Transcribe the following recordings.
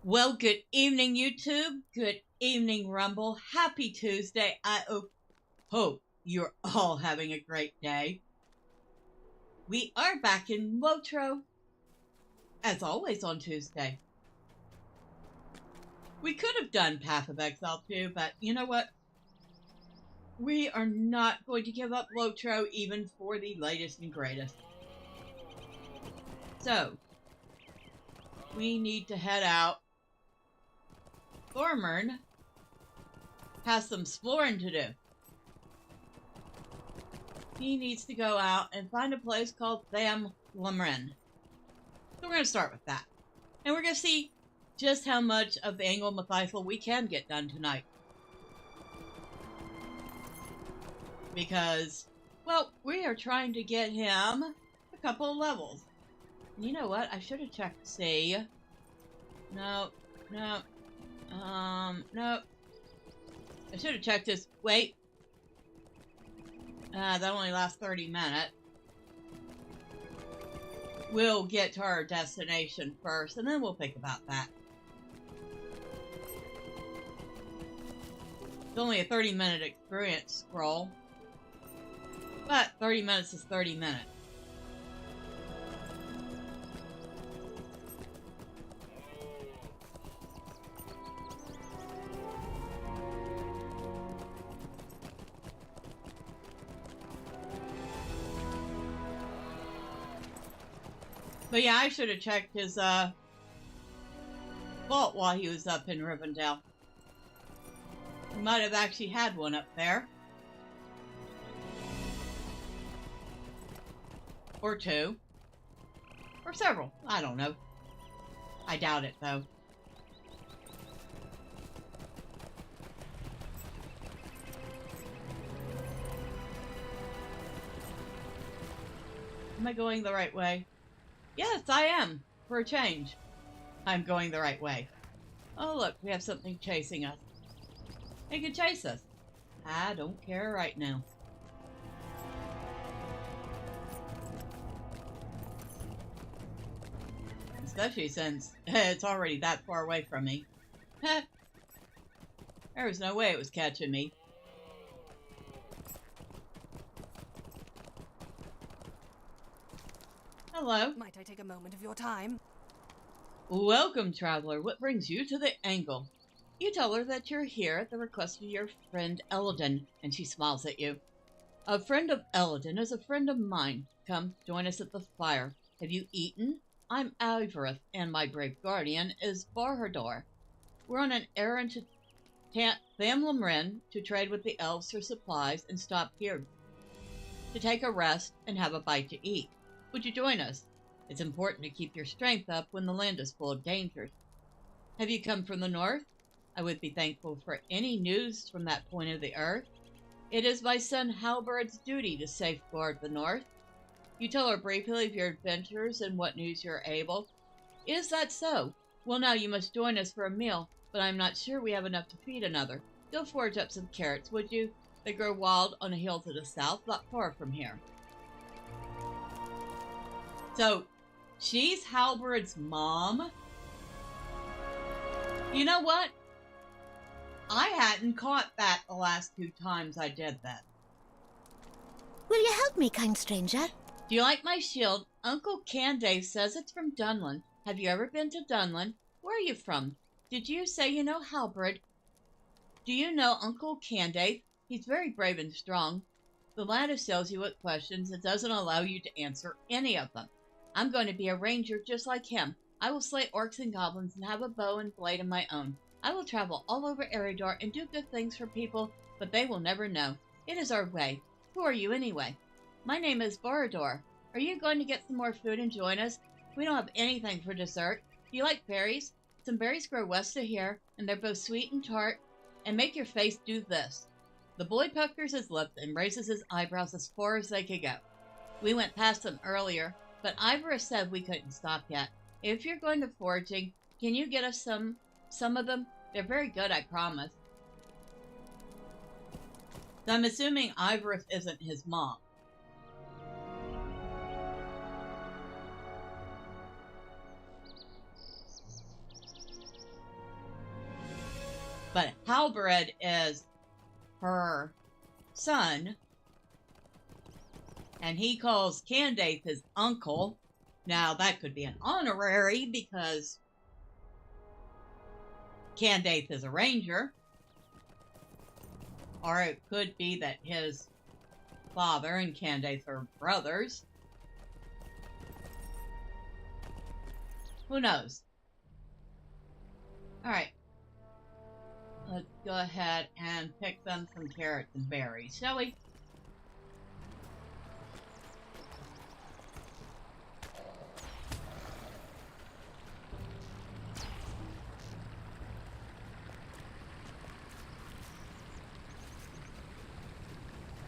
Well, good evening, YouTube. Good evening, Rumble. Happy Tuesday. Hope you're all having a great day. We are back in LOTRO, as always on Tuesday. We could have done Path of Exile too, but you know what? We are not going to give up LOTRO even for the latest and greatest. So, we need to head out. Thormurn has some exploring to do. He needs to go out and find a place called Thormurn. So we're going to start with that. And we're going to see just how much of the Angle of Mitheithel we can get done tonight. Because, well, we are trying to get him a couple of levels. And you know what? I should have checked to see. No. I should have checked this. Wait. That only lasts 30 minutes. We'll get to our destination first, and then we'll think about that. It's only a 30-minute experience scroll. But 30 minutes is 30 minutes. But yeah, I should have checked his vault while he was up in Rivendell. He might have actually had one up there. Or two. Or several. I don't know. I doubt it, though. Am I going the right way? Yes, I am. For a change. I'm going the right way. Oh, look, we have something chasing us. It could chase us. I don't care right now. Especially since it's already that far away from me. There was no way it was catching me. Hello. Might I take a moment of your time? Welcome, traveler. What brings you to the Angle? You tell her that you're here at the request of your friend Elrond, and she smiles at you. A friend of Elrond is a friend of mine. Come, join us at the fire. Have you eaten? I'm Ivarith, and my brave guardian is Barhador. We're on an errand to Thormurn to trade with the elves for supplies and stop here to take a rest and have a bite to eat. Would you join us? It's important to keep your strength up when the land is full of dangers. Have you come from the north? I would be thankful for any news from that point of the earth. It is my son Halberd's duty to safeguard the north. You tell her briefly of your adventures and what news you're able. Is that so? Well, now you must join us for a meal, but I'm not sure we have enough to feed another. Go forage up some carrots, would you? They grow wild on a hill to the south, not far from here. So, she's Halberd's mom. You know what? I hadn't caught that the last 2 times I did that. Will you help me, kind stranger? Do you like my shield? Uncle Candace says it's from Dunland. Have you ever been to Dunland? Where are you from? Did you say you know Halberd? Do you know Uncle Candace? He's very brave and strong. The lad assails you with questions and doesn't allow you to answer any of them. I'm going to be a ranger just like him. I will slay orcs and goblins and have a bow and blade of my own. I will travel all over Eredor and do good things for people, but they will never know. It is our way. Who are you anyway? My name is Barhador. Are you going to get some more food and join us? We don't have anything for dessert. Do you like berries? Some berries grow west of here, and they're both sweet and tart, and make your face do this. The boy puckers his lips and raises his eyebrows as far as they could go. We went past them earlier, but Ivarith said we couldn't stop yet. If you're going to foraging, can you get us some of them? They're very good, I promise. So I'm assuming Ivarith isn't his mom. Halbered is her son, and he calls Candace his uncle. Now, that could be an honorary because Candace is a ranger. Or it could be that his father and Candace are brothers. Who knows? Alright. Let's go ahead and pick them some carrots and berries, shall we?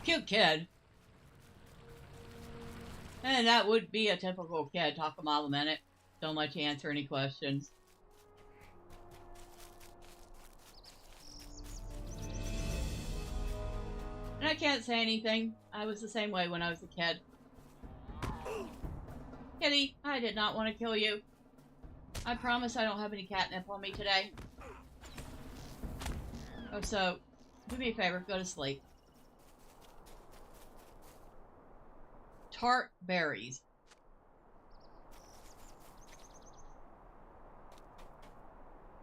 Cute kid. And that would be a typical kid. Talk a mile a minute. Don't let you answer any questions. And I can't say anything. I was the same way when I was a kid. Kitty, I did not want to kill you. I promise I don't have any catnip on me today. Oh, so, do me a favor, go to sleep. Tart berries.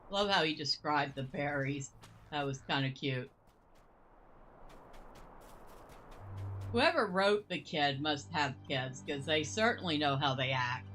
Love how he described the berries. That was kind of cute. Whoever wrote The Kid must have kids, because they certainly know how they act.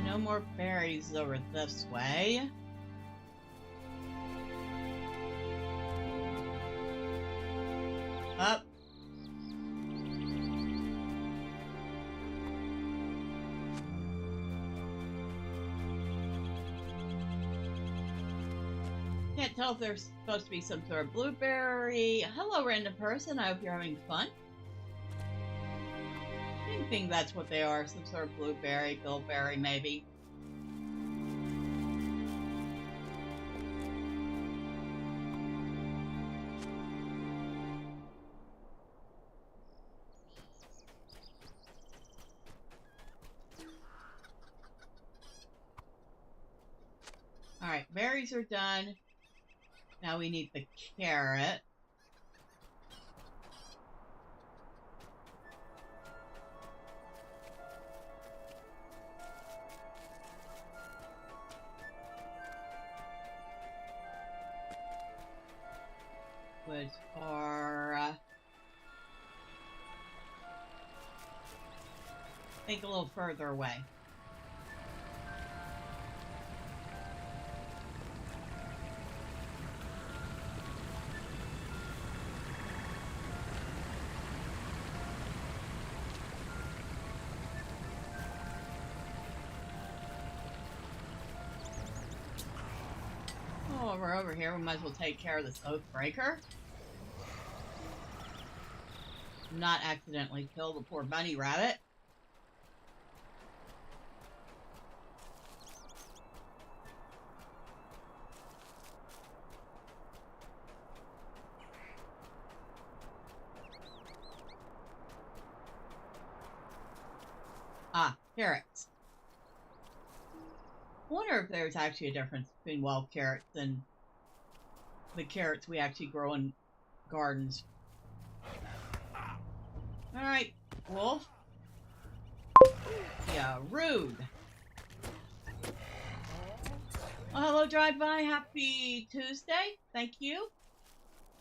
No more berries over this way. Up. Can't tell if there's supposed to be some sort of blueberry. Hello, random person. I hope you're having fun. I think that's what they are. Some sort of blueberry, bilberry, maybe. Alright, berries are done. Now we need the carrot. Which are, I think, a little further away. Oh, we're over here. We might as well take care of this Oathbreaker. Not accidentally kill the poor bunny rabbit. Ah, carrots. I wonder if there's actually a difference between wild carrots and the carrots we actually grow in gardens. Alright, wolf. Yeah, rude. Well, hello, drive-by. Happy Tuesday. Thank you.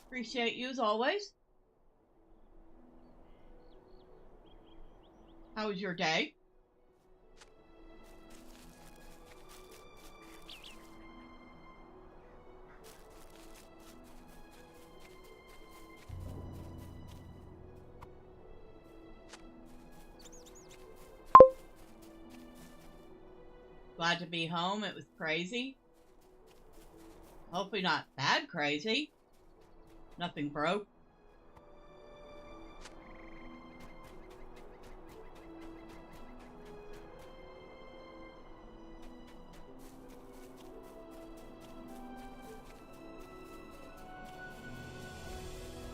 Appreciate you as always. How was your day? Glad to be home. It was crazy. Hopefully not bad crazy. Nothing broke.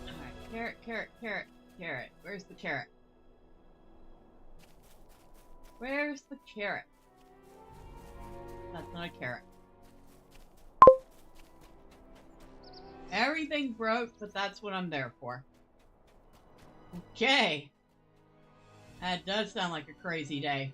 Alright, carrot, carrot, carrot, carrot. Where's the carrot? Where's the carrot? That's not a carrot. Everything broke, but that's what I'm there for. Okay. That does sound like a crazy day.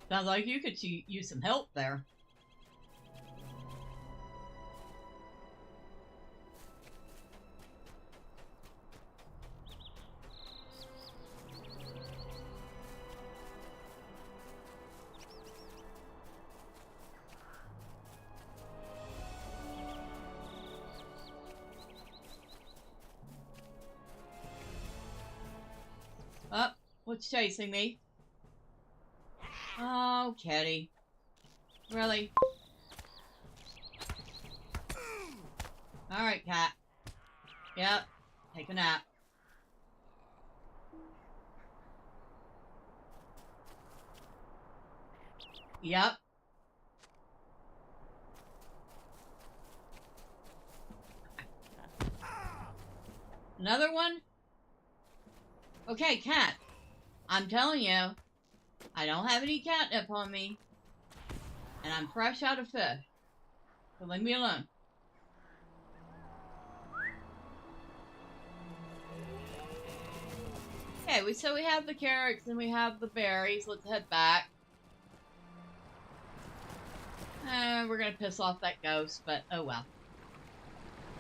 Sounds like you could use some help there. Oh, what's chasing me? Oh, kitty. Really? Alright, cat. Yep. Take a nap. Yep. Another one? Okay, cat. I'm telling you, I don't have any catnip on me. And I'm fresh out of fish. So leave me alone. Okay, so we have the carrots and we have the berries. Let's head back. We're gonna piss off that ghost, but oh well.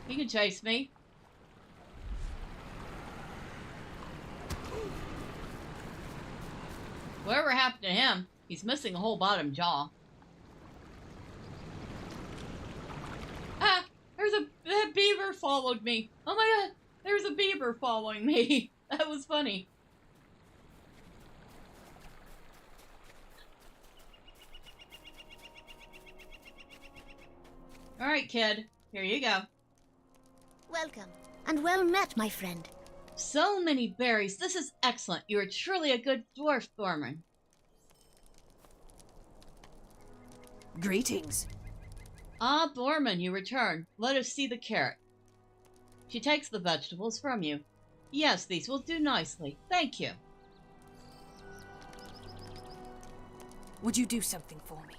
He can chase me. Whatever happened to him, he's missing a whole bottom jaw. Ah! That beaver followed me. Oh my god! There's a beaver following me. That was funny. Alright, kid. Here you go. Welcome, and well met, my friend. So many berries. This is excellent. You are truly a good dwarf, Thormurn. Greetings. Ah, Thormurn, you return. Let us see the carrot. She takes the vegetables from you. Yes, these will do nicely. Thank you. Would you do something for me?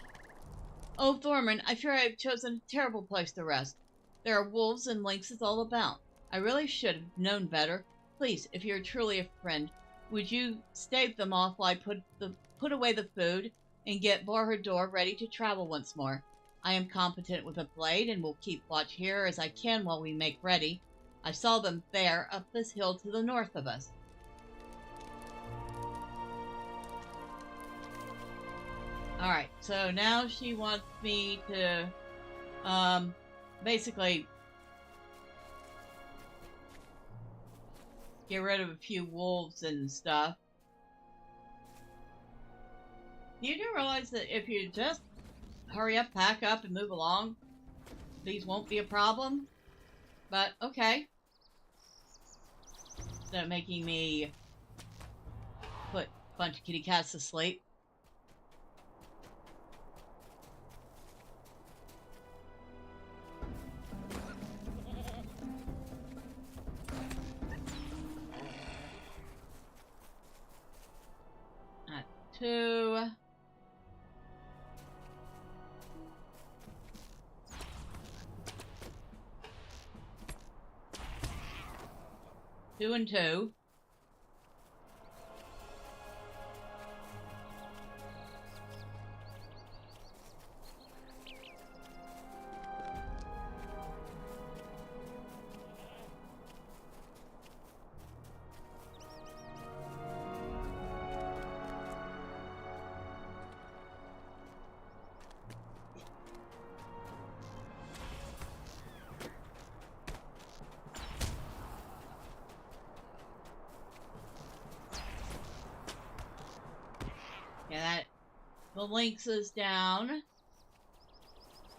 Oh, Thormurn, I fear I have chosen a terrible place to rest. There are wolves and lynxes all about. I really should have known better. Please, if you're truly a friend, would you stave them off while I put away the food and get Borhador ready to travel once more? I am competent with a blade and will keep watch here as I can while we make ready. I saw them there up this hill to the north of us. Alright, so now she wants me to, basically get rid of a few wolves and stuff. You do realize that if you just hurry up, pack up, and move along, these won't be a problem? But, okay. Instead of making me put a bunch of kitty cats to sleep. Two. Two and two. The lynx is down.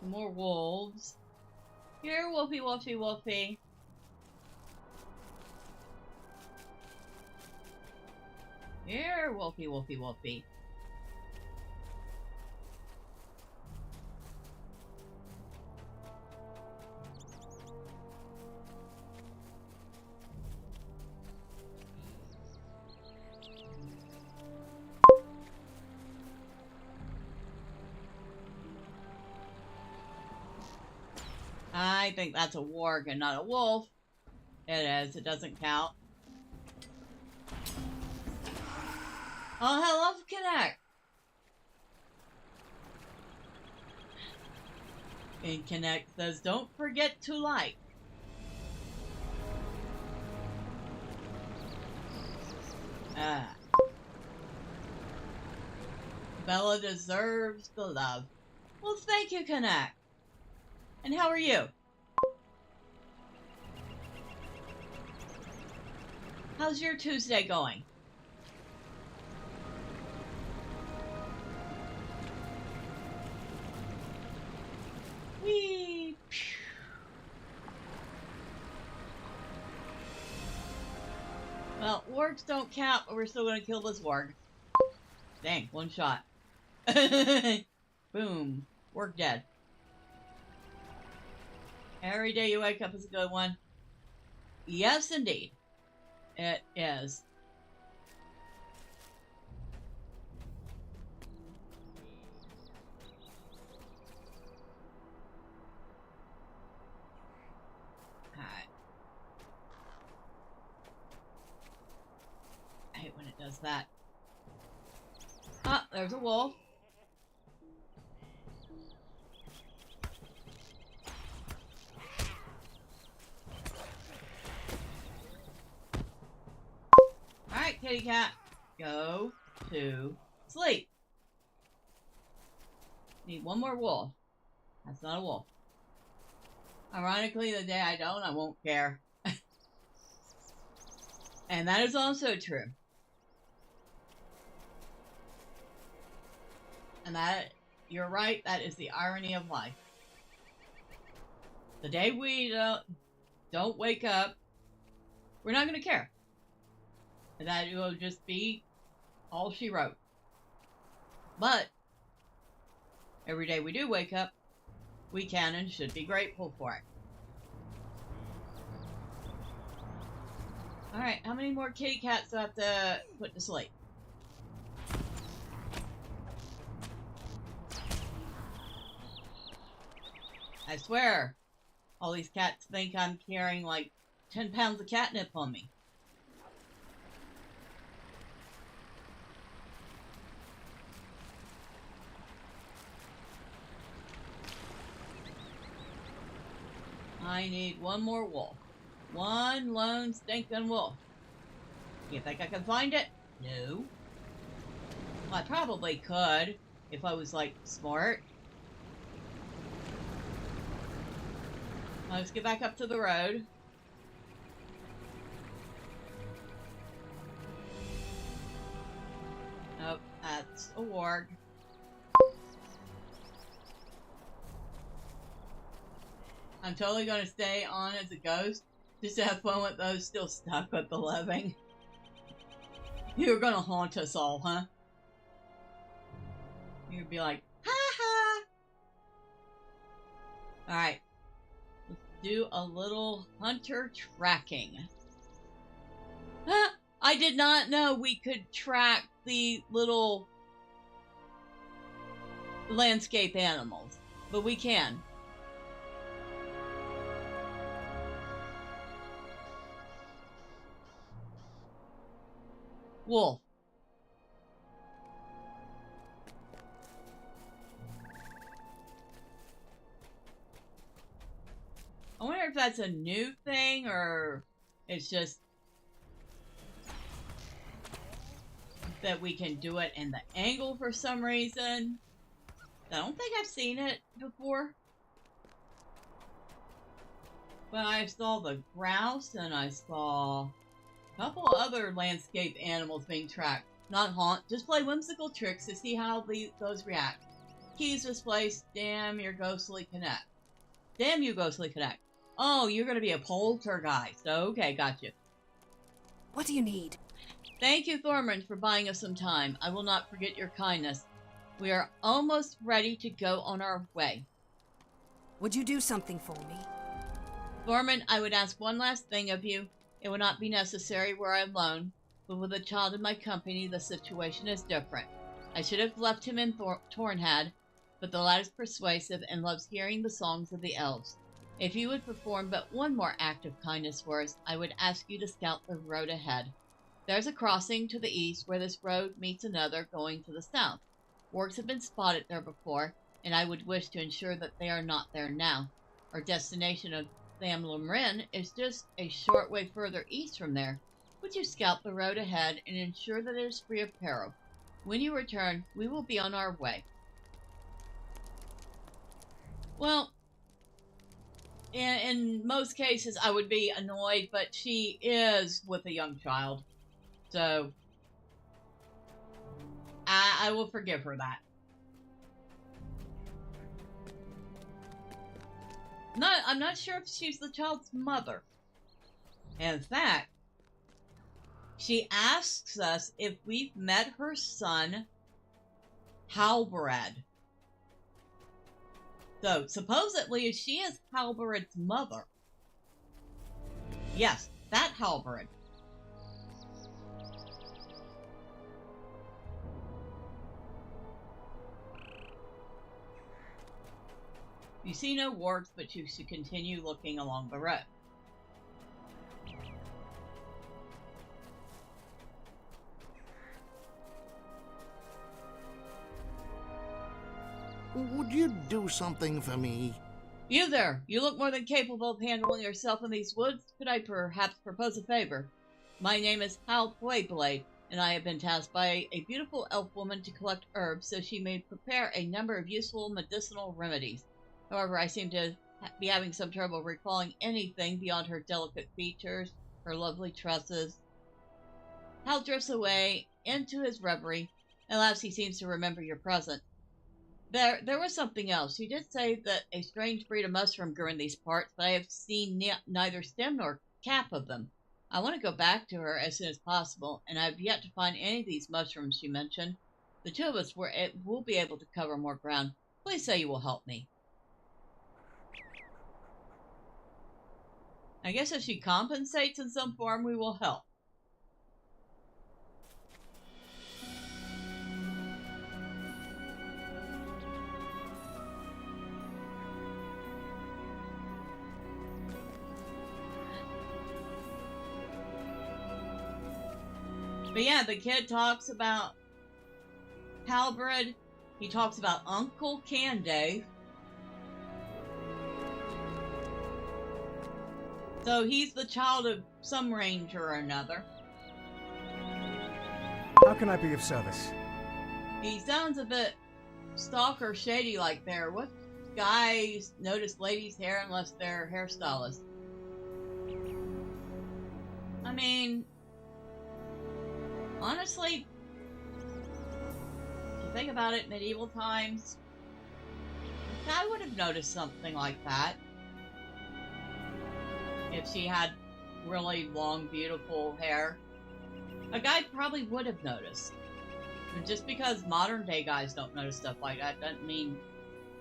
More wolves. Here, Wolfie, Wolfie, Wolfie. Here, Wolfie, Wolfie, Wolfie. I think that's a warg and not a wolf. It is. It doesn't count. Oh, hello, Connect. And Connect says, don't forget to like. Bella deserves the love. Well, thank you, Connect. And how are you? How's your Tuesday going? Whee! Well, wargs don't count, but we're still gonna kill this warg. Dang, one shot. Boom. Warg dead. Every day you wake up is a good one. Yes, indeed. It is. Alright. I hate when it does that. Ah, there's a wolf. Alright, kitty cat. Go to sleep. Need one more wolf. That's not a wolf. Ironically, the day I don't, I won't care. And that is also true. And that, you're right, that is the irony of life. The day we don't wake up, we're not going to care. And that will just be all she wrote. But every day we do wake up, we can and should be grateful for it. Alright, how many more kitty cats do I have to put to sleep? I swear, all these cats think I'm carrying like 10 pounds of catnip on me. I need one more wolf. One lone stinking wolf. You think I can find it? No. Well, I probably could if I was, like, smart. Let's get back up to the road. Nope, that's a warg. I'm totally going to stay on as a ghost, just to have fun with those still stuck with the living. You're going to haunt us all, huh? You'd be like, ha ha! Alright. Let's do a little hunter tracking. I did not know we could track the little landscape animals, but we can. Wolf. I wonder if that's a new thing or it's just that we can do it in the angle for some reason. I don't think I've seen it before. But I saw the grouse and I saw a couple other landscape animals being tracked. not haunt, just play whimsical tricks to see how those react. Keys misplaced, damn your ghostly connect. Damn you, ghostly connect. Oh, you're gonna be a poltergeist. Okay, gotcha. What do you need? Thank you, Thormurn, for buying us some time. I will not forget your kindness. We are almost ready to go on our way. Would you do something for me? Thormurn, I would ask one last thing of you. It will not be necessary where I am alone, but with a child in my company, the situation is different. I should have left him in Tornhad, but the lad is persuasive and loves hearing the songs of the elves. If you would perform but one more act of kindness for us, I would ask you to scout the road ahead. There's a crossing to the east where this road meets another going to the south. Orcs have been spotted there before, and I would wish to ensure that they are not there now. Our destination of Thormurn is just a short way further east from there. Would you scout the road ahead and ensure that it is free of peril? When you return, we will be on our way. Well, in most cases, I would be annoyed, but she is with a young child. So, I will forgive her that. I'm not sure if she's the child's mother. In fact, she asks us if we've met her son, Halbarad. So, supposedly, she is Halbarad's mother. Yes, that Halbarad. You see no wargs, but you should continue looking along the road. Would you do something for me? You there! You look more than capable of handling yourself in these woods. Could I perhaps propose a favor? My name is Hal Playblade, and I have been tasked by a beautiful elf woman to collect herbs so she may prepare a number of useful medicinal remedies. However, I seem to be having some trouble recalling anything beyond her delicate features, her lovely tresses. Hal drifts away into his reverie. At last he seems to remember your presence. There was something else. You did say that a strange breed of mushroom grew in these parts, but I have seen neither stem nor cap of them. I want to go back to her as soon as possible, and I have yet to find any of these mushrooms she mentioned. The two of us will be able to cover more ground. Please say you will help me. I guess if she compensates in some form, we will help. But yeah, the kid talks about Halbarad. He talks about Uncle Candave. So he's the child of some ranger or another. How can I be of service? He sounds a bit stalker shady like there. What guys notice ladies' hair unless they're hairstylists? I mean, honestly, if you think about it, medieval times, I would have noticed something like that. If she had really long, beautiful hair, a guy probably would have noticed. And just because modern day guys don't notice stuff like that doesn't mean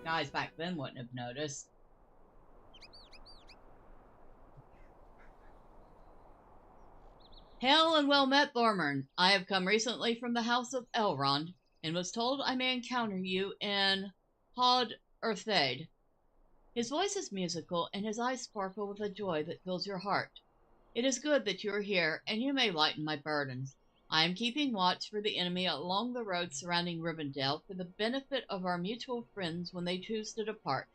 guys back then wouldn't have noticed. Hail and well met, Thormurn. I have come recently from the house of Elrond, and was told I may encounter you in Hod Earthade. His voice is musical, and his eyes sparkle with a joy that fills your heart. It is good that you are here, and you may lighten my burdens. I am keeping watch for the enemy along the road surrounding Rivendell for the benefit of our mutual friends when they choose to depart.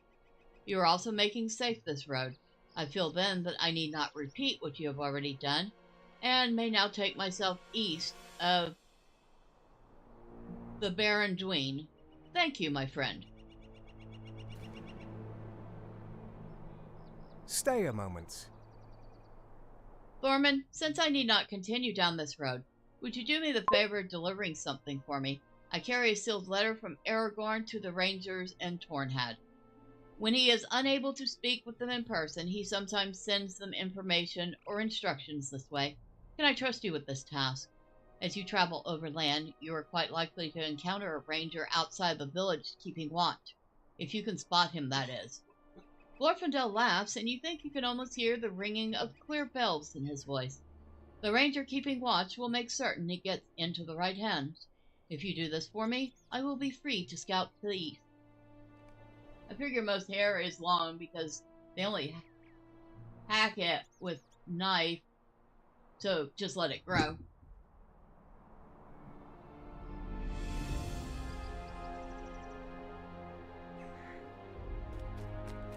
You are also making safe this road. I feel then that I need not repeat what you have already done, and may now take myself east of the Baron Dween. Thank you, my friend. Stay a moment. Thormund, since I need not continue down this road, Would you do me the favor of delivering something for me? I carry a sealed letter from Aragorn to the Rangers in Tornhead. When he is unable to speak with them in person, he sometimes sends them information or instructions this way. Can I trust you with this task? As you travel overland, you are quite likely to encounter a ranger outside the village keeping watch. If you can spot him, that is. Glorfindel laughs, and you think you can almost hear the ringing of clear bells in his voice. The ranger keeping watch will make certain he gets into the right hands. If you do this for me, I will be free to scout to the east. I figure most hair is long because they only hack it with knife, so just let it grow.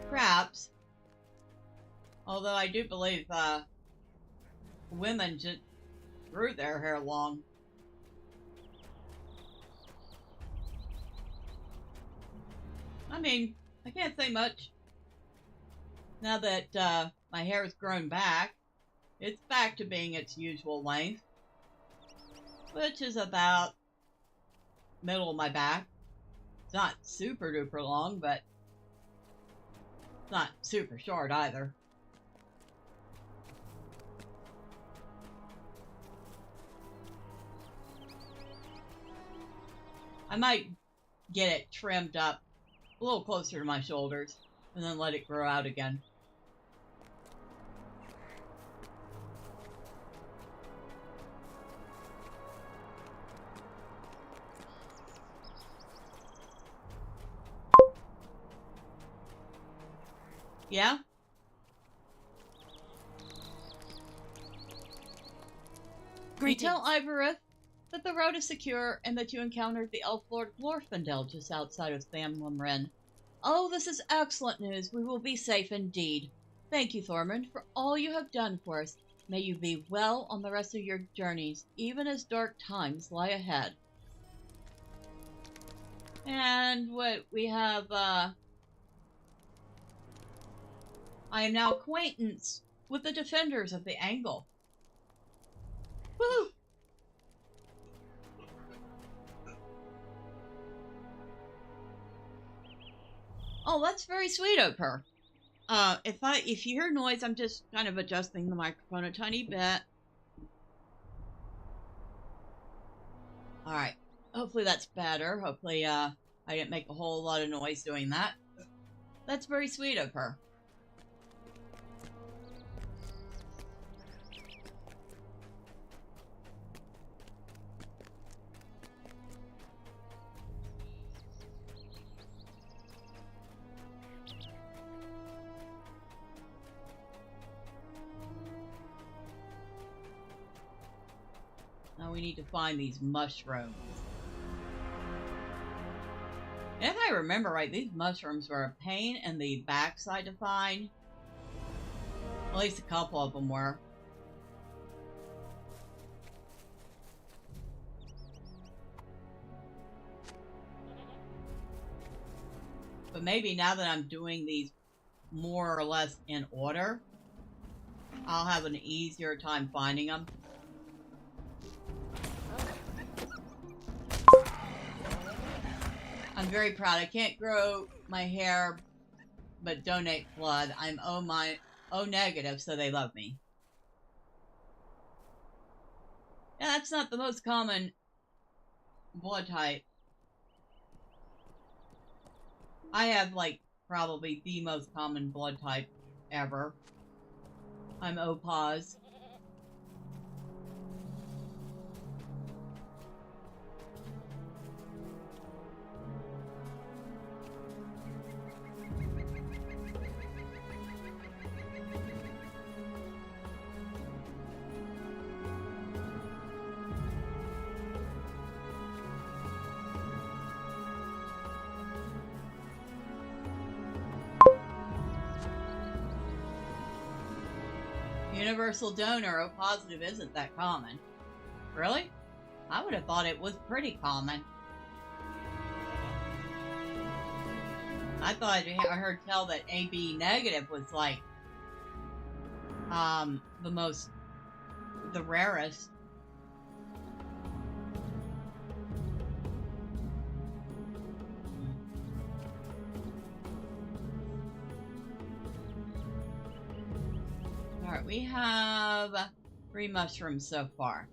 Perhaps, although I do believe women just grew their hair long. I mean, I can't say much. Now that my hair has grown back, it's back to being its usual length, which is about middle of my back. It's not super duper long, but it's not super short either. I might get it trimmed up a little closer to my shoulders and then let it grow out again. Yeah? Greetings. You tell Ivarith that the road is secure and that you encountered the Elf Lord Glorfindel just outside of Thormurn. Oh, this is excellent news. We will be safe indeed. Thank you, Thormurn, for all you have done for us. May you be well on the rest of your journeys, even as dark times lie ahead. And what we have, I am now acquaintance with the defenders of the Angle. Woo! Oh, that's very sweet of her. If you hear noise, I'm just kind of adjusting the microphone a tiny bit. Alright. Hopefully that's better. Hopefully, I didn't make a whole lot of noise doing that. That's very sweet of her. Now we need to find these mushrooms. And if I remember right, these mushrooms were a pain in the backside to find. At least a couple of them were. But maybe now that I'm doing these more or less in order, I'll have an easier time finding them. I'm very proud. I can't grow my hair, but donate blood. I'm O negative, so they love me. Yeah, that's not the most common blood type. I have, like, probably the most common blood type ever. I'm O-pos. Universal donor, O positive isn't that common. Really? I would have thought it was pretty common. I thought I heard tell that AB negative was like the rarest. Alright, we have 3 mushrooms so far.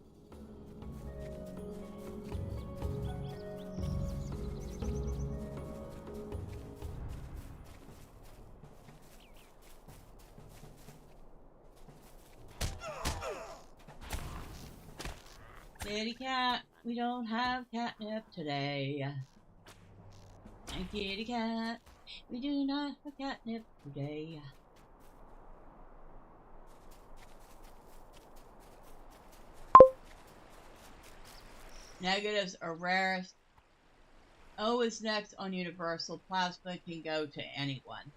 Kitty cat, we don't have catnip today. And kitty cat, we do not have catnip today. Negatives are rarest. O is next on universal. Plasma can go to anyone.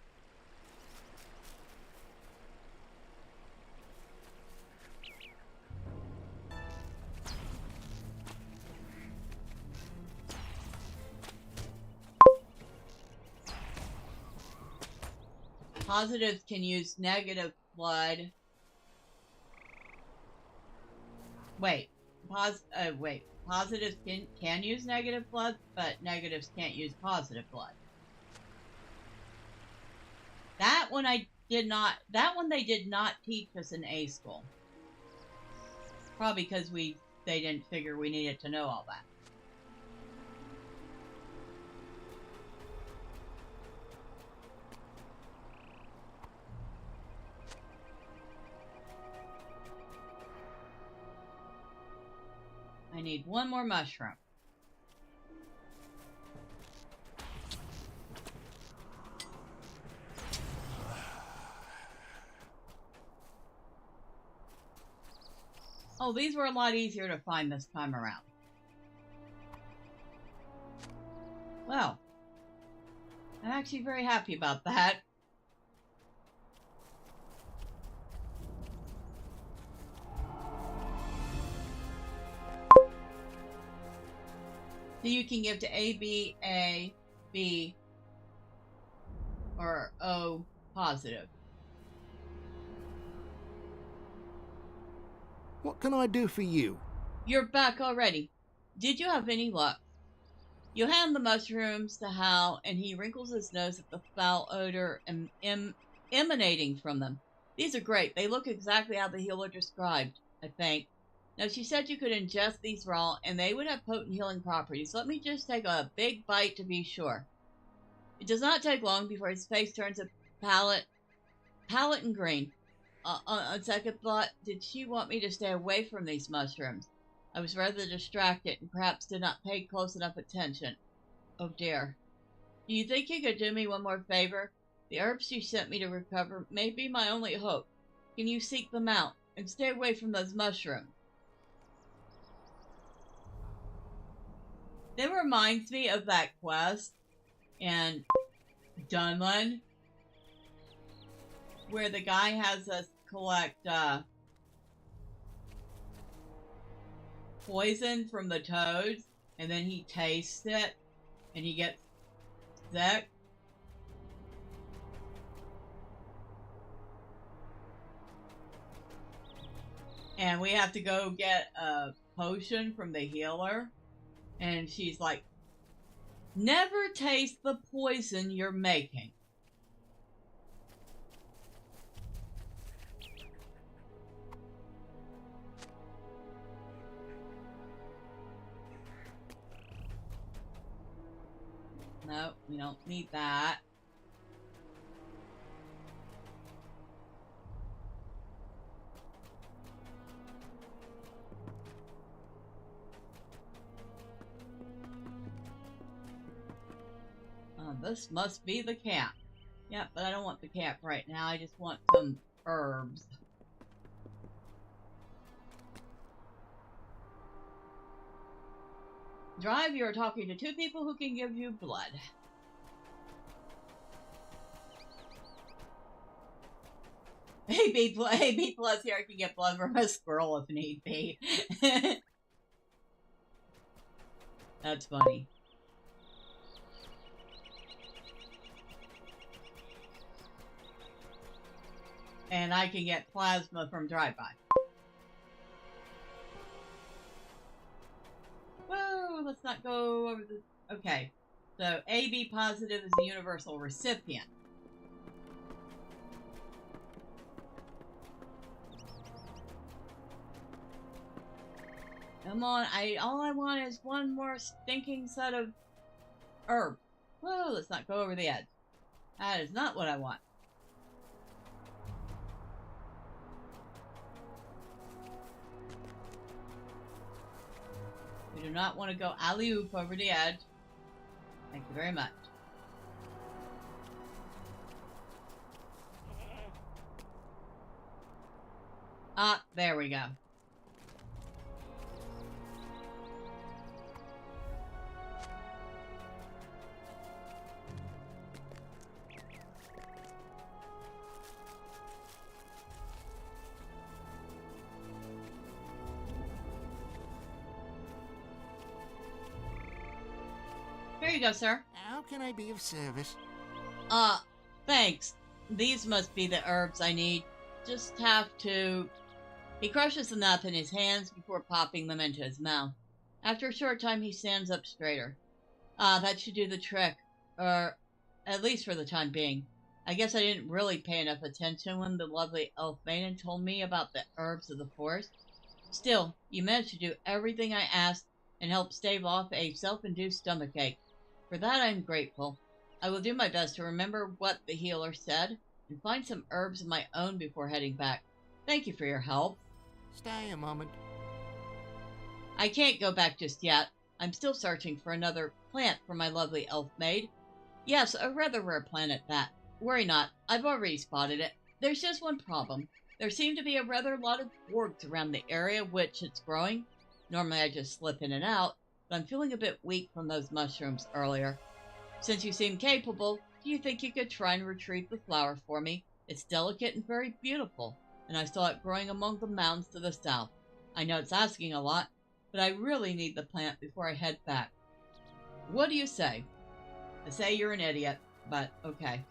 Positives can use negative blood. Wait. Positives can use negative blood, but negatives can't use positive blood. That one they did not teach us in A school. Probably because they didn't figure we needed to know all that. I need one more mushroom. Oh, these were a lot easier to find this time around. Well, I'm actually very happy about that. So you can give to A, B, or O positive. What can I do for you? You're back already. Did you have any luck? You hand the mushrooms to Hal, and he wrinkles his nose at the foul odor emanating from them. These are great. They look exactly how the healer described, I think. Now, she said you could ingest these raw, and they would have potent healing properties. Let me just take a big bite to be sure. It does not take long before his face turns a palette and green. On second thought, did she want me to stay away from these mushrooms? I was rather distracted and perhaps did not pay close enough attention. Oh dear. Do you think you could do me one more favor? The herbs she sent me to recover may be my only hope. Can you seek them out and stay away from those mushrooms? It reminds me of that quest in Dunland, where the guy has us collect poison from the toads, and then he tastes it, and he gets sick. And we have to go get a potion from the healer. And she's like, never taste the poison you're making. No, we don't need that. This must be the camp. Yeah, but I don't want the camp right now. I just want some herbs. Drive, you are talking to 2 people who can give you blood. AB plus here, I can get blood from a squirrel if need be. That's funny. And I can get plasma from drive-by. Whoa, let's not go over the... Okay, so AB positive is the universal recipient. Come on, all I want is one more stinking set of herbs. Whoa, let's not go over the edge. That is not what I want. We do not want to go alley-oop over the edge. Thank you very much. Ah, there we go. Here you go, sir. How can I be of service? Thanks. These must be the herbs I need. Just have to... He crushes them up in his hands before popping them into his mouth. After a short time, he stands up straighter. That should do the trick. Or, at least for the time being. I guess I didn't really pay enough attention when the lovely elf maiden told me about the herbs of the forest. Still, you managed to do everything I asked and help stave off a self-induced stomachache. For that I'm grateful. I will do my best to remember what the healer said and find some herbs of my own before heading back. Thank you for your help. Stay a moment. I can't go back just yet. I'm still searching for another plant for my lovely elf maid. Yes, a rather rare plant at that. Worry not, I've already spotted it. There's just one problem. There seem to be a rather lot of wargs around the area which it's growing. Normally I just slip in and out, but I'm feeling a bit weak from those mushrooms earlier. Since you seem capable, do you think you could try and retrieve the flower for me? It's delicate and very beautiful, and I saw it growing among the mounds to the south. I know it's asking a lot, but I really need the plant before I head back. What do you say? I say you're an idiot, but okay.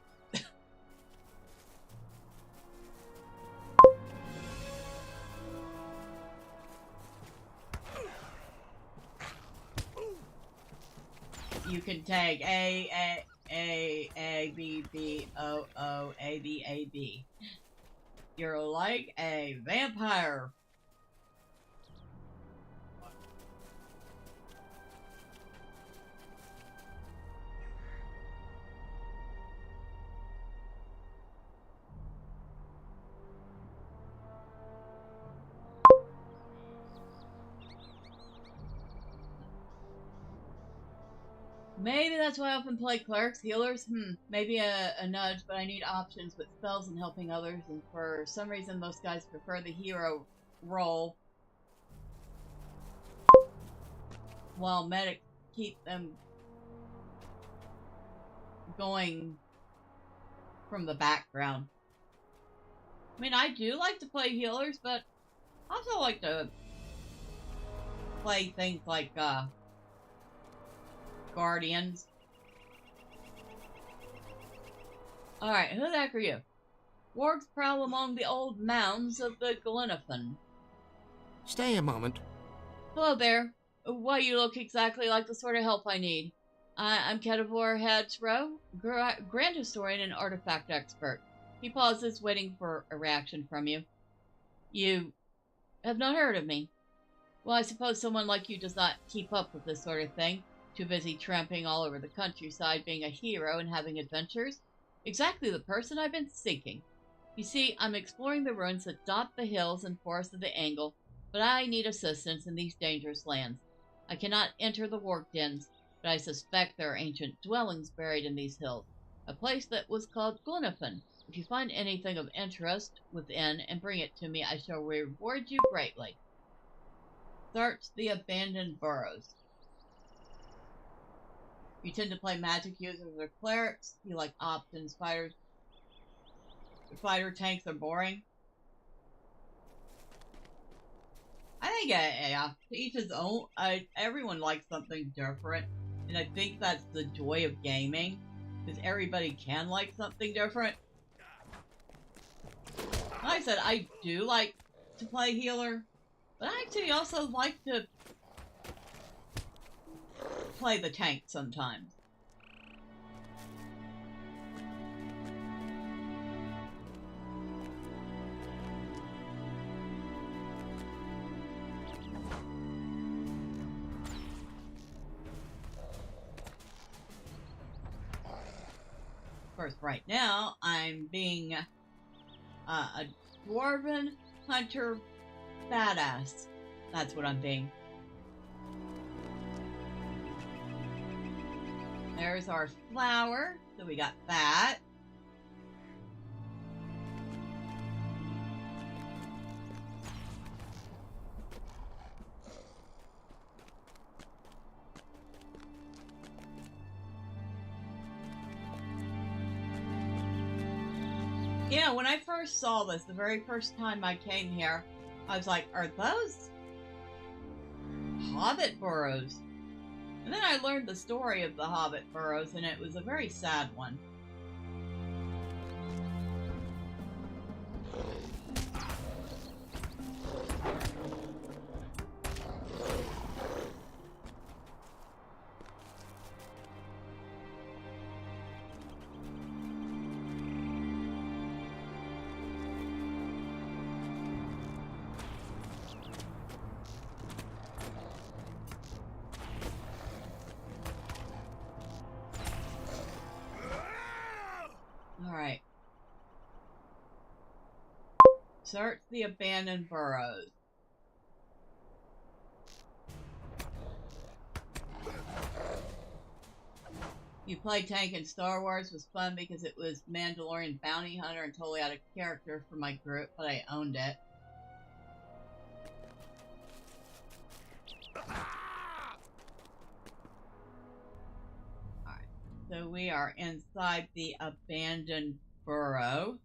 You can tag A, B, B, O, O, A, B, A, B. You're like a vampire. Maybe that's why I often play clerics, healers. Maybe a nudge, but I need options with spells and helping others, and for some reason most guys prefer the hero role, while medics keep them going from the background. I mean, I do like to play healers, but I also like to play things like, Guardians. Alright, who the heck are you? Wargs prowl among the old mounds of the Glenafin. Stay a moment. Hello there. Why, you look exactly like the sort of help I need. I'm Kedivor Hedgerow, Grand Historian and Artifact Expert. He pauses, waiting for a reaction from you. You have not heard of me. Well, I suppose someone like you does not keep up with this sort of thing. Too busy tramping all over the countryside, being a hero and having adventures. Exactly the person I've been seeking. You see, I'm exploring the ruins that dot the hills and forests of the Angle, but I need assistance in these dangerous lands. I cannot enter the warg dens, but I suspect there are ancient dwellings buried in these hills. A place that was called Glenafin. If you find anything of interest within and bring it to me, I shall reward you greatly. Search the abandoned burrows. You tend to play magic users or clerics. You like options. Fighter tanks are boring. I think, yeah, to each his own. Everyone likes something different, and I think that's the joy of gaming, because everybody can like something different. Like I said, I do like to play healer, but I actually also like to play the tank sometimes. course, right now, I'm being a dwarven hunter badass. That's what I'm being. There's our flower. So we got that. Yeah, when I first saw this, the very first time I came here, I was like, are those hobbit burrows? And then I learned the story of the hobbit burrows, and it was a very sad one. Alright. Search the abandoned burrows. You played tank in Star Wars was fun because it was Mandalorian bounty hunter and totally out of character for my group, but I owned it. Alright, so we are inside the abandoned burrow.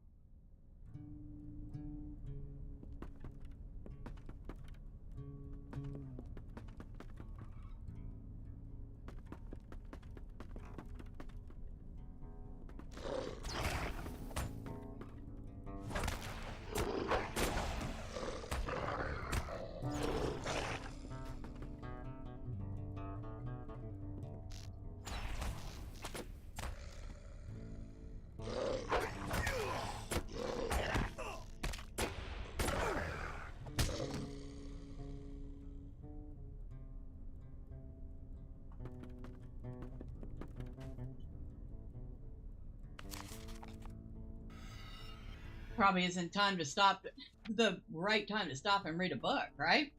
Probably isn't time to stop, the right time to stop and read a book, right?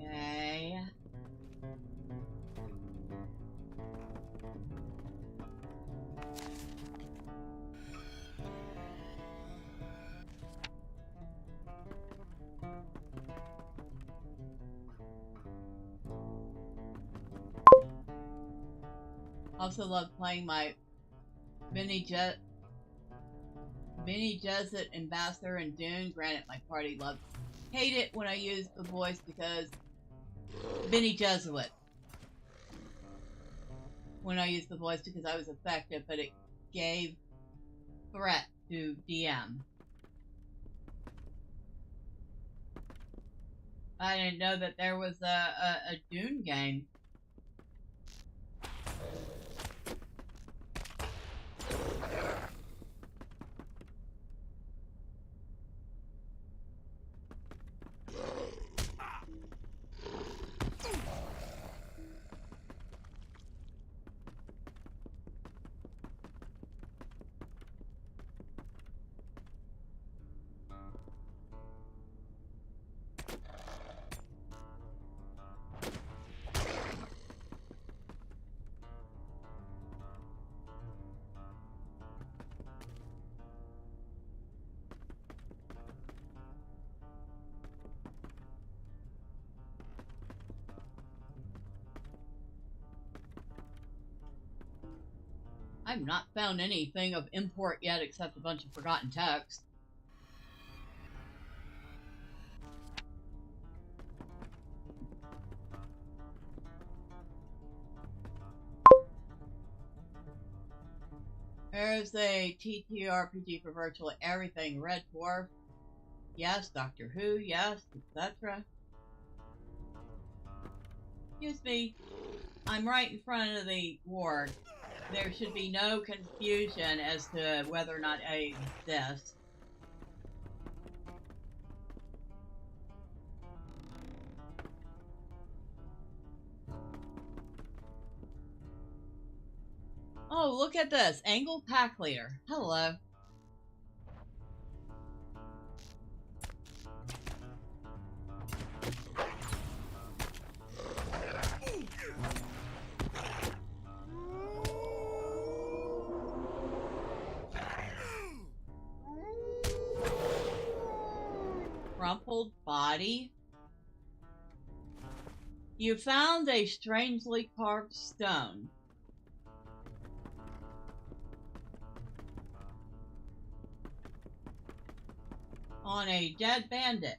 Okay. Also love playing my Bene Gesserit ambassador in Dune. Granted, my party hate it when I use the voice because Bene Gesserit. When I used the voice because I was effective, but it gave threat to DM. I didn't know that there was a Dune game. I've not found anything of import yet except a bunch of forgotten text. There's a TTRPG for virtually everything. Red Dwarf. Yes, Doctor Who, yes, etc. Excuse me, I'm right in front of the ward. There should be no confusion as to whether or not I exist. Oh, look at this. Angle Pack Leader. Hello. Crumpled body. You found a strangely carved stone. On a dead bandit.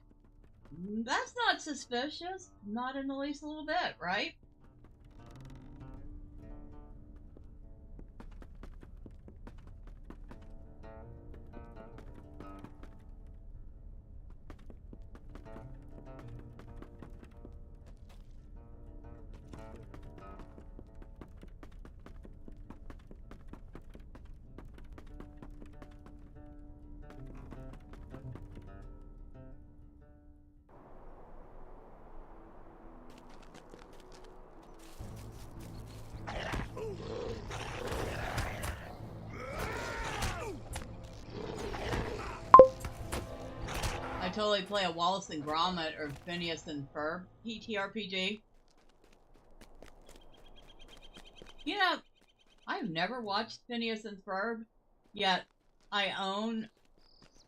That's not suspicious. Not in the least little bit, right? I totally play a Wallace and Gromit or Phineas and Ferb PTRPG. You know, I've never watched Phineas and Ferb, yet I own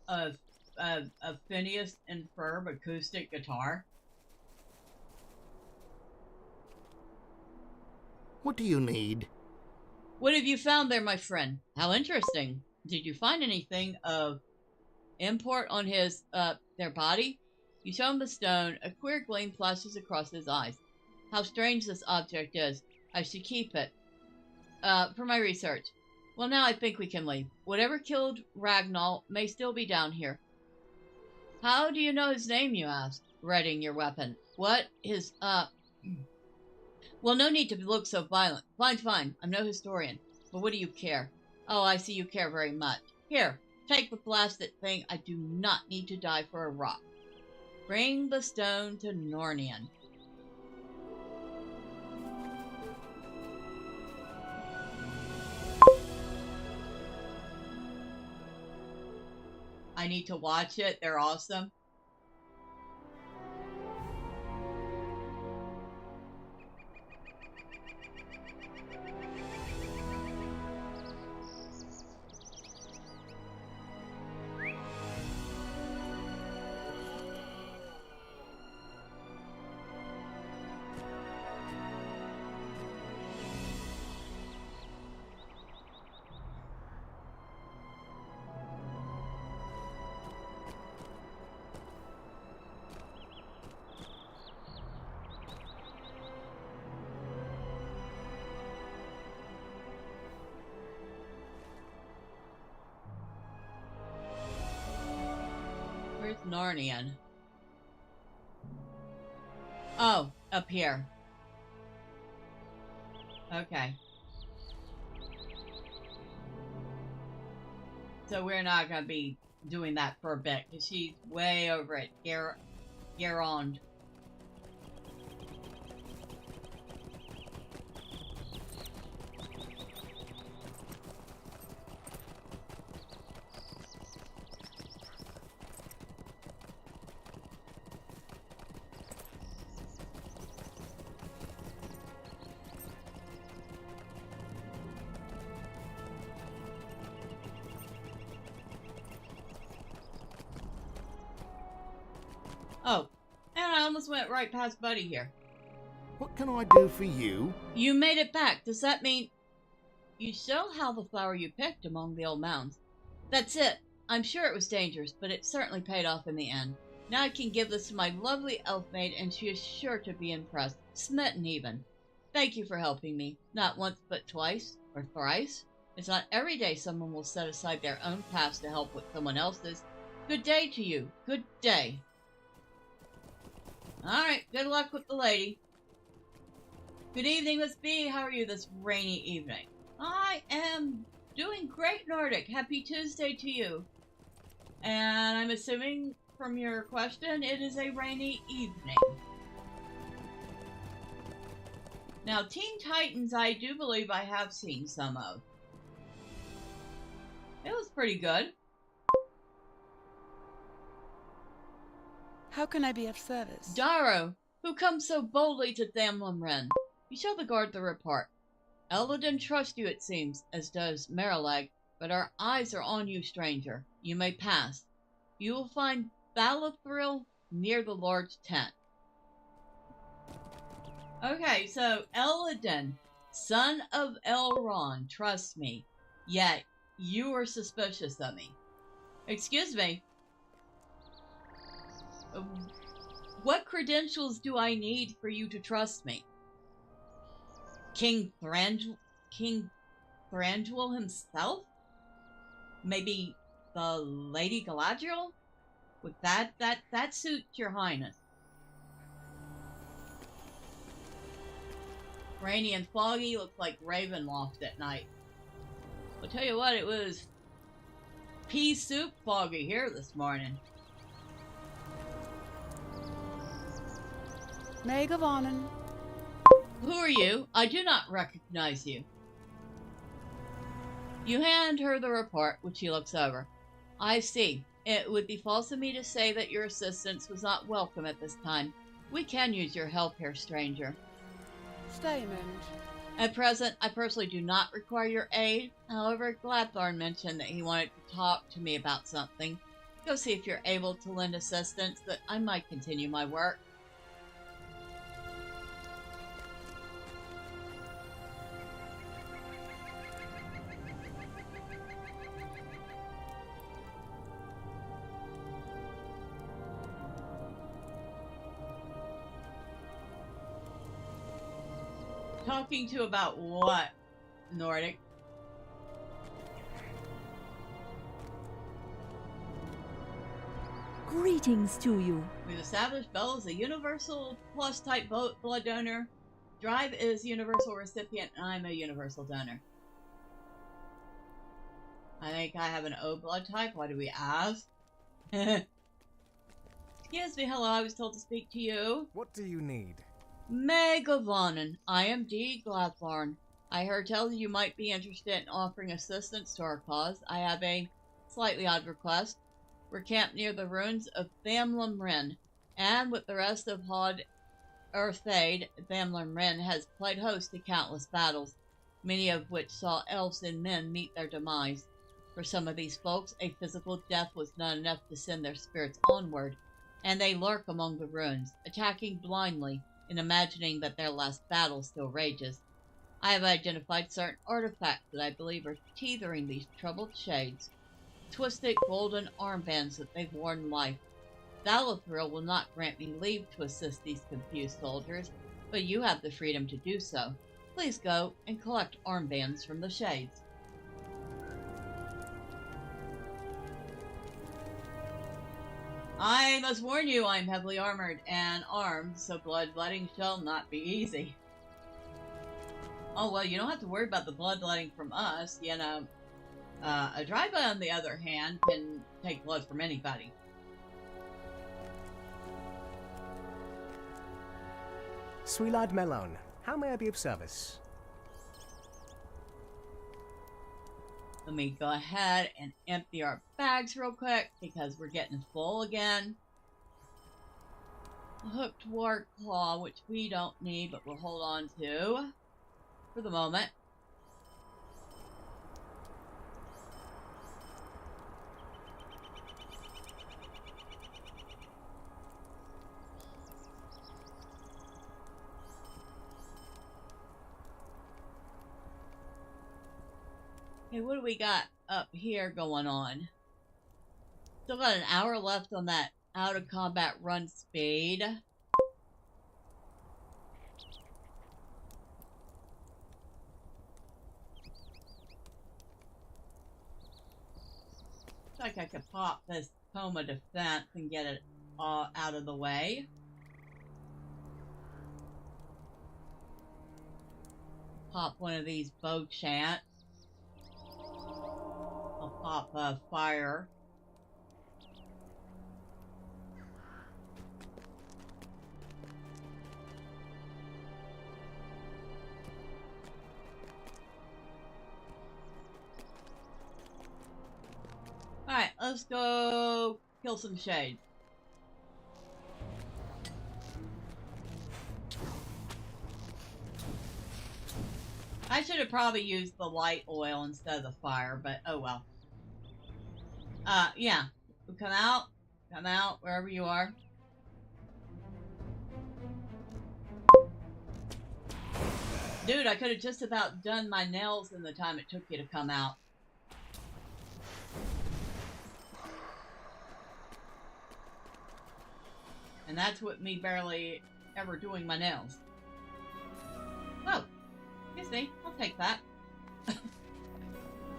a Phineas and Ferb acoustic guitar. What do you need? What have you found there, my friend? How interesting. Did you find anything of import on his, their body? You show him the stone. A queer gleam flashes across his eyes. How strange this object is. I should keep it. For my research. Well, now I think we can leave. Whatever killed Ragnall may still be down here. How do you know his name, you ask, readying your weapon? What? His, Well, no need to look so violent. Fine. I'm no historian. But what do you care? Oh, I see you care very much. Here, take the blasted thing. I do not need to die for a rock. Bring the stone to Nornian. I need to watch it. They're awesome. Where's Narnian? Oh, up here. Okay. So we're not going to be doing that for a bit, because she's way over at Elrond. Oh, and I almost went right past Buddy here. What can I do for you? You made it back. Does that mean you still have the flower you picked among the old mounds? That's it. I'm sure it was dangerous, but it certainly paid off in the end. Now I can give this to my lovely elf maid, and she is sure to be impressed, smitten even. Thank you for helping me, not once but twice, or thrice. It's not every day someone will set aside their own past to help with someone else's. Good day to you. Good day. Alright, good luck with the lady. Good evening, Miss B. How are you this rainy evening? I am doing great, Nordic. Happy Tuesday to you. And I'm assuming from your question, it is a rainy evening. Now, Teen Titans, I do believe I have seen some of. It was pretty good. How can I be of service? Darrow, who comes so boldly to Thormurn? You shall the guard the report. Elrond trusts you, it seems, as does Marilag, but our eyes are on you, stranger. You may pass. You will find Balathril near the large tent. Okay, so Elrond, son of Elrond, trusts me, yet you are suspicious of me. Excuse me. What credentials do I need for you to trust me? King Thranduil himself? Maybe the Lady Galadriel? Would that suit your highness? Rainy and foggy, looks like Ravenloft at night. I'll tell you what, it was pea soup foggy here this morning. Meg of Arnon. Who are you? I do not recognize you. You hand her the report, which she looks over. I see. It would be false of me to say that your assistance was not welcome at this time. We can use your help here, stranger. Stay a moment. At present, I personally do not require your aid. However, Gladthorn mentioned that he wanted to talk to me about something. Go see if you're able to lend assistance, that I might continue my work. Talking to about what, Nordic? Greetings to you. We've established Bell as a universal plus type blood donor. Drive is universal recipient, and I'm a universal donor. I think I have an O blood type. Why do we ask? Excuse me, hello, I was told to speak to you. What do you need? Meg of Arnon, I am D. Gladthorn. I heard tell you might be interested in offering assistance to our cause. I have a slightly odd request. We're camped near the ruins of Thormurn, and with the rest of Hod Earthade, Thormurn has played host to countless battles, many of which saw elves and men meet their demise. For some of these folks, a physical death was not enough to send their spirits onward, and they lurk among the ruins, attacking blindly and imagining that their last battle still rages. I have identified certain artifacts that I believe are tethering these troubled shades. Twisted golden armbands that they've worn in life. Balathril will not grant me leave to assist these confused soldiers, but you have the freedom to do so. Please go and collect armbands from the shades. I must warn you, I am heavily armored and armed, so bloodletting shall not be easy. Oh, well, you don't have to worry about the bloodletting from us, you know. A drive-by, on the other hand, can take blood from anybody. Sweelad Melon, how may I be of service? Let me go ahead and empty our bags real quick because we're getting full again. A hooked wart claw, which we don't need, but we'll hold on to for the moment. Okay, what do we got up here going on? Still got an hour left on that out of combat run speed. Looks like I could pop this coma defense and get it out of the way. Pop one of these bow chants. I'll pop fire. Alright, let's go kill some shades. I should have probably used the light oil instead of the fire, but oh well. Yeah. Come out, wherever you are. Dude, I could have just about done my nails in the time it took you to come out. And that's with me barely ever doing my nails. Oh, excuse me, I'll take that.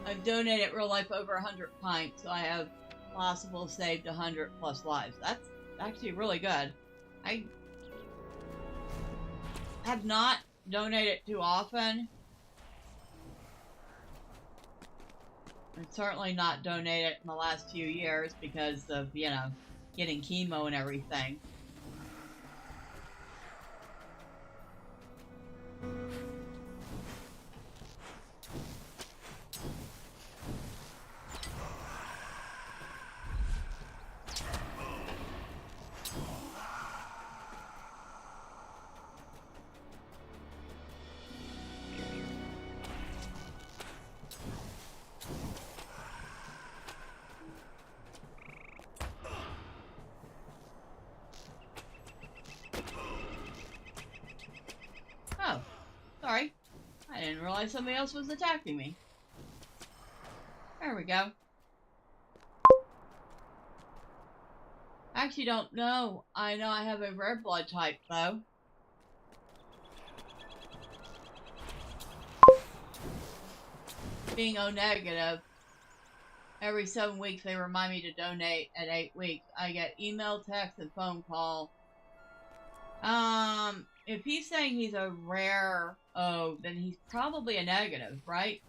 I've donated real life over 100 pints, so I have possible saved 100 plus lives. That's actually really good. I have not donated too often. And certainly not donated in the last few years because of, you know, getting chemo and everything. Oh, sorry. I didn't realize somebody else was attacking me. There we go. I actually don't know. I know I have a rare blood type, though. Being O negative, every 7 weeks they remind me to donate at 8 weeks. I get email, text, and phone call. If he's saying he's a rare O, then he's probably a negative, right?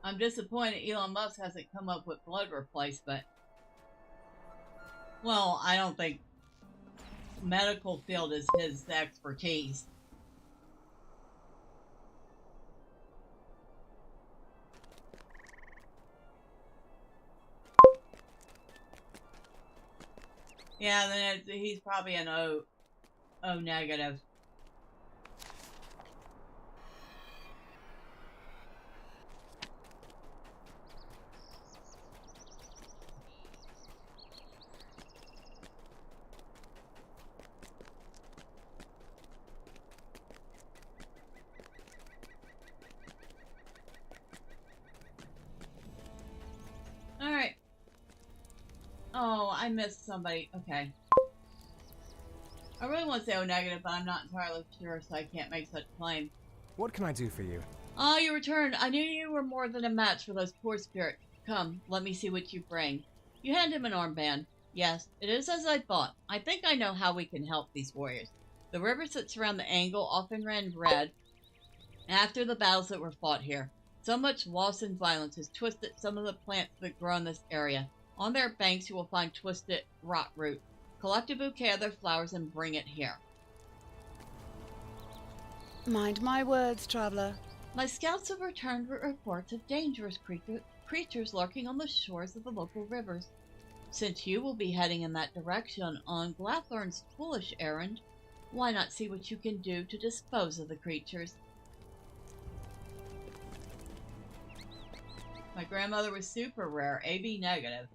I'm disappointed Elon Musk hasn't come up with blood replacement. Well, I don't think medical field is his expertise. Yeah, then he's probably an O negative. Alright. Oh, I missed somebody. Okay. I really want to say O negative, but I'm not entirely sure, so I can't make such a claim. What can I do for you? Ah, you returned. I knew you were more than a match for those poor spirits. Come, let me see what you bring. You hand him an armband. Yes, it is as I thought. I think I know how we can help these warriors. The rivers that surround the Angle often ran red after the battles that were fought here. So much loss and violence has twisted some of the plants that grow in this area. On their banks you will find twisted rot root. Collect a bouquet of their flowers and bring it here. Mind my words, traveler. My scouts have returned with reports of dangerous creatures lurking on the shores of the local rivers. Since you will be heading in that direction on Glathorn's foolish errand, why not see what you can do to dispose of the creatures? My grandmother was super rare, AB negative.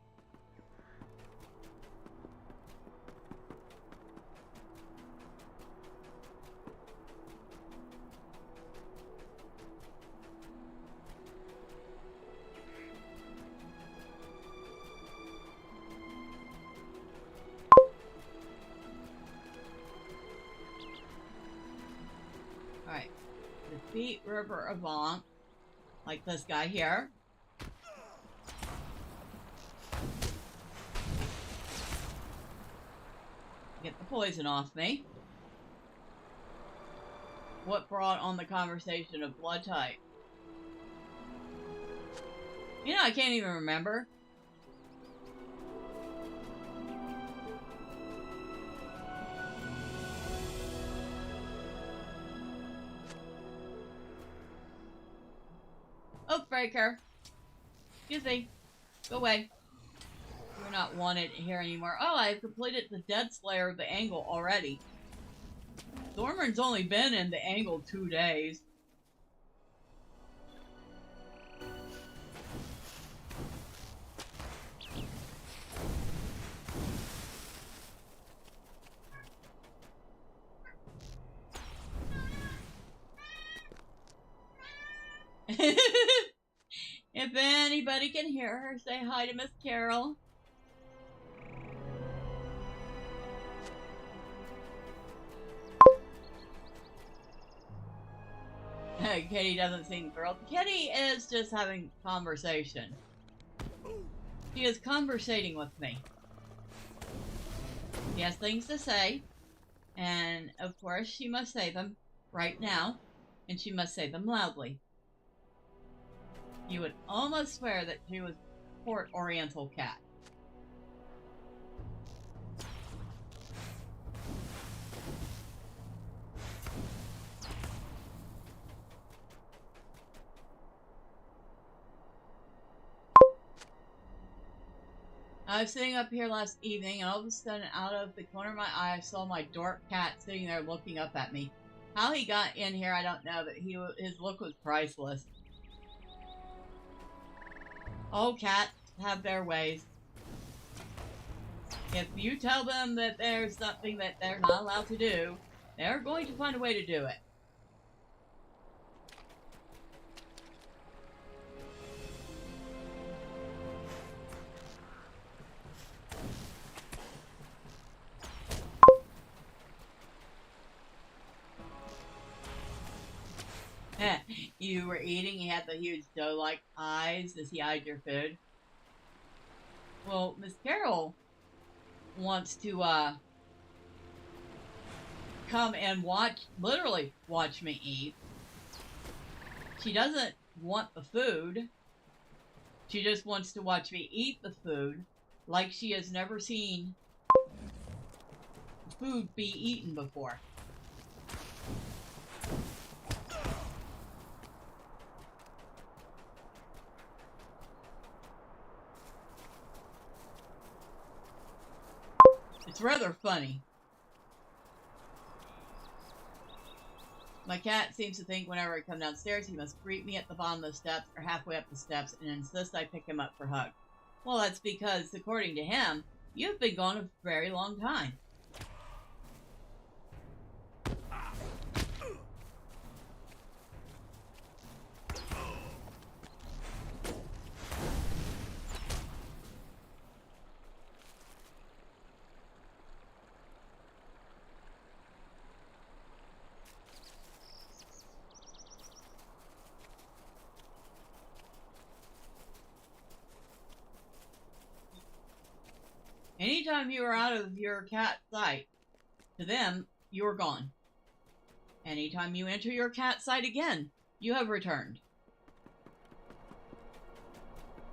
River Avant, like this guy here. Get the poison off me. What brought on the conversation of blood type? You know, I can't even remember. Oathbreaker. Excuse me. Go away. You're not wanted here anymore. Oh, I've completed the Dead Slayer of the Angle already. Thormurn's only been in the Angle 2 days. If anybody can hear her, say hi to Miss Carol. Kitty doesn't seem thrilled. Kitty is just having conversation. She is conversating with me. She has things to say, and of course she must say them right now, and she must say them loudly. You would almost swear that she was a Port Oriental cat. I was sitting up here last evening, and all of a sudden, out of the corner of my eye, I saw my dark cat sitting there looking up at me. How he got in here, I don't know, but his look was priceless. All cats have their ways. If you tell them that there's something that they're not allowed to do, they're going to find a way to do it. You were eating, he had the huge doe-like eyes as he eyed your food. Well, Miss Carol wants to, come and literally watch me eat. She doesn't want the food. She just wants to watch me eat the food like she has never seen food be eaten before. It's rather funny. My cat seems to think whenever I come downstairs, he must greet me at the bottom of the steps or halfway up the steps and insist I pick him up for a hug. Well, that's because, according to him, you've been gone a very long time. Anytime you are out of your cat's sight, to them, you are gone. Anytime you enter your cat's sight again, you have returned.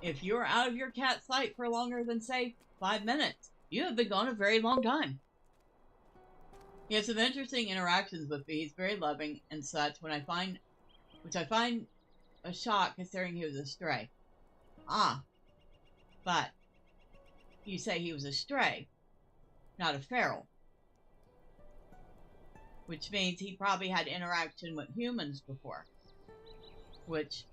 If you are out of your cat's sight for longer than, say, 5 minutes, you have been gone a very long time. He has some interesting interactions with me. He's very loving and such, which I find a shock considering he was a stray. But you say he was a stray, not a feral. Which means he probably had interaction with humans before. Which,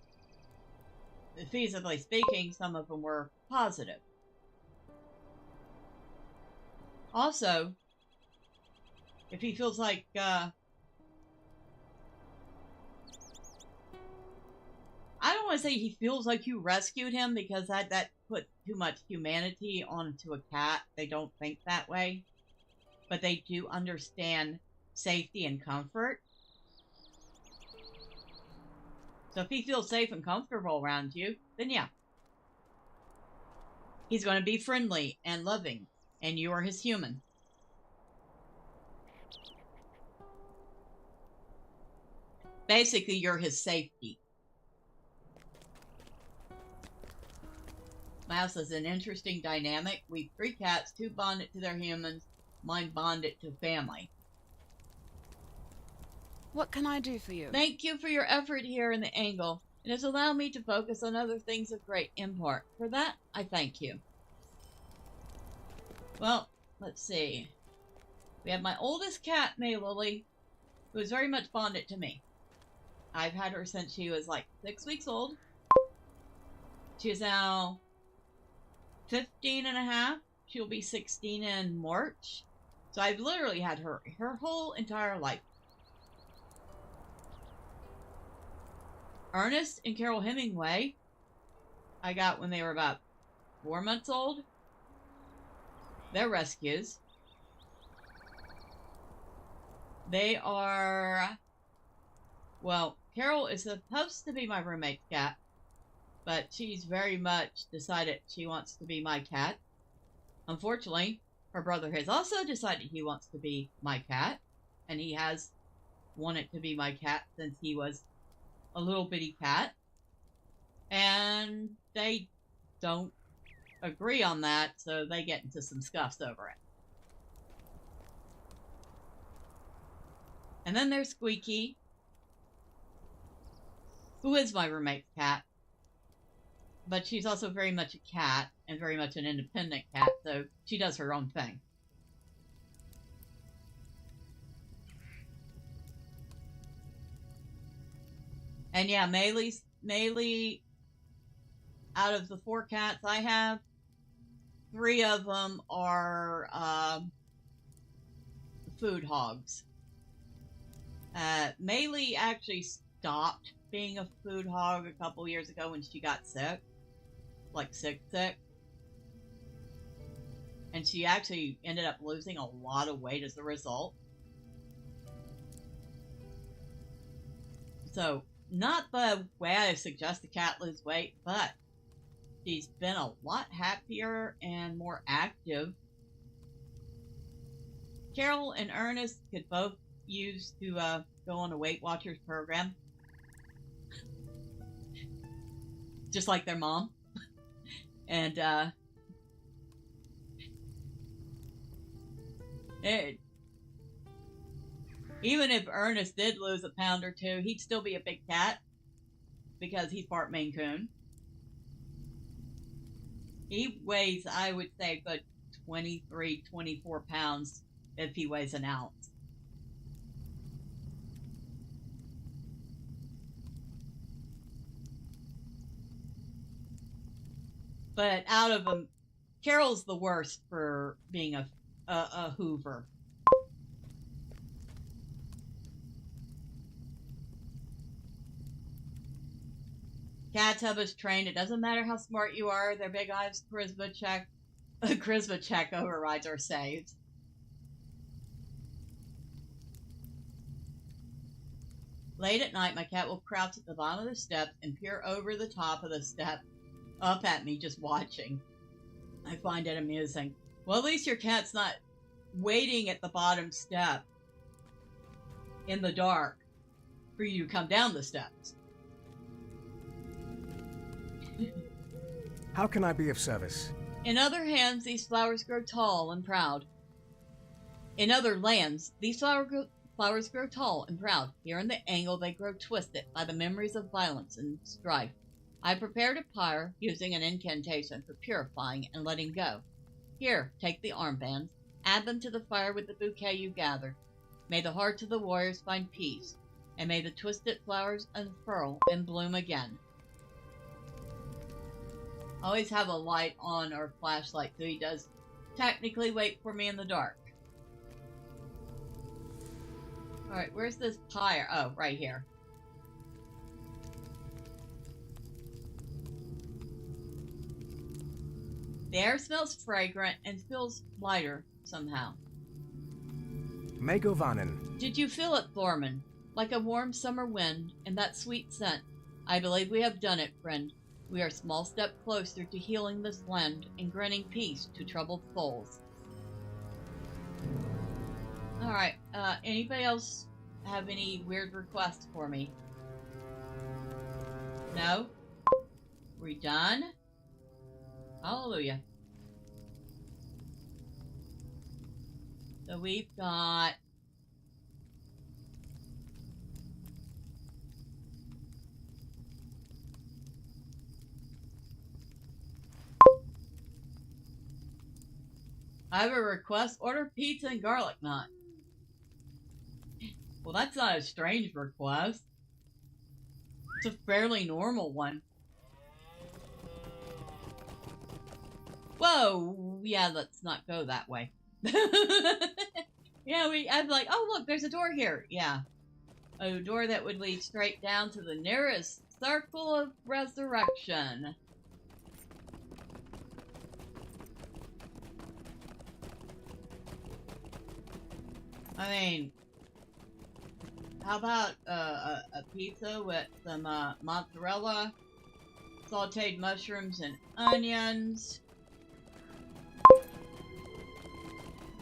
feasibly speaking, some of them were positive. Also, if he feels like, I don't want to say he feels like you rescued him, because that put too much humanity onto a cat. They don't think that way. But they do understand safety and comfort. So if he feels safe and comfortable around you, then yeah. He's going to be friendly and loving, and you are his human. Basically, you're his safety. My house is an interesting dynamic. We've 3 cats, 2 bonded to their humans, mine bonded to family. What can I do for you? Thank you for your effort here in the Angle. It has allowed me to focus on other things of great import. For that, I thank you. Well, let's see. We have my oldest cat, Maylily, who is very much bonded to me. I've had her since she was like 6 weeks old. She is now 15 and a half. She'll be 16 in March. So I've literally had her whole entire life. Ernest and Carol Hemingway, I got when they were about 4 months old. They're rescues. They are, well, Carol is supposed to be my roommate's cat, but she's very much decided she wants to be my cat. Unfortunately, her brother has also decided he wants to be my cat, and he has wanted to be my cat since he was a little bitty cat, and they don't agree on that, so they get into some scuffs over it. And then there's Squeaky, who is my roommate's cat, but she's also very much a cat and very much an independent cat, so she does her own thing. And yeah, Maylee, out of the 4 cats I have, 3 of them are food hogs. Maylee actually stopped being a food hog a couple years ago when she got sick. Like sick. And she actually ended up losing a lot of weight as a result. So, not the way I suggest the cat lose weight, but she's been a lot happier and more active. Carol and Ernest could both use to go on a Weight Watchers program. Just like their mom. And even if Ernest did lose a pound or 2, he'd still be a big cat because he's part Maine Coon. He weighs, I would say, a good 23, 24 pounds if he weighs an ounce. But out of them, Carol's the worst for being a Hoover. Cats have us trained. It doesn't matter how smart you are. Their big eyes charisma check overrides our saves. Late at night, my cat will crouch at the bottom of the steps and peer over the top of the step up at me, just watching. I find it amusing. Well, at least your cat's not waiting at the bottom step in the dark for you to come down the steps. How can I be of service? In other hands, these flowers grow tall and proud. In other lands, these flowers grow tall and proud. Here in the Angle, they grow twisted by the memories of violence and strife. I prepared a pyre using an incantation for purifying and letting go. Here, take the armbands. Add them to the fire with the bouquet you gathered. May the hearts of the warriors find peace, and may the twisted flowers unfurl and bloom again. Always have a light on or flashlight, so he does technically wait for me in the dark. Alright, where's this pyre? Oh, right here. The air smells fragrant and feels lighter somehow. Megovanen. Did you feel it, Thormurn? Like a warm summer wind and that sweet scent. I believe we have done it, friend. We are a small step closer to healing this land and granting peace to troubled souls. Alright, anybody else have any weird requests for me? No? We done? Hallelujah. So we've got... I have a request. Order pizza and garlic knot. Well, that's not a strange request. It's a fairly normal one. Whoa! Yeah, let's not go that way. Yeah, I'm like, oh look, there's a door here. Yeah. A door that would lead straight down to the nearest circle of resurrection. I mean, how about a pizza with some mozzarella, sauteed mushrooms and onions,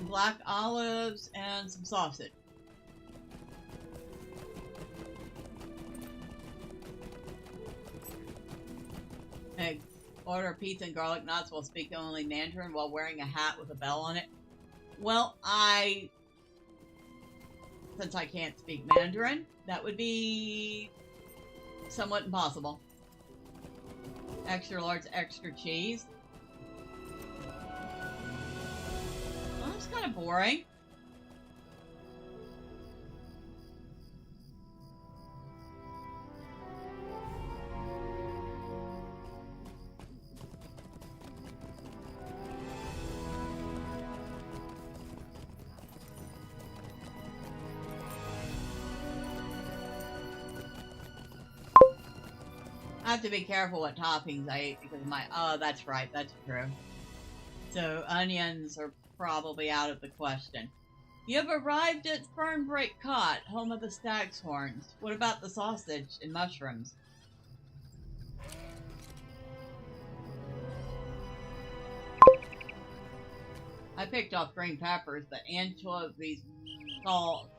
black olives, and some sausage. Hey, order pizza and garlic knots while speaking only Mandarin while wearing a hat with a bell on it. Well, since I can't speak Mandarin, that would be somewhat impossible. Extra large, extra cheese. Well, that's kind of boring. I have to be careful what toppings I eat because of my... Oh, that's right. That's true. So, onions are probably out of the question. You have arrived at Fernbreak Cot, home of the Stag's Horns. What about the sausage and mushrooms? I picked off green peppers, but anchovies foul.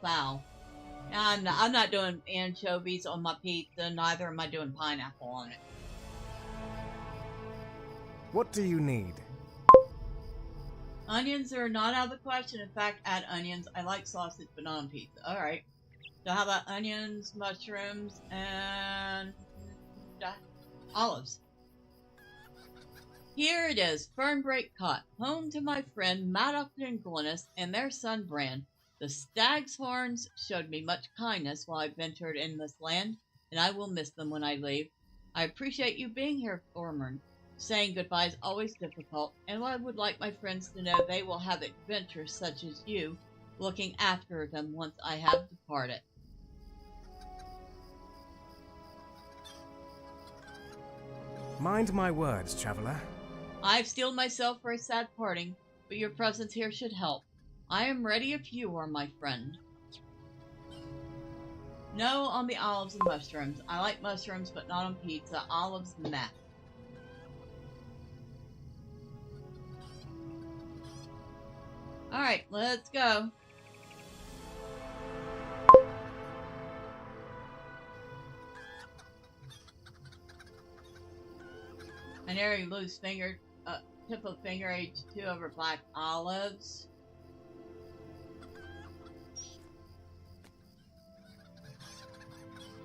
I'm not doing anchovies on my pizza, neither am I doing pineapple on it. What do you need? Onions are not out of the question. In fact, add onions. I like sausage, but not on pizza. Alright. So how about onions, mushrooms, and olives? Here it is, Fernbreak Cot, home to my friend Maddox and Glynis and their son Bran. The Stag's Horns showed me much kindness while I ventured in this land, and I will miss them when I leave. I appreciate you being here, Thormurn. Saying goodbye is always difficult, and I would like my friends to know they will have adventures such as you, looking after them once I have departed. Mind my words, traveler. I've steeled myself for a sad parting, but your presence here should help. I am ready if you are, my friend. No on the olives and mushrooms. I like mushrooms, but not on pizza. Olives, meh. Alright, let's go. An airy loose finger, tip of finger H2 over black olives.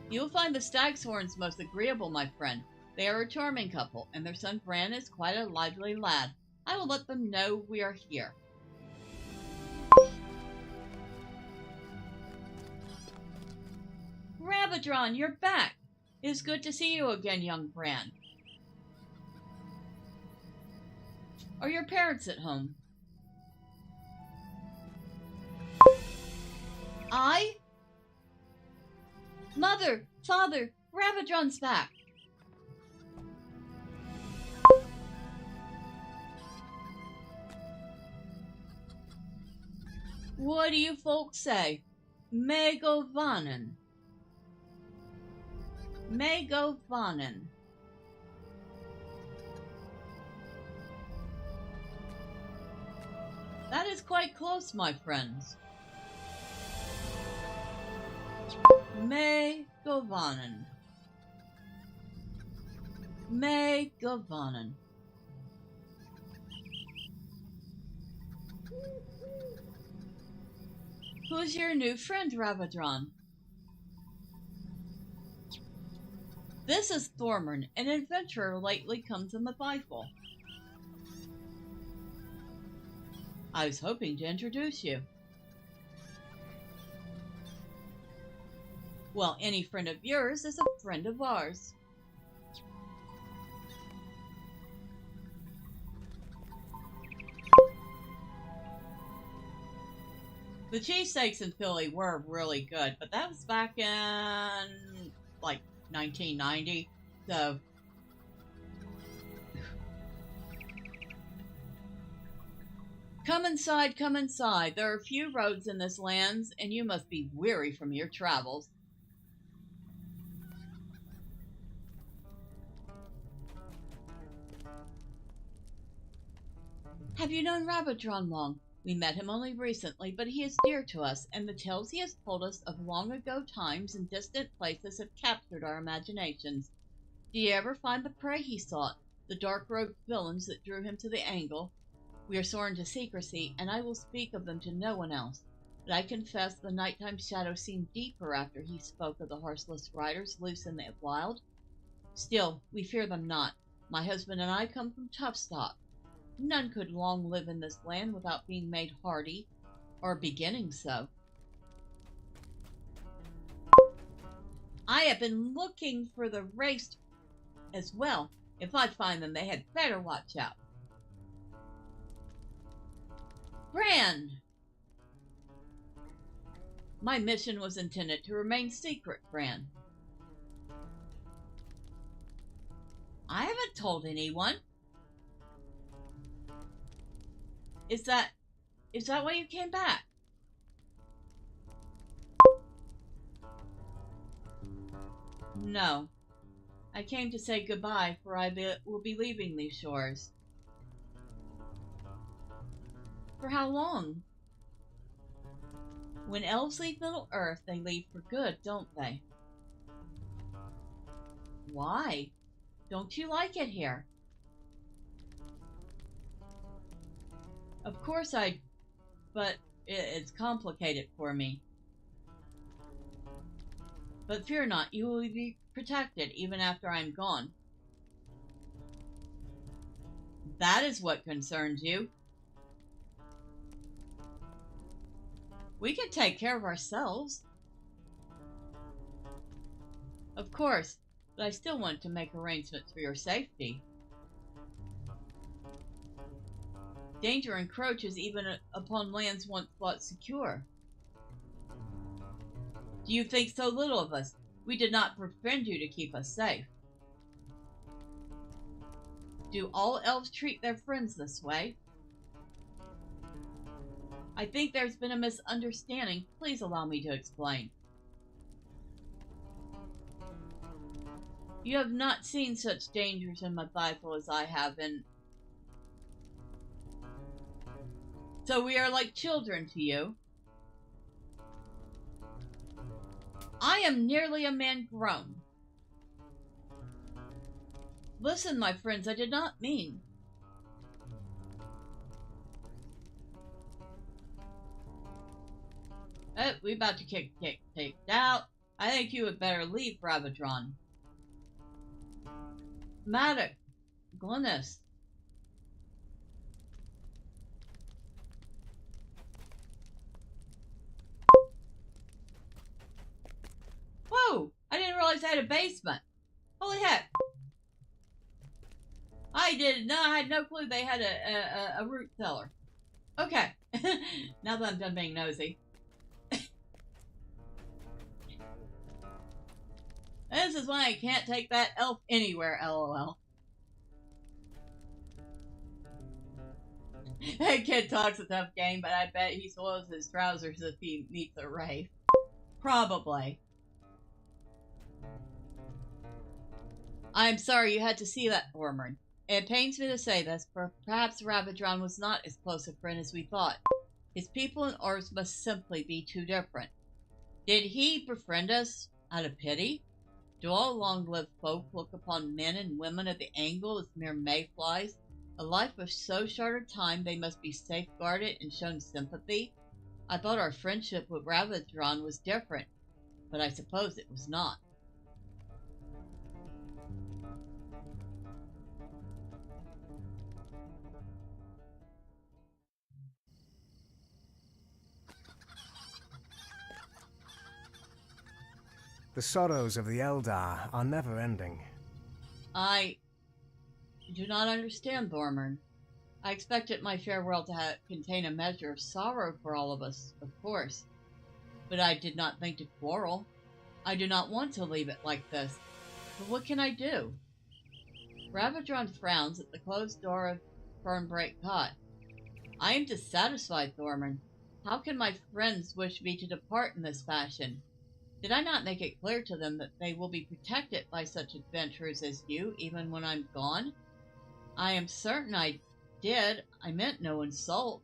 You'll find the Stag's Horns most agreeable, my friend. They are a charming couple, and their son Bran is quite a lively lad. I will let them know we are here. Rabadron, you're back! It is good to see you again, young Bran. Are your parents at home? Mother! Father! Rabadron's back! What do you folks say? Megovanen. Megovanen. That is quite close, my friends. Megovanen. Megovanen. Who's your new friend, Ravadron? This is Thormurn, an adventurer lately come to Mitheithel. I was hoping to introduce you. Well, any friend of yours is a friend of ours. The cheesesteaks in Philly were really good, but that was back in, like, 1990, so... Come inside, come inside. There are few roads in this land, and you must be weary from your travels. Have you known Ravadron long? We met him only recently, but he is dear to us, and the tales he has told us of long-ago times and distant places have captured our imaginations. Did you ever find the prey he sought, the dark-robed villains that drew him to the Angle? We are sworn to secrecy, and I will speak of them to no one else. But I confess the nighttime shadow seemed deeper after he spoke of the horseless riders loose in the wild. Still, we fear them not. My husband and I come from tough stock. None could long live in this land without being made hardy, or beginning so. I have been looking for the race as well. If I find them, they had better watch out. Bran! My mission was intended to remain secret, Bran. I haven't told anyone. Is that why you came back? No. I came to say goodbye, for I will be leaving these shores. For how long? When elves leave Middle Earth, they leave for good, don't they? Why? Don't you like it here? Of course but it's complicated for me. But fear not, you will be protected even after I'm gone. That is what concerns you. We can take care of ourselves. Of course, but I still want to make arrangements for your safety. Danger encroaches even upon lands once thought secure. Do you think so little of us? We did not befriend you to keep us safe. Do all elves treat their friends this way? I think there's been a misunderstanding. Please allow me to explain. You have not seen such dangers in Mitheithel as I have in... So we are like children to you. I am nearly a man grown. Listen, my friends, I did not mean... we about to kicked out. I think you would better leave, Ravadron. Maddox, Glynis. Whoa! I didn't realize I had a basement. Holy heck! I had no clue they had a root cellar. Okay, now that I'm done being nosy. This is why I can't take that elf anywhere, lol. That kid talks a tough game, but I bet he soils his trousers if he meets a wraith. Probably. I am sorry you had to see that, Thormurn. It pains me to say this, but perhaps Ravadron was not as close a friend as we thought. His people and ours must simply be too different. Did he befriend us out of pity? Do all long-lived folk look upon men and women of the Angle as mere mayflies? A life of so short a time they must be safeguarded and shown sympathy? I thought our friendship with Ravadron was different, but I suppose it was not. The sorrows of the Eldar are never ending. I do not understand, Thormurn. I expected my farewell to contain a measure of sorrow for all of us, of course. But I did not think to quarrel. I do not want to leave it like this. But what can I do? Ravadron frowns at the closed door of Fernbreak Cot. I am dissatisfied, Thormurn. How can my friends wish me to depart in this fashion? Did I not make it clear to them that they will be protected by such adventurers as you, even when I'm gone? I am certain I did. I meant no insult.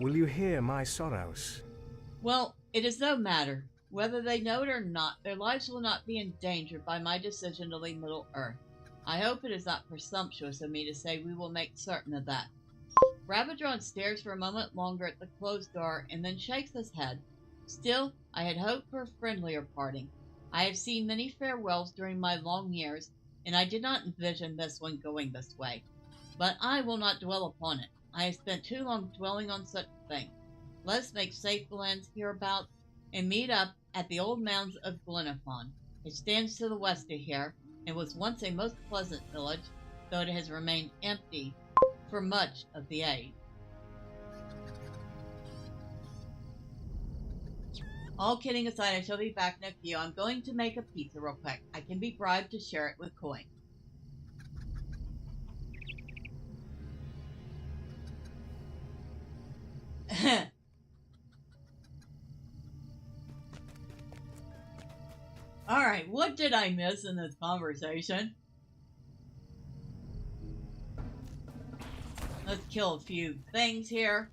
Will you hear my sorrows? Well, it is no matter. Whether they know it or not, their lives will not be endangered by my decision to leave Middle-earth. I hope it is not presumptuous of me to say we will make certain of that. Ravadron stares for a moment longer at the closed door and then shakes his head. Still, I had hoped for a friendlier parting. I have seen many farewells during my long years, and I did not envision this one going this way. But I will not dwell upon it. I have spent too long dwelling on such a thing. Let us make safe lands hereabouts, and meet up at the old mounds of Glenafon. It stands to the west of here, and was once a most pleasant village, though it has remained empty for much of the age. All kidding aside, I shall be back in a few. I'm going to make a pizza real quick. I can be bribed to share it with coin. Alright, what did I miss in this conversation? Let's kill a few things here.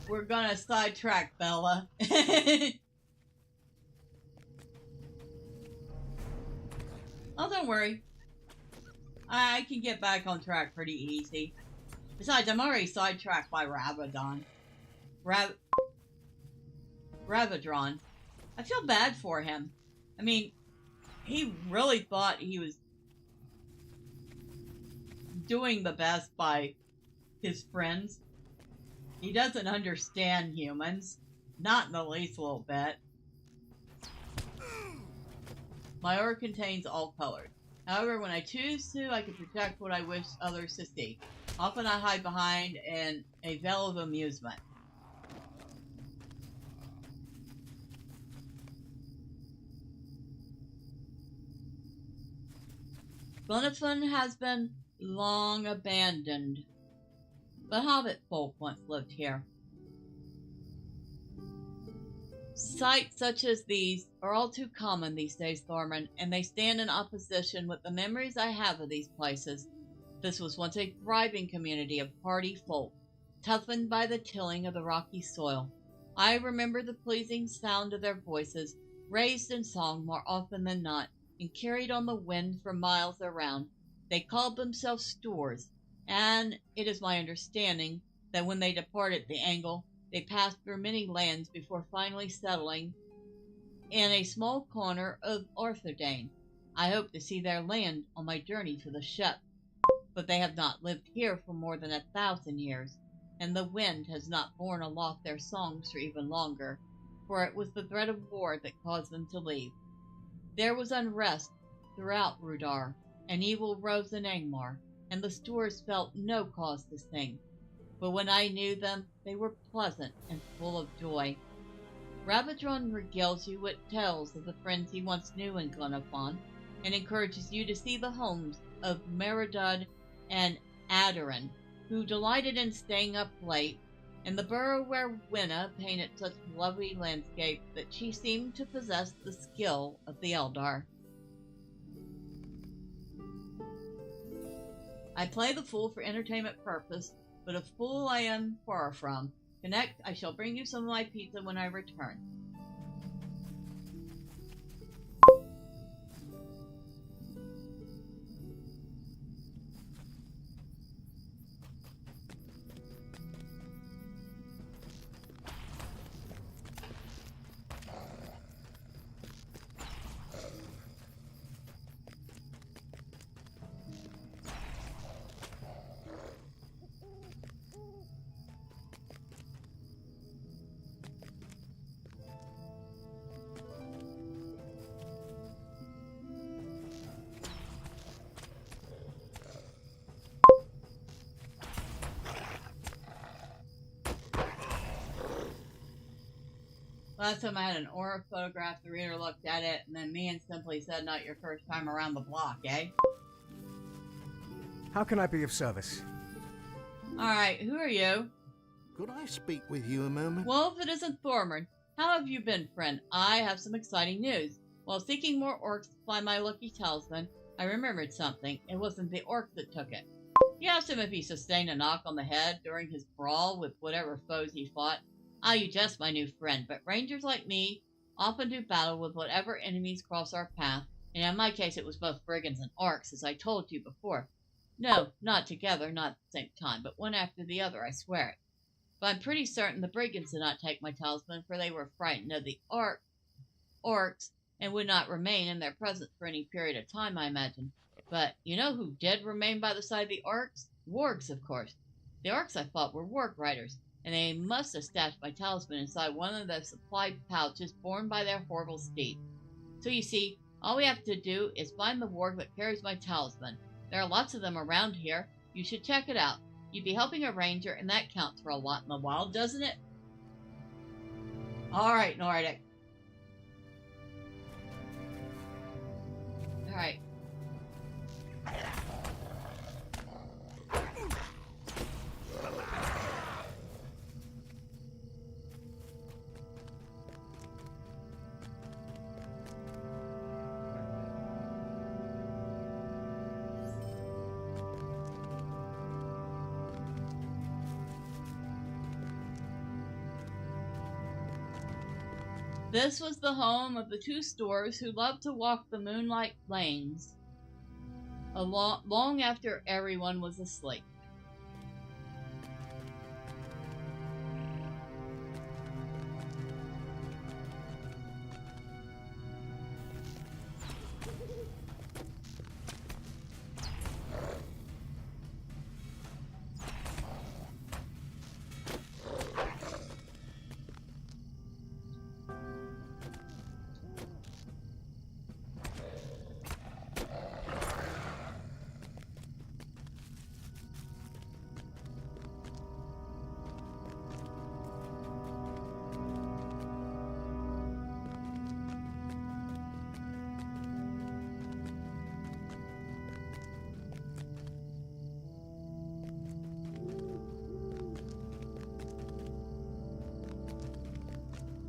We're gonna sidetrack Bella. Oh, don't worry. I can get back on track pretty easy. Besides, I'm already sidetracked by Ravadron. Ravadron. I feel bad for him. I mean, he really thought he was doing the best by his friends. He doesn't understand humans. Not in the least little bit. My aura contains all colors. However, when I choose to, I can project what I wish others to see. Often I hide behind a veil of amusement. Glenafon has been long abandoned. The Hobbit folk once lived here. Sights such as these are all too common these days, Thormurn, and they stand in opposition with the memories I have of these places. This was once a thriving community of hardy folk, toughened by the tilling of the rocky soil. I remember the pleasing sound of their voices, raised in song more often than not, and carried on the wind for miles around. They called themselves Stores, and it is my understanding that when they departed the Angle, they passed through many lands before finally settling in a small corner of Arthurdane. I hope to see their land on my journey to the ship, but they have not lived here for more than 1,000 years. and the wind has not borne aloft their songs for even longer, for it was the dread of war that caused them to leave. There was unrest throughout Rudar, and evil rose in Angmar, and the Stores felt no cause to sing. But when I knew them, they were pleasant and full of joy. Ravadron regales you with tales of the friends he once knew in Glenafon, and encourages you to see the homes of Meridud and Adoran, who delighted in staying up late, and the burrow where Winna painted such lovely landscape that she seemed to possess the skill of the Eldar. I play the fool for entertainment purpose, but a fool I am far from. Connect, I shall bring you some of my pizza when I return. Last time I had an aura photograph, the reader looked at it, and then me and simply said, "Not your first time around the block, eh?" How can I be of service? Alright, who are you? Could I speak with you a moment? Well, if it isn't Thormurn, how have you been, friend? I have some exciting news. While seeking more orcs to find my lucky talisman, I remembered something. It wasn't the orc that took it. You asked him if he sustained a knock on the head during his brawl with whatever foes he fought. Ah, you jest, my new friend, but rangers like me often do battle with whatever enemies cross our path, and in my case it was both brigands and orcs, as I told you before. No, not together, not at the same time, but one after the other, I swear it. But I'm pretty certain the brigands did not take my talisman, for they were frightened of the orcs, and would not remain in their presence for any period of time, I imagine. But you know who did remain by the side of the orcs? Wargs, of course. The orcs I fought were warg riders, and they must have stashed my talisman inside one of the supply pouches borne by their horrible steed. So you see, all we have to do is find the warg that carries my talisman. There are lots of them around here. You should check it out. You'd be helping a ranger, and that counts for a lot in the wild, doesn't it? Alright, Nordic. Alright. This was the home of the two Stores who loved to walk the moonlight lanes long after everyone was asleep.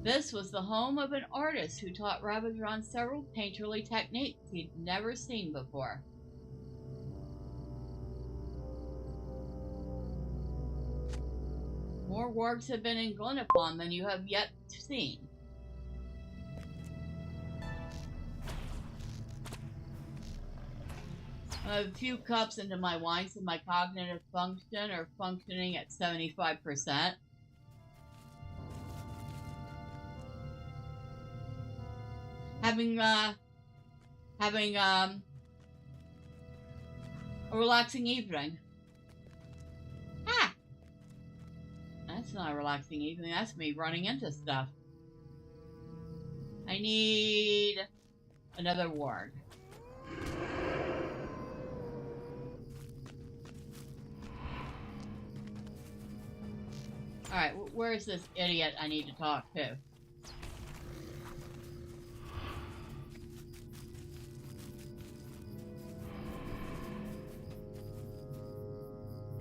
This was the home of an artist who taught Ravadron several painterly techniques he'd never seen before. More wargs have been in Glenafon than you have yet seen. I have a few cups into my wine, so my cognitive function are functioning at 75%. Having a relaxing evening. Ah! not a relaxing evening. That's me running into stuff. I need another ward. Alright, where's this idiot I need to talk to?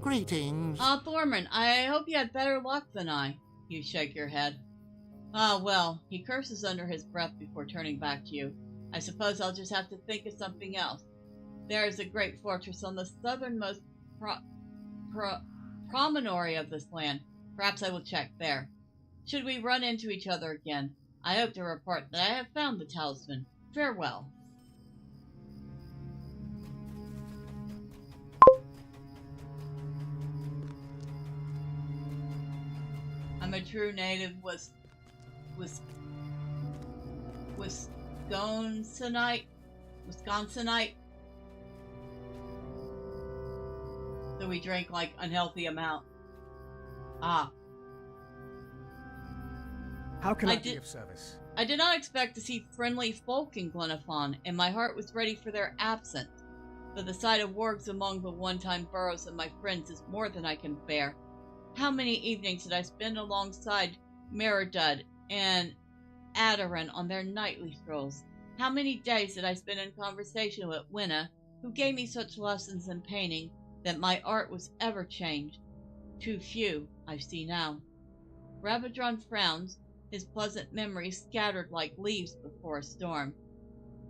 Greetings. Thormurn, I hope you had better luck than I. You shake your head. Well, he curses under his breath before turning back to you. I suppose I'll just have to think of something else. There is a great fortress on the southernmost promontory of this land. Perhaps I will check there. Should we run into each other again, I hope to report that I have found the talisman. Farewell. I'm a true native Wisconsinite. So we drank like unhealthy amount. How can I be of service? I did not expect to see friendly folk in Glenafon, and my heart was ready for their absence. But the sight of wargs among the one-time burrows of my friends is more than I can bear. How many evenings did I spend alongside Meridud and Adaran on their nightly strolls? How many days did I spend in conversation with Winna, who gave me such lessons in painting that my art was ever changed? Too few, I see now. Rabadron frowns, his pleasant memories scattered like leaves before a storm.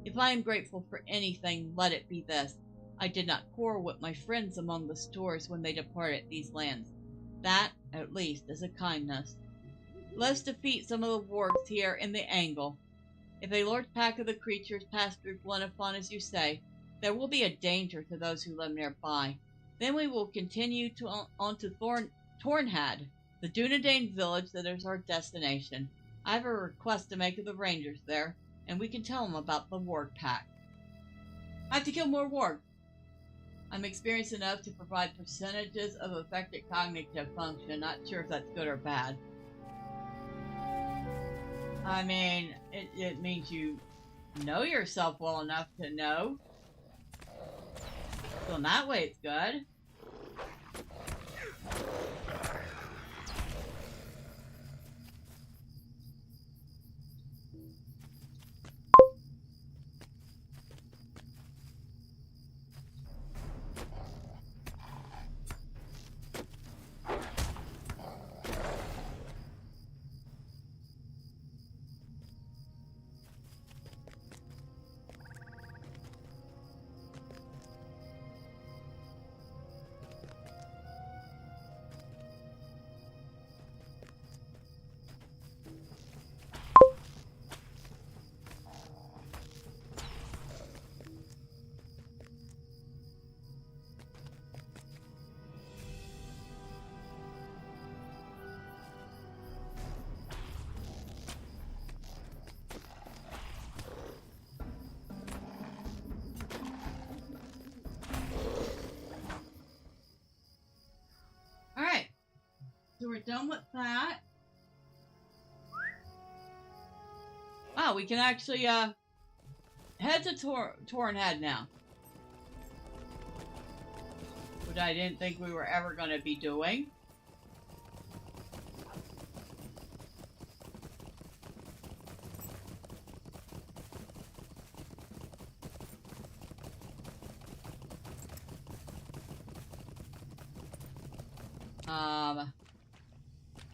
If I am grateful for anything, let it be this. I did not quarrel with my friends among the stores when they departed these lands. That, at least, is a kindness. Let's defeat some of the wargs here in the Angle. If a large pack of the creatures pass through Glenafon, as you say, there will be a danger to those who live nearby. Then we will continue on to Tornhad, the Dunedain village that is our destination. I have a request to make of the rangers there, and we can tell them about the warg pack. I have to kill more wargs. I'm experienced enough to provide percentages of affected cognitive function. Not sure if that's good or bad. I mean, it means you know yourself well enough to know. So in that way, it's good. So we're done with that. Wow, we can actually head to Tornhad now. Which I didn't think we were ever going to be doing.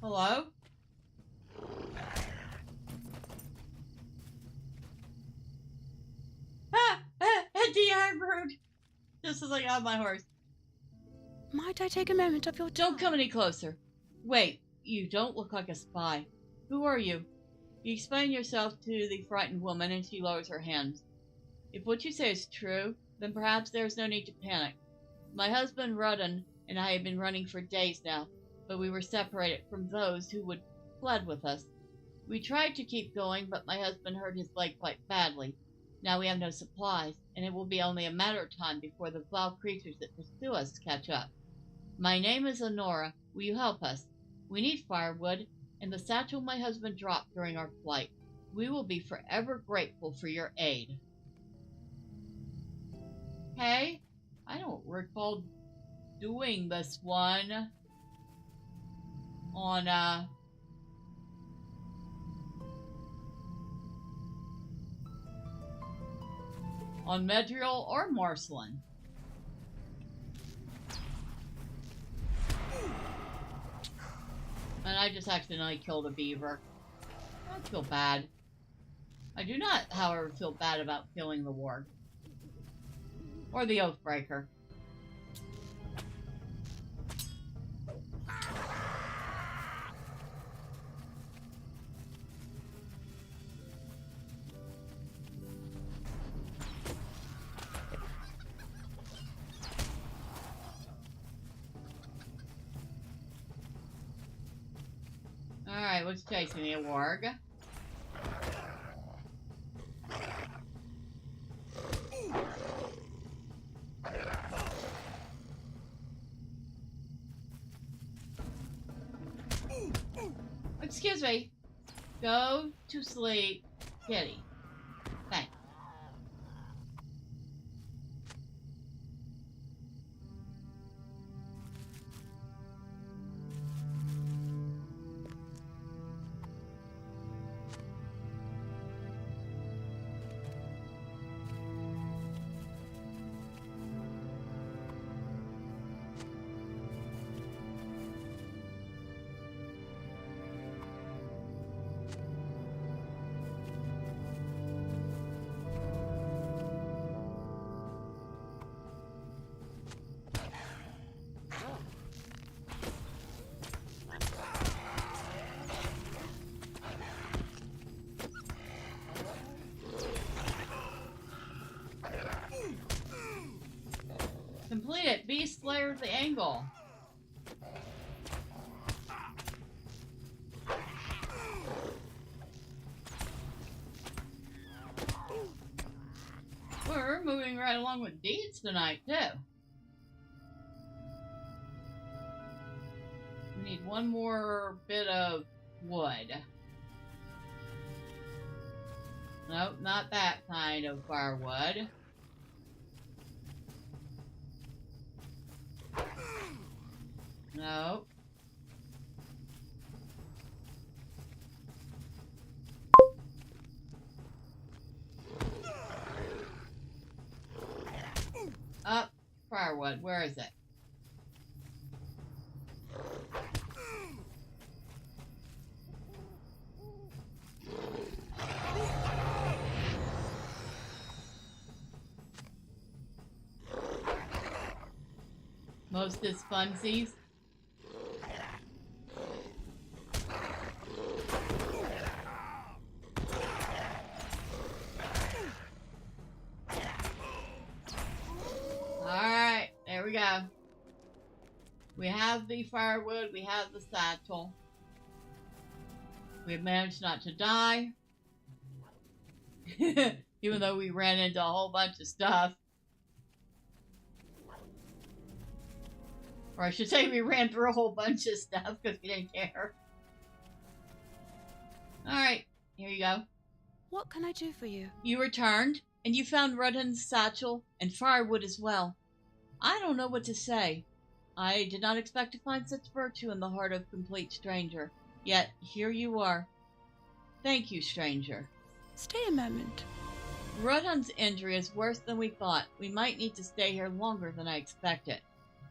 Hello? Rude. Just as I got on my horse. Might I take a moment of your time? Don't come any closer. Wait, you don't look like a spy. Who are you? You explain yourself to the frightened woman and she lowers her hands. If what you say is true, then perhaps there is no need to panic. My husband Rudden and I have been running for days now, but we were separated from those who would fled with us. We tried to keep going, but my husband hurt his leg quite badly. Now we have no supplies, and it will be only a matter of time before the foul creatures that pursue us catch up. My name is Honora. Will you help us? We need firewood and the satchel my husband dropped during our flight. We will be forever grateful for your aid. Hey, I don't recall doing this one on Medriel or Marcelin. And I just accidentally killed a beaver. I don't feel bad. I do not, however, feel bad about killing the warg. Or the Oathbreaker. Alright, what's chasing me? A warg? Excuse me. Go to sleep, kitty. Thanks. Complete it. Beast Slayer of the Angle. We're moving right along with deeds tonight, too. We need one more bit of wood. Nope, not that kind of firewood. No. Up, firewood. Where is it? Most is funsies. Alright, there we go. We have the firewood, we have the satchel. We've managed not to die. Even though we ran into a whole bunch of stuff. Or I should say we ran through a whole bunch of stuff because we didn't care. Alright, here you go. What can I do for you? You returned, and you found Rudden's satchel and firewood as well. I don't know what to say. I did not expect to find such virtue in the heart of a complete stranger. Yet, here you are. Thank you, stranger. Stay a moment. Rudden's injury is worse than we thought. We might need to stay here longer than I expected.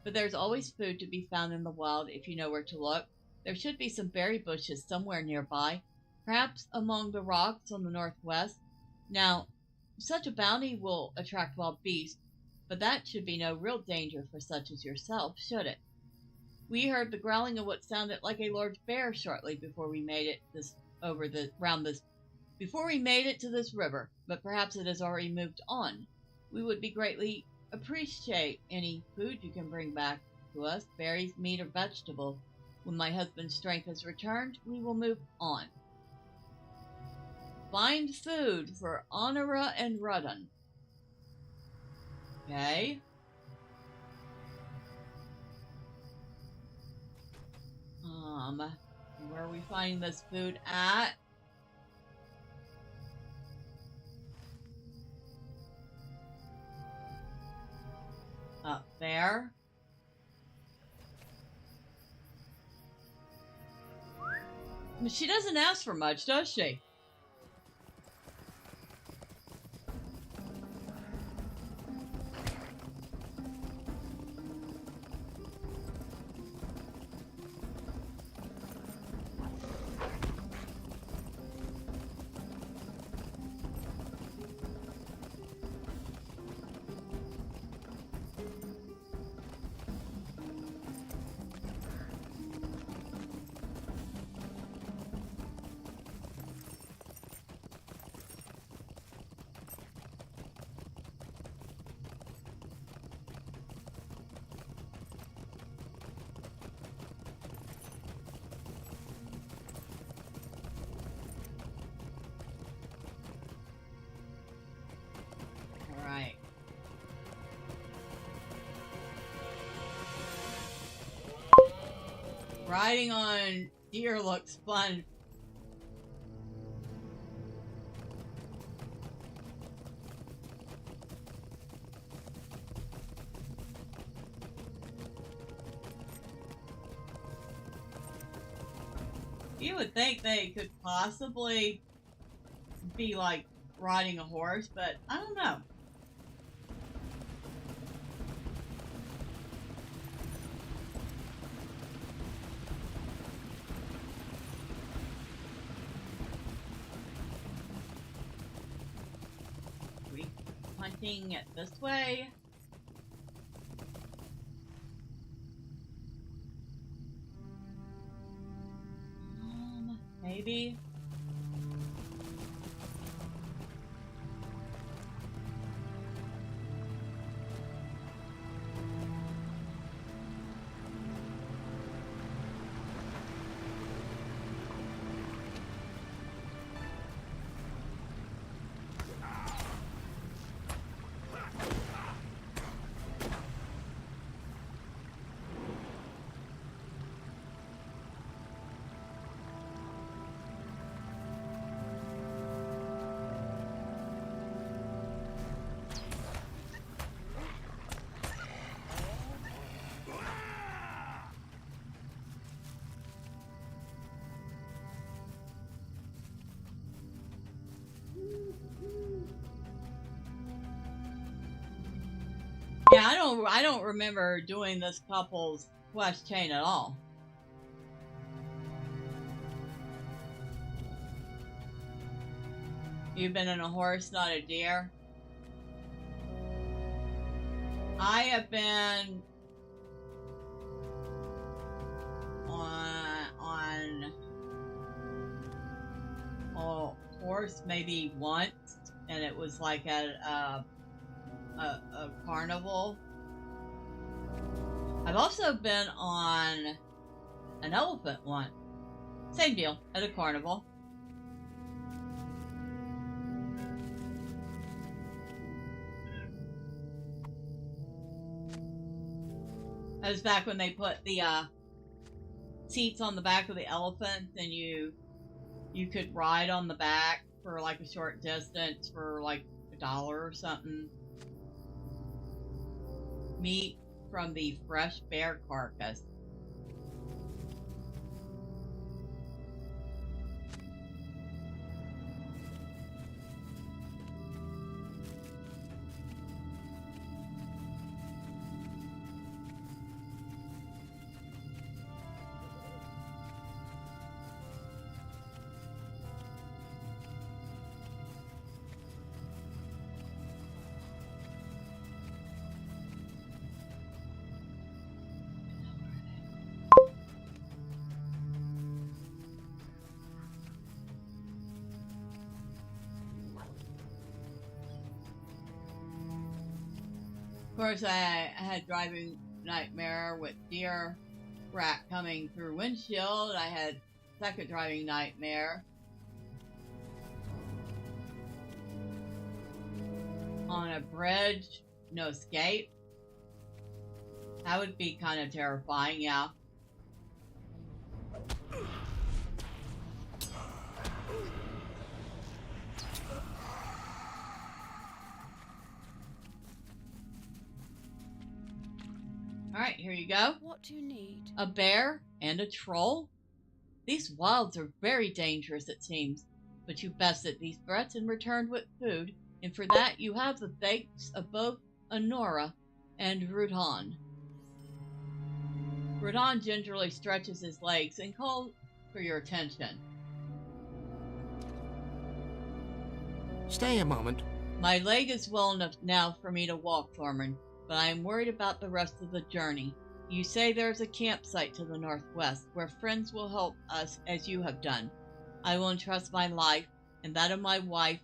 But there's always food to be found in the wild if you know where to look. There should be some berry bushes somewhere nearby, perhaps among the rocks on the northwest. Now, such a bounty will attract wild beasts, but that should be no real danger for such as yourself, should it? We heard the growling of what sounded like a large bear shortly before we made it to this river, but perhaps it has already moved on. We would be greatly appreciate any food you can bring back to us, berries, meat, or vegetable. When my husband's strength has returned, we will move on. Find food for Honora and Rudden. Okay. Where are we finding this food at? Up there. But she doesn't ask for much, does she? Alright. Riding on deer looks fun. You would think they could possibly be like riding a horse, but I don't know. We hunting it this way. Maybe. Yeah, I don't remember doing this couple's quest chain at all. You've been on a horse, not a deer. I have been on a horse maybe once, and it was like at a carnival. I've also been on an elephant once. Same deal, at a carnival. That was back when they put the seats on the back of the elephant, and you could ride on the back for like a short distance for like $1 or something. Meat from the fresh bear carcass. Of course, I had driving nightmare with deer rat coming through windshield. I had second driving nightmare on a bridge, no escape. That would be kind of terrifying, yeah. Alright, here you go. What do you need? A bear and a troll? These wilds are very dangerous, it seems, but you bested these threats and returned with food, and for that you have the thanks of both Honora and Rudhan. Rudhan gingerly stretches his legs and calls for your attention. Stay a moment. My leg is well enough now for me to walk, Thormurn, but I am worried about the rest of the journey. You say there's a campsite to the northwest where friends will help us as you have done. I will entrust my life and that of my wife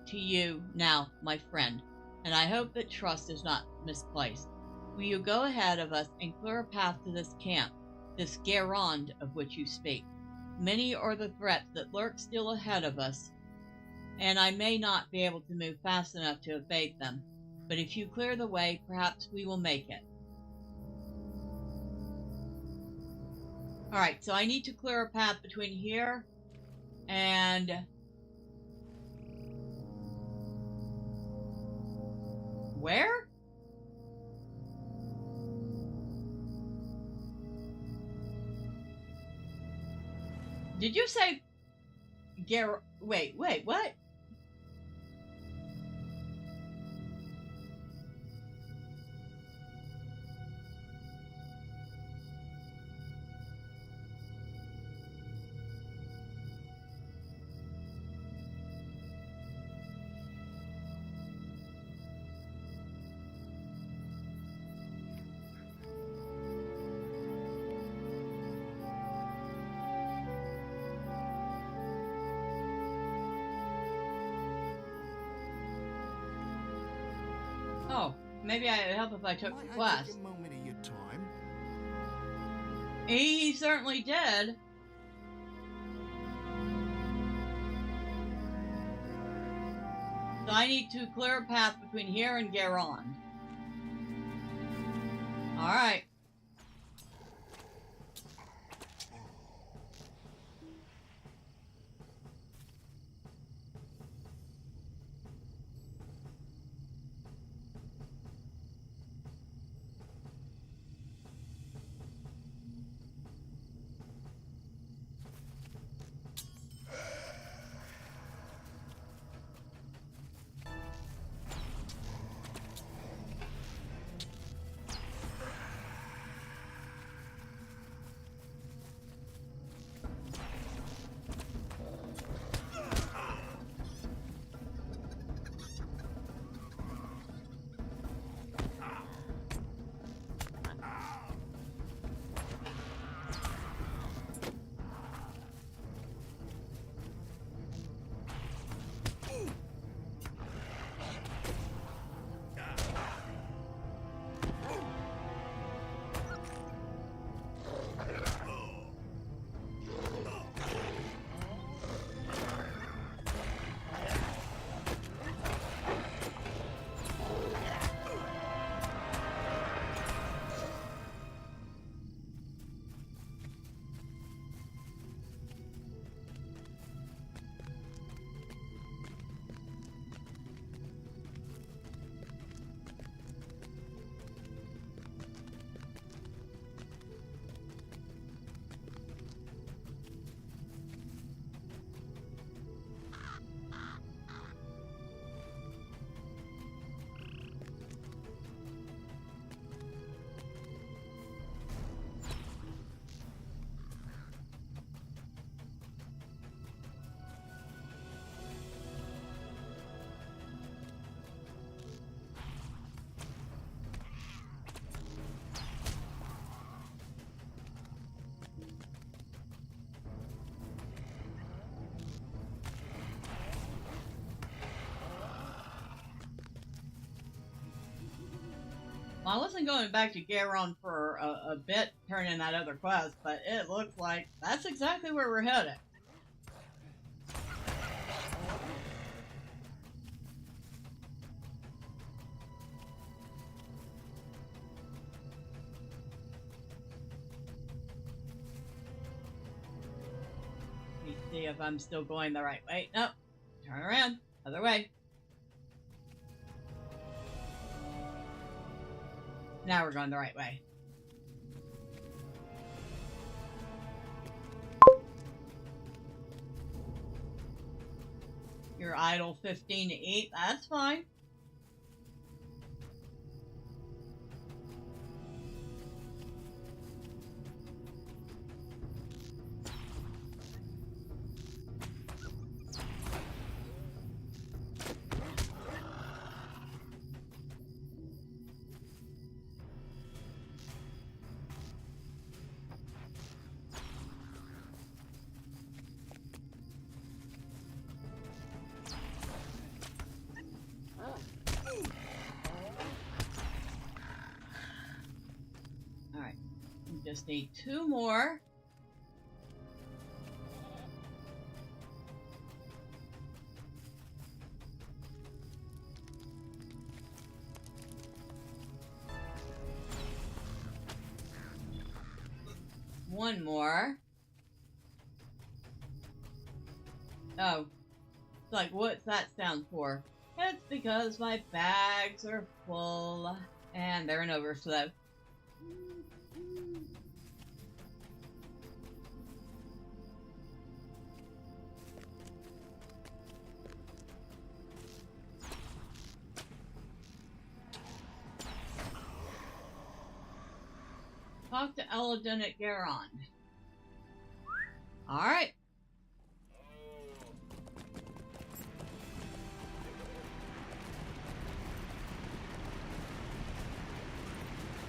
to you now, my friend, and I hope that trust is not misplaced. Will you go ahead of us and clear a path to this camp, this Elrond of which you speak? Many are the threats that lurk still ahead of us, and I may not be able to move fast enough to evade them, but if you clear the way, perhaps we will make it. Alright, so I need to clear a path between here and... where? Did you say... Wait, what? Oh, maybe it'd help if I took the Might I quest. take a moment of your time? He certainly did. So I need to clear a path between here and Elrond. Alright. Well, I wasn't going back to Elrond for a bit, turning that other quest, but it looks like that's exactly where we're headed. Let me see if I'm still going the right way. Nope. Turn around. Other way. Now we're going the right way. You're idle 15 to eat. That's fine. Alright, we just need 2 more. One more. Oh, it's like, what's that sound for? It's because my bags are full and they're in overflow. Talk to Elrond at Elrond. Alright.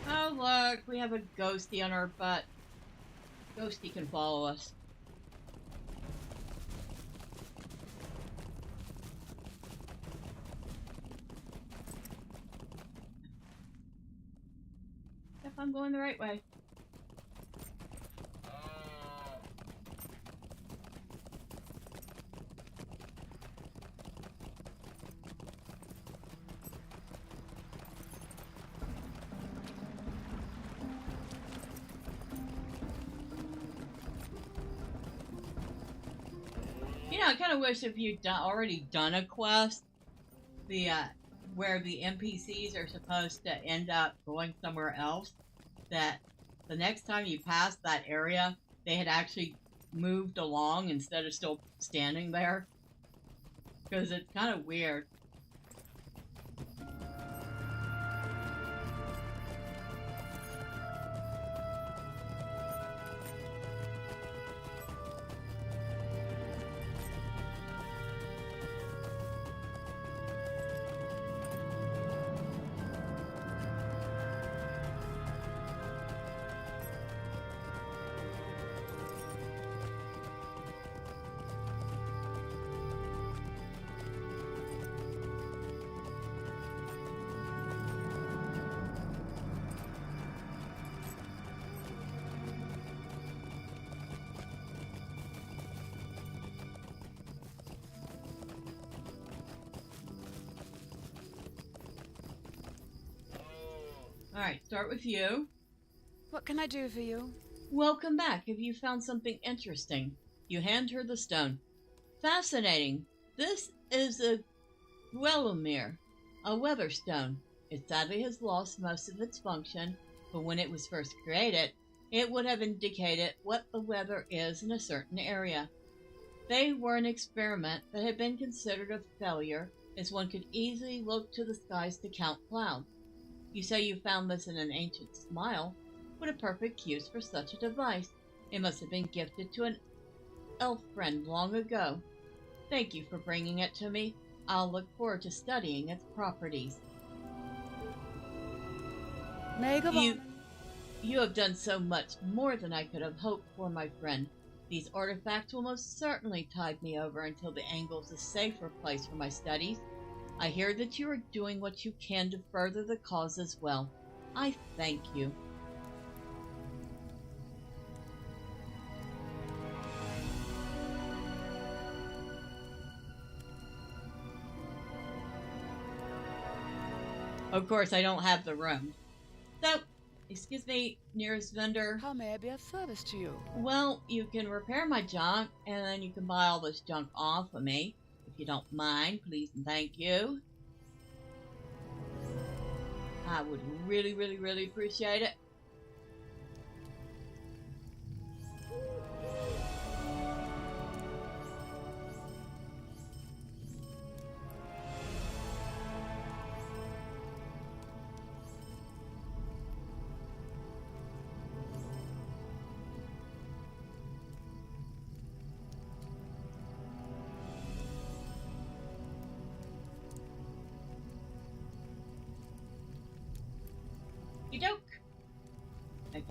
Oh look, we have a ghosty on our butt. Ghosty can follow us. Yep, I'm going the right way. You know, I kind of wish if you'd already done a quest, where the NPCs are supposed to end up going somewhere else, that the next time you pass that area, they had actually moved along instead of still standing there. Because it's kind of weird. Alright, start with you. What can I do for you? Welcome back. Have you found something interesting? You hand her the stone. Fascinating. This is a Dwellomere, a weather stone. It sadly has lost most of its function, but when it was first created, it would have indicated what the weather is in a certain area. They were an experiment that had been considered a failure, as one could easily look to the skies to count clouds. You say you found this in an ancient smile. What a perfect use for such a device. It must have been gifted to an elf friend long ago. Thank you for bringing it to me. I'll look forward to studying its properties. You have done so much more than I could have hoped for, my friend. These artifacts will most certainly tide me over until the Angle is a safer place for my studies. I hear that you are doing what you can to further the cause as well. I thank you. Of course, I don't have the room. So, excuse me, nearest vendor. How may I be of service to you? Well, you can repair my junk, and then you can buy all this junk off of me. If you don't mind, please and thank you. I would really, really, really appreciate it.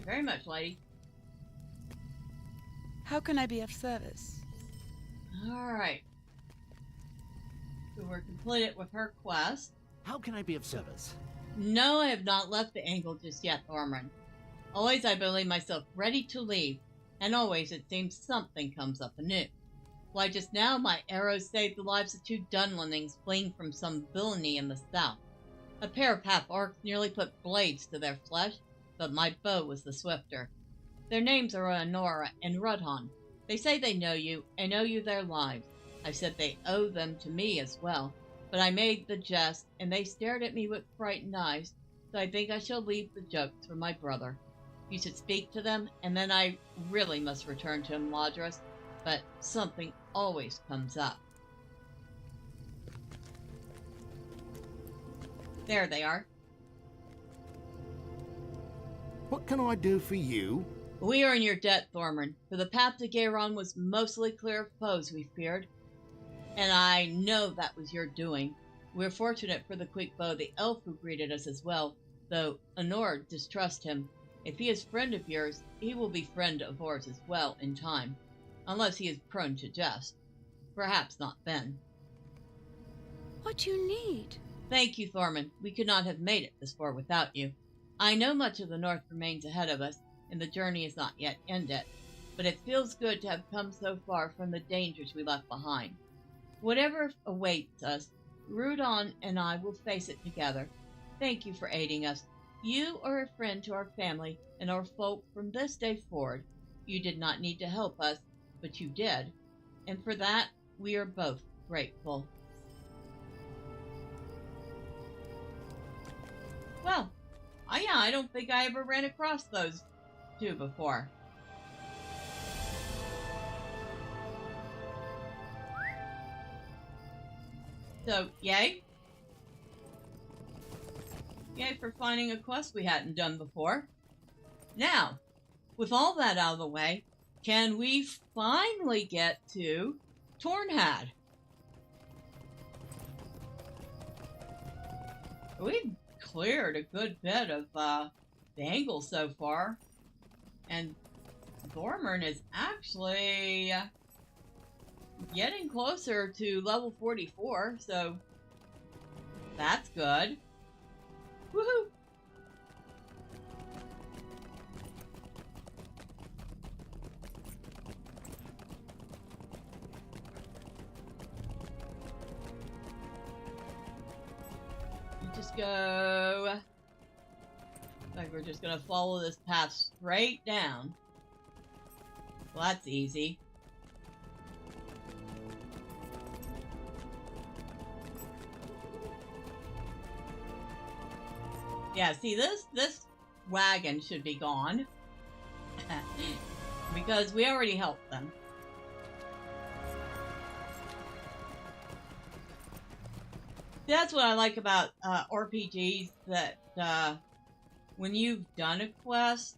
very much, lady. How can I be of service? Alright. So we're completed with her quest. How can I be of service? No, I have not left the Angle just yet, Thormurn. Always I believe myself ready to leave, and always it seems something comes up anew. Why, just now my arrows saved the lives of 2 Dunlendings fleeing from some villainy in the south. A pair of half-orcs nearly put blades to their flesh, but my bow was the swifter. Their names are Honora and Rudhan. They say they know you, and owe you their lives. I said they owe them to me as well, but I made the jest, and they stared at me with frightened eyes, so I think I shall leave the jokes for my brother. You should speak to them, and then I really must return to Imladris, but something always comes up. There they are. What can I do for you? We are in your debt, Thormurn, for the path to Gairon was mostly clear of foes we feared, and I know that was your doing. We're fortunate for the quick bow the elf who greeted us as well, though Honor distrusts him. If he is friend of yours, he will be friend of ours as well in time, unless he is prone to jest. Perhaps not then. What do you need? Thank you, Thormurn. We could not have made it this far without you. I know much of the north remains ahead of us, and the journey is not yet ended, but it feels good to have come so far from the dangers we left behind. Whatever awaits us, Rudon and I will face it together. Thank you for aiding us. You are a friend to our family and our folk from this day forward. You did not need to help us, but you did, and for that we are both grateful. Well, I don't think I ever ran across those 2 before. So, yay. Yay for finding a quest we hadn't done before. Now, with all that out of the way, can we finally get to Tornhad? We've cleared a good bit of the Angle so far, and Thormurn is actually getting closer to level 44, so that's good. Woohoo! You just go... Like we're just gonna follow this path straight down. Well, that's easy. Yeah, see, this wagon should be gone. Because we already helped them. That's what I like about RPGs, that when you've done a quest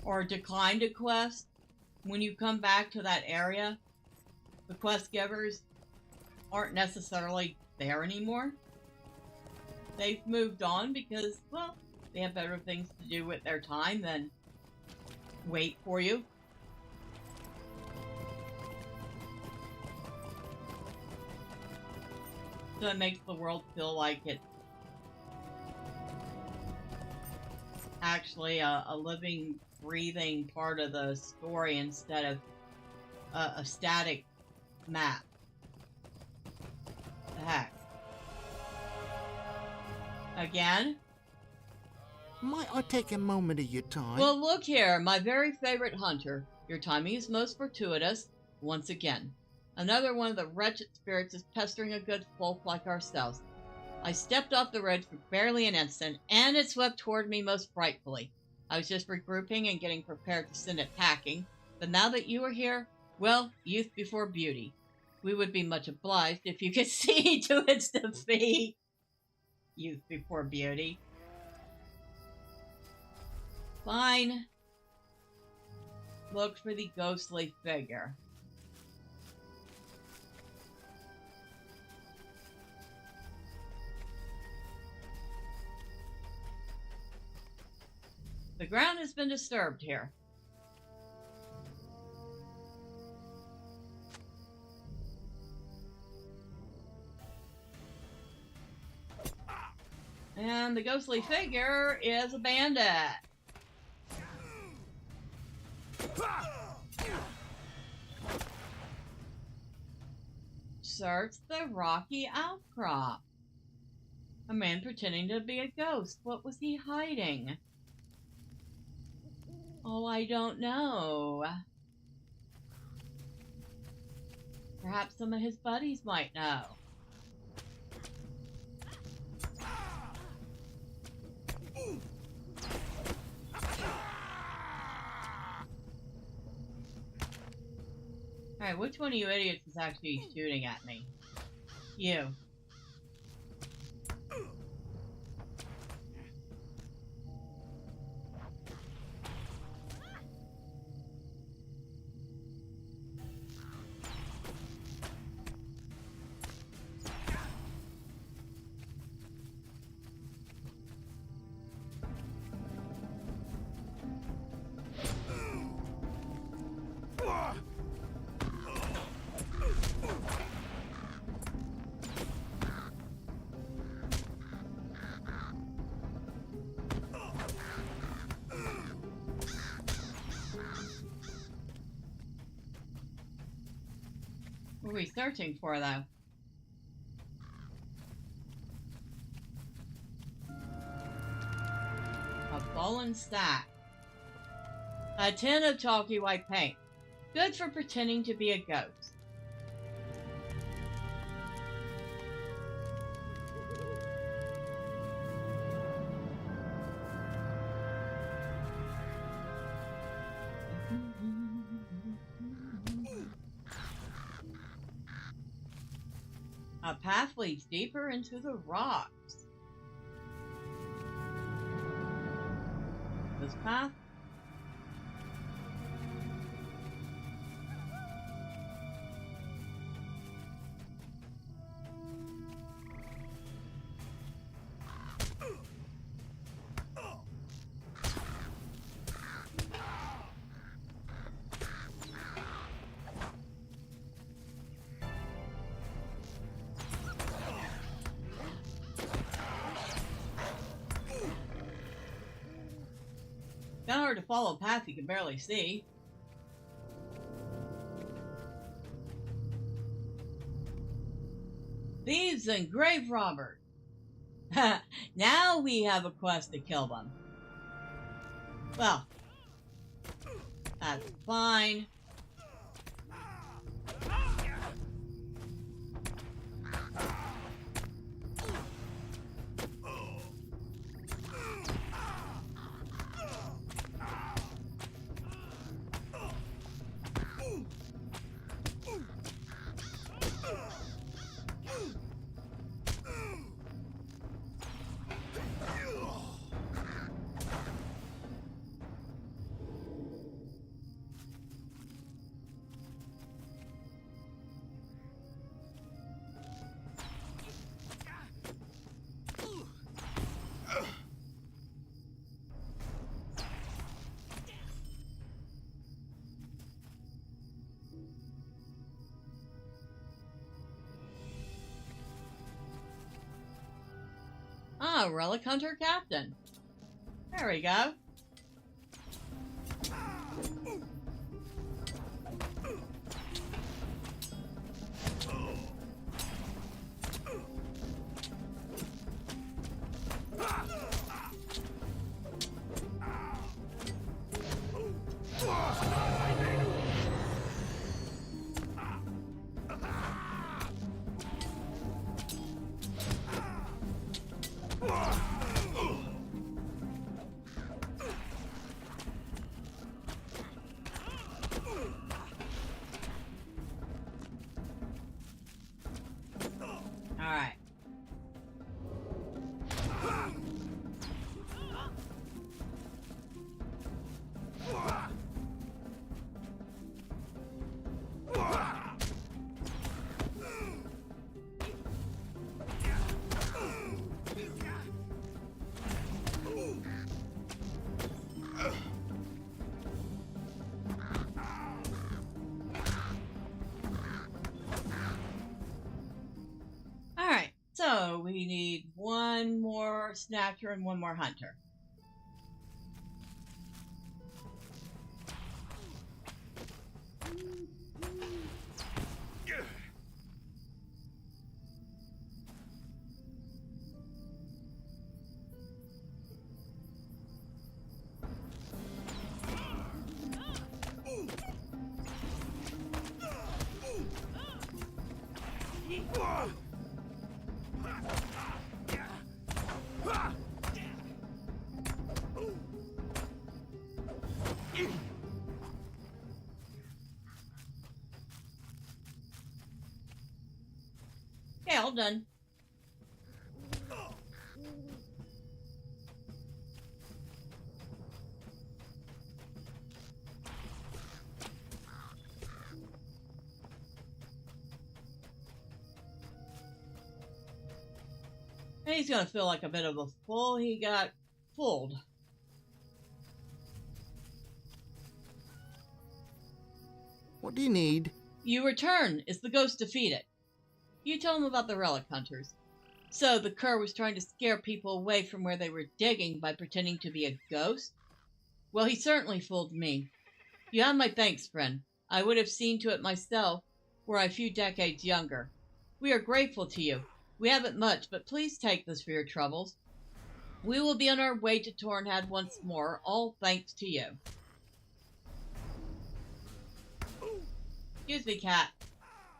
or declined a quest, when you come back to that area, the quest givers aren't necessarily there anymore. They've moved on because, well, they have better things to do with their time than wait for you. So it makes the world feel like it's actually a living, breathing part of the story instead of a static map. The heck? Again? Might I take a moment of your time? Well, look here, my very favorite hunter. Your timing is most fortuitous, once again. Another one of the wretched spirits is pestering a good folk like ourselves. I stepped off the road for barely an instant, and it swept toward me most frightfully. I was just regrouping and getting prepared to send it packing, but now that you are here, well, youth before beauty. We would be much obliged if you could see to its defeat. Youth before beauty. Fine. Look for the ghostly figure. The ground has been disturbed here. And the ghostly figure is a bandit. Search the rocky outcrop. A man pretending to be a ghost. What was he hiding? Oh, I don't know. Perhaps some of his buddies might know. Alright, which one of you idiots is actually shooting at me? You. What are we searching for, though? A fallen stack. A tin of chalky white paint. Good for pretending to be a ghost. A path leads deeper into the rocks. This path? Kind of hard to follow a path you can barely see. Thieves and grave robbers. Now we have a quest to kill them. Well, that's fine. Ah, Relic Hunter Captain. There we go. So we need one more snatcher and one more hunter. Okay, all done. And he's gonna feel like a bit of a fool. He got fooled. What do you need? You return. Is the ghost defeated? You tell him about the relic hunters. So the cur was trying to scare people away from where they were digging by pretending to be a ghost? Well, he certainly fooled me. You have my thanks, friend. I would have seen to it myself were I a few decades younger. We are grateful to you. We haven't much, but please take this for your troubles. We will be on our way to Tornhad once more, all thanks to you. Excuse me, cat.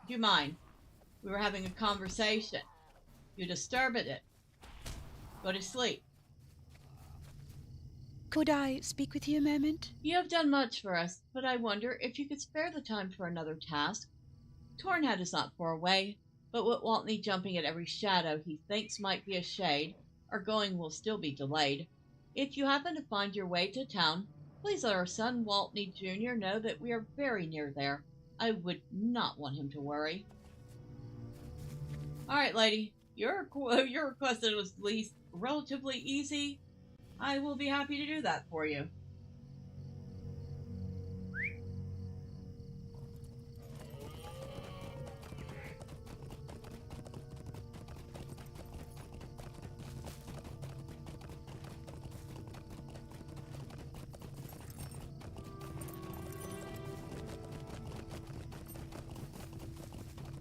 Do you mind? We were having a conversation. You disturbed it. Go to sleep. Could I speak with you a moment? You have done much for us, but I wonder if you could spare the time for another task. Tornhad is not far away, but with Waltney jumping at every shadow he thinks might be a shade, our going will still be delayed. If you happen to find your way to town, please let our son Waltney Jr. know that we are very near there. I would not want him to worry. Alright, lady. Your request was at least relatively easy. I will be happy to do that for you.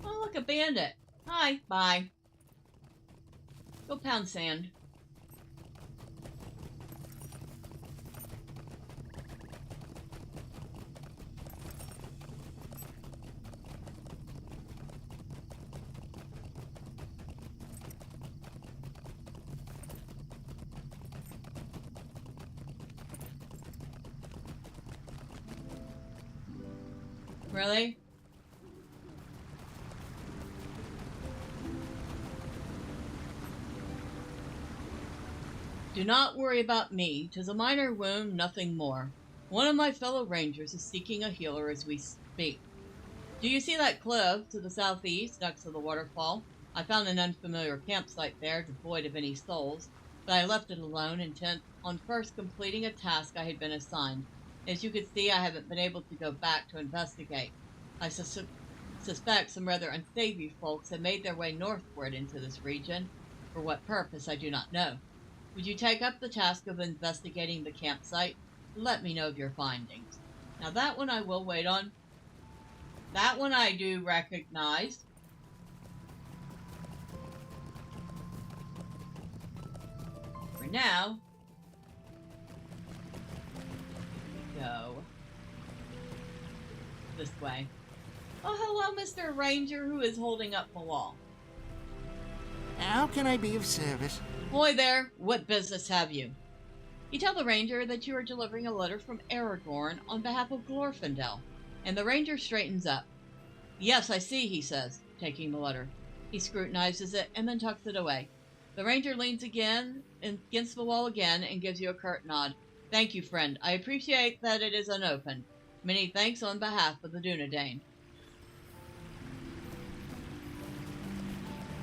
Oh, look, a bandit. Hi, bye. Go pound sand. Really? Do not worry about me. 'Tis a minor wound, nothing more. One of my fellow rangers is seeking a healer as we speak. Do you see that cliff to the southeast next to the waterfall? I found an unfamiliar campsite there, devoid of any souls, but I left it alone, intent on first completing a task I had been assigned. As you can see, I haven't been able to go back to investigate. I suspect some rather unsavory folks have made their way northward into this region. For what purpose, I do not know. Would you take up the task of investigating the campsite? Let me know of your findings. Now that one I will wait on. That one I do recognize. For now, go this way. Oh, hello, Mr. Ranger, who is holding up the wall. How can I be of service? Boy there, what business have you? You tell the ranger that you are delivering a letter from Aragorn on behalf of Glorfindel, and the ranger straightens up. Yes, I see, he says, taking the letter. He scrutinizes it and then tucks it away. The ranger leans again against the wall again and gives you a curt nod. Thank you, friend. I appreciate that it is unopened. Many thanks on behalf of the Dunedain.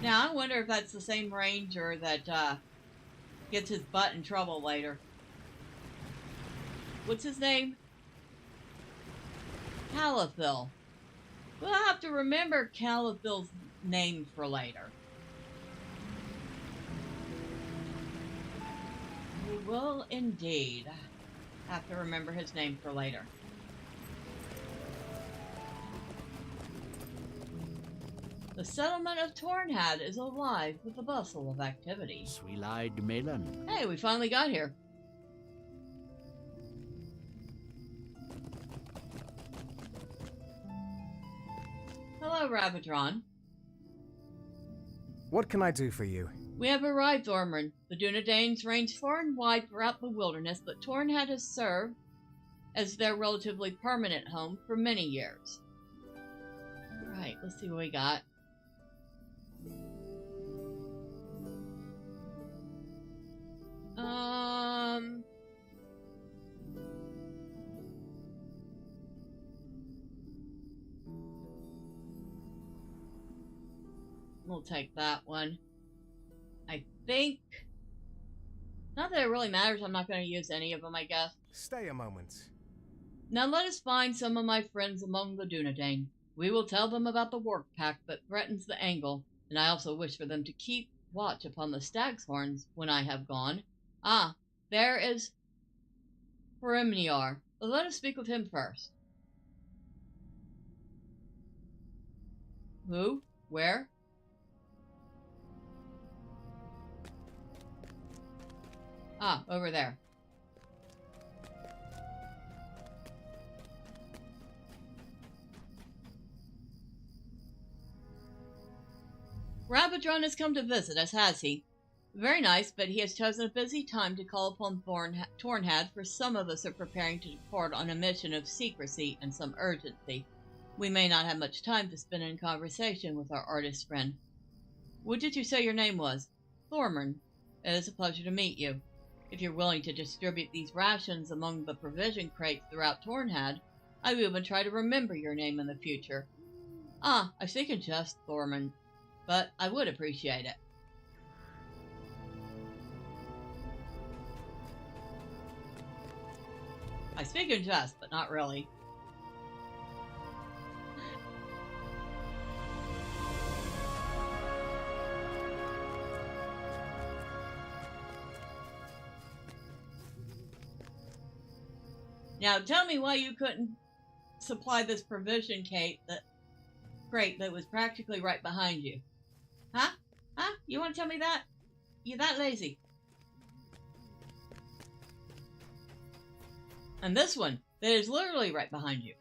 Now, I wonder if that's the same ranger that gets his butt in trouble later. What's his name? Calithil. We'll have to remember Calithil's name for later. We will indeed have to remember his name for later. The settlement of Tornhad is alive with a bustle of activity. Swilide Melon. Hey, we finally got here. Hello, Rabadron. What can I do for you? We have arrived, Thormurn. The Dunedains range far and wide throughout the wilderness, but Tornhad has served as their relatively permanent home for many years. Right, let's see what we got. We'll take that one. I think... Not that it really matters, I'm not going to use any of them, I guess. Stay a moment. Now let us find some of my friends among the Dunedain. We will tell them about the work pack that threatens the Angle, and I also wish for them to keep watch upon the stag's horns when I have gone. Ah, there is Farimniar. Let us speak with him first. Who? Where? Ah, over there. Rabadron has come to visit us, has he? Very nice, but he has chosen a busy time to call upon Tornhad, for some of us are preparing to depart on a mission of secrecy and some urgency. We may not have much time to spend in conversation with our artist friend. What did you say your name was? Thormurn. It is a pleasure to meet you. If you're willing to distribute these rations among the provision crates throughout Tornhad, I will even try to remember your name in the future. Ah, I speak in jest, Thormurn, but I would appreciate it. I speak in jest, but not really. Now tell me why you couldn't supply this provision crate that was practically right behind you. Huh? Huh? You want to tell me that? You're that lazy. And this one, that is literally right behind you.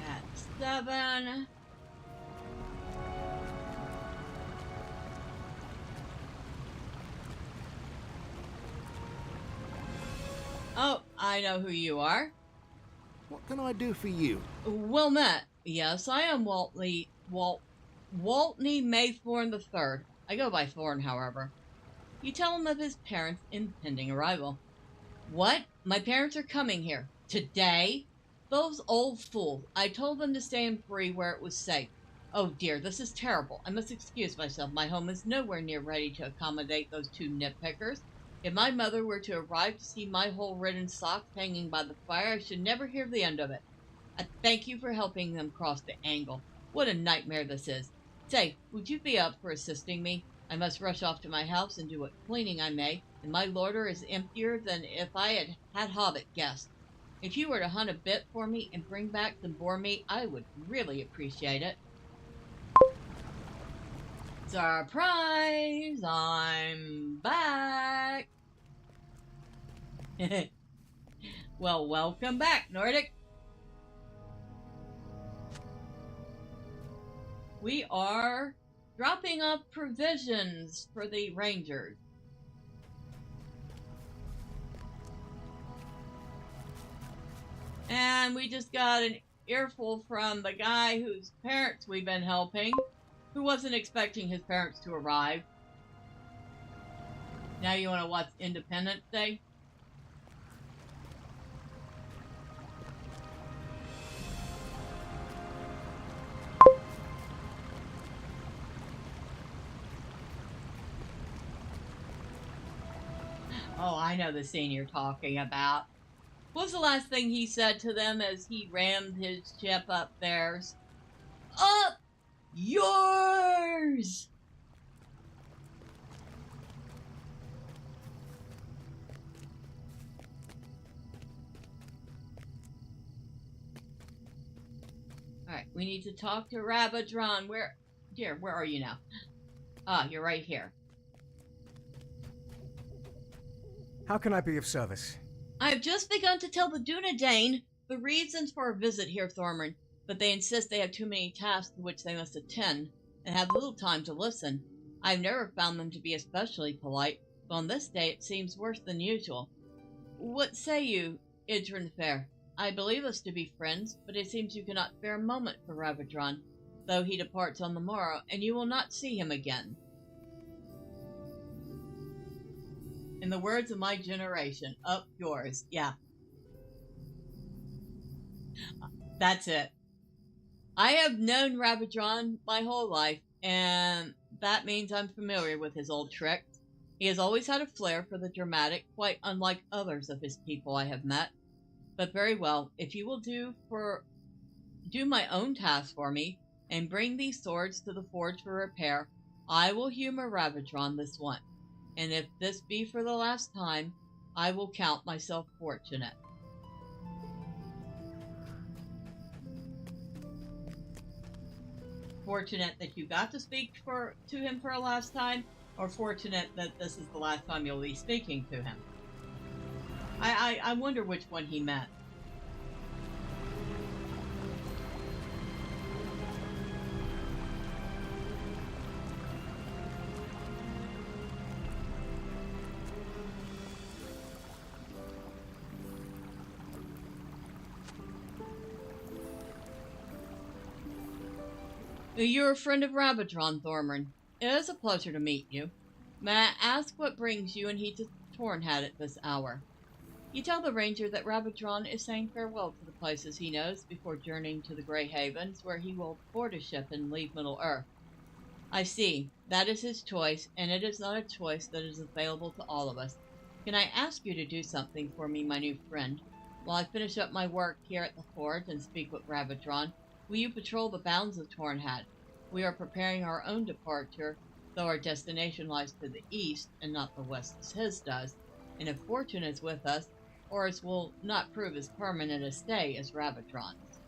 That's 7. Oh, I know who you are. What can I do for you? Well met. Yes, I am Waltney Maythorn III. I go by Thorn, however. You tell him of his parents' impending arrival. What? My parents are coming here. Today? Those old fools. I told them to stay in Bree where it was safe. Oh dear, this is terrible. I must excuse myself. My home is nowhere near ready to accommodate those two nitpickers. If my mother were to arrive to see my hole-ridden socks hanging by the fire, I should never hear the end of it. I thank you for helping them cross the Angle. What a nightmare this is. Say, would you be up for assisting me? I must rush off to my house and do what cleaning I may, and my larder is emptier than if I had hobbit guests. If you were to hunt a bit for me and bring back some boar meat, I would really appreciate it. Surprise! I'm back! Well, welcome back, Nordic. We are dropping off provisions for the Rangers. And we just got an earful from the guy whose parents we've been helping, who wasn't expecting his parents to arrive. Now you want to watch Independence Day? Oh, I know the scene you're talking about. What was the last thing he said to them as he rammed his ship up theirs? Up yours! Alright, we need to talk to Rabadron. Where are you now? Ah, you're right here. How can I be of service? I have just begun to tell the Dunedain the reasons for our visit here, Thormurn, but they insist they have too many tasks to which they must attend, and have little time to listen. I have never found them to be especially polite, but on this day it seems worse than usual. What say you, Idrin Fair? I believe us to be friends, but it seems you cannot spare a moment for Rabadron, though he departs on the morrow, and you will not see him again. In the words of my generation, up yours. Yeah. That's it. I have known Rabadron my whole life, and that means I'm familiar with his old tricks. He has always had a flair for the dramatic, quite unlike others of his people I have met. But very well, if you will do my own task for me, and bring these swords to the forge for repair, I will humor Rabadron this once. And if this be for the last time, I will count myself fortunate. Fortunate that you got to speak to him for a last time, or fortunate that this is the last time you'll be speaking to him? I wonder which one he meant. You're a friend of Rabadron, Thormurn. It is a pleasure to meet you. May I ask what brings you and he to Tornhat at this hour? You tell the ranger that Rabadron is saying farewell to the places he knows before journeying to the Grey Havens, where he will board a ship and leave Middle-earth. I see. That is his choice, and it is not a choice that is available to all of us. Can I ask you to do something for me, my new friend? While I finish up my work here at the forge and speak with Rabadron, will you patrol the bounds of Tornhat? We are preparing our own departure, though our destination lies to the east and not the west as his does, and if fortune is with us, ours will not prove as permanent a stay as Rabadron's.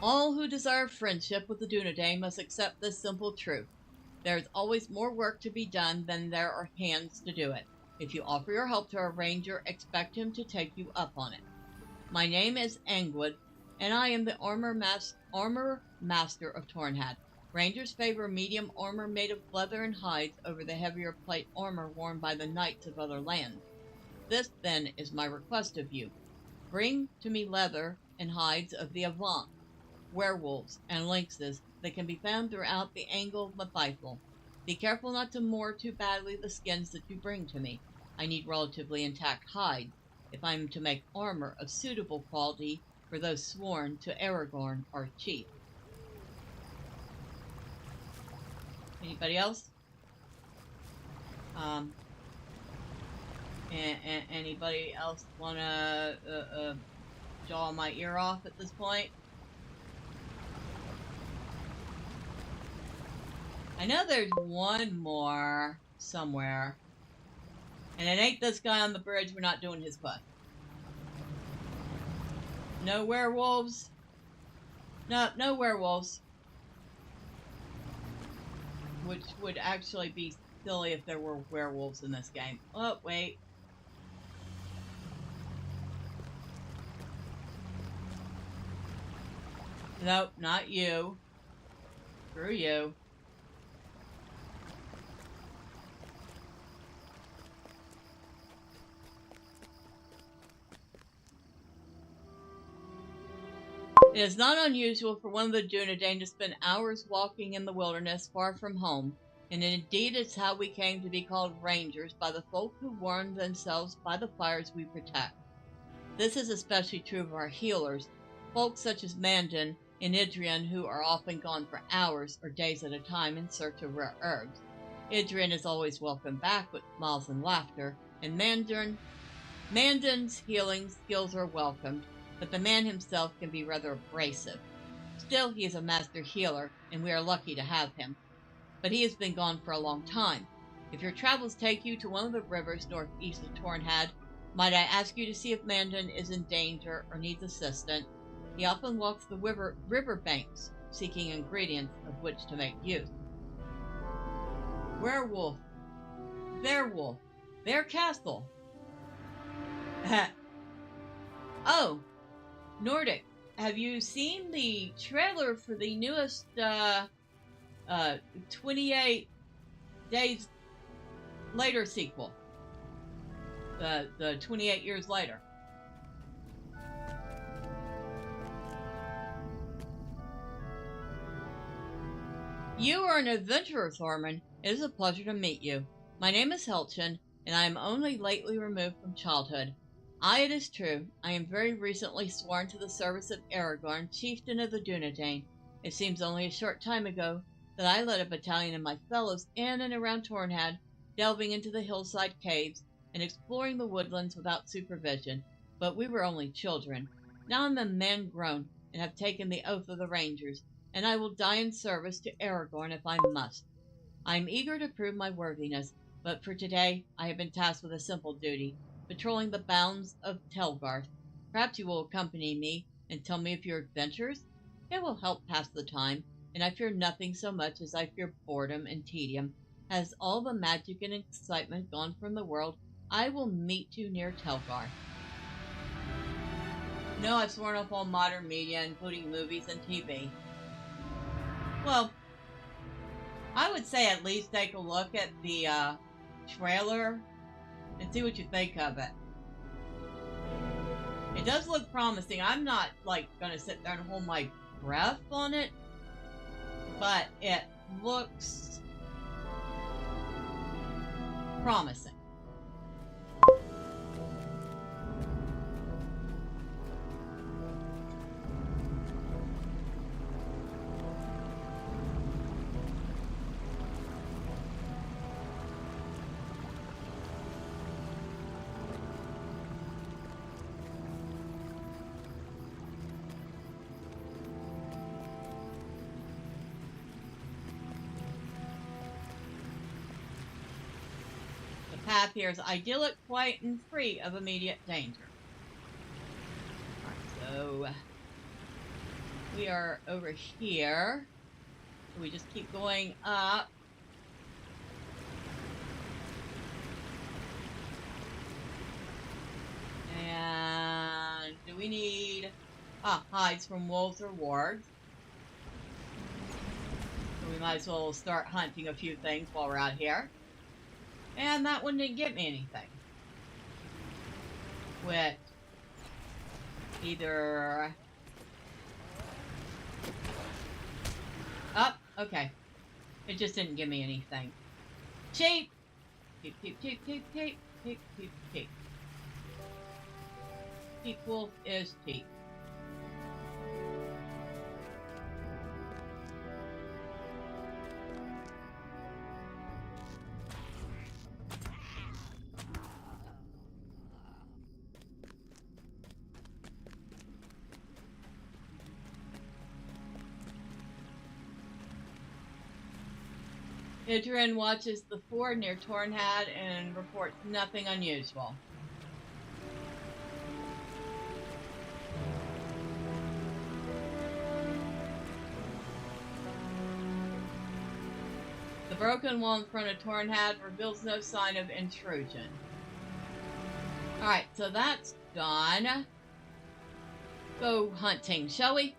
All who desire friendship with the Dunedain must accept this simple truth. There is always more work to be done than there are hands to do it. If you offer your help to a ranger, expect him to take you up on it. My name is Angwood, and I am the armor master of Tornhat. Rangers favor medium armor made of leather and hides over the heavier plate armor worn by the knights of other lands. This, then, is my request of you. Bring to me leather and hides of the Avant, werewolves, and lynxes that can be found throughout the Angle of Mitheithel. Be careful not to moor too badly the skins that you bring to me. I need relatively intact hide, if I am to make armor of suitable quality for those sworn to Aragorn, our chief. Anybody else? Anybody else wanna jaw my ear off at this point? I know there's one more somewhere. And it ain't this guy on the bridge. We're not doing his quest. No werewolves. No werewolves. Which would actually be silly if there were werewolves in this game. Oh, wait. Nope, not you. Screw you. It is not unusual for one of the Dunedain to spend hours walking in the wilderness far from home, and indeed it's how we came to be called rangers by the folk who warm themselves by the fires we protect. This is especially true of our healers, folks such as Mandan and Idrian, who are often gone for hours or days at a time in search of rare herbs. Idrian is always welcomed back with smiles and laughter, and Mandan's healing skills are welcomed, but the man himself can be rather abrasive. Still, he is a master healer, and we are lucky to have him. But he has been gone for a long time. If your travels take you to one of the rivers northeast of Tornhad, might I ask you to see if Mandan is in danger or needs assistance? He often walks the river banks, seeking ingredients of which to make use. Werewolf. Bearwolf. Bear Castle. Oh, Nordic, have you seen the trailer for the newest 28 Days Later sequel? The 28 years later. You are an adventurer, Thormurn. It is a pleasure to meet you. My name is Helchin, and I am only lately removed from childhood. It is true, I am very recently sworn to the service of Aragorn, chieftain of the Dunedain. It seems only a short time ago that I led a battalion of my fellows in and around Tornhad, delving into the hillside caves and exploring the woodlands without supervision, but we were only children. Now I'm a man grown and have taken the oath of the Rangers, and I will die in service to Aragorn if I must. I am eager to prove my worthiness, but for today I have been tasked with a simple duty, patrolling the bounds of Telgarth. Perhaps you will accompany me and tell me of your adventures? It will help pass the time, and I fear nothing so much as I fear boredom and tedium. Has all the magic and excitement gone from the world, I will meet you near Telgarth. No, I've sworn off all modern media, including movies and TV. Well, I would say at least take a look at the trailer and see what you think of it. It does look promising. I'm not gonna sit there and hold my breath on it, but it looks promising. The path here is idyllic, quiet, and free of immediate danger. Alright, so we are over here. We just keep going up. And do we need hides from wolves or wargs? So we might as well start hunting a few things while we're out here. And that one didn't get me anything. With either... Okay. It just didn't give me anything. Cheap! Cheap, cheap, cheap, cheap, cheap, cheap, cheap, cheap. Cheap wolf is cheap. Idrian watches the ford near Tornhad and reports nothing unusual. The broken wall in front of Tornhad reveals no sign of intrusion. Alright, so that's done. Go hunting, shall we?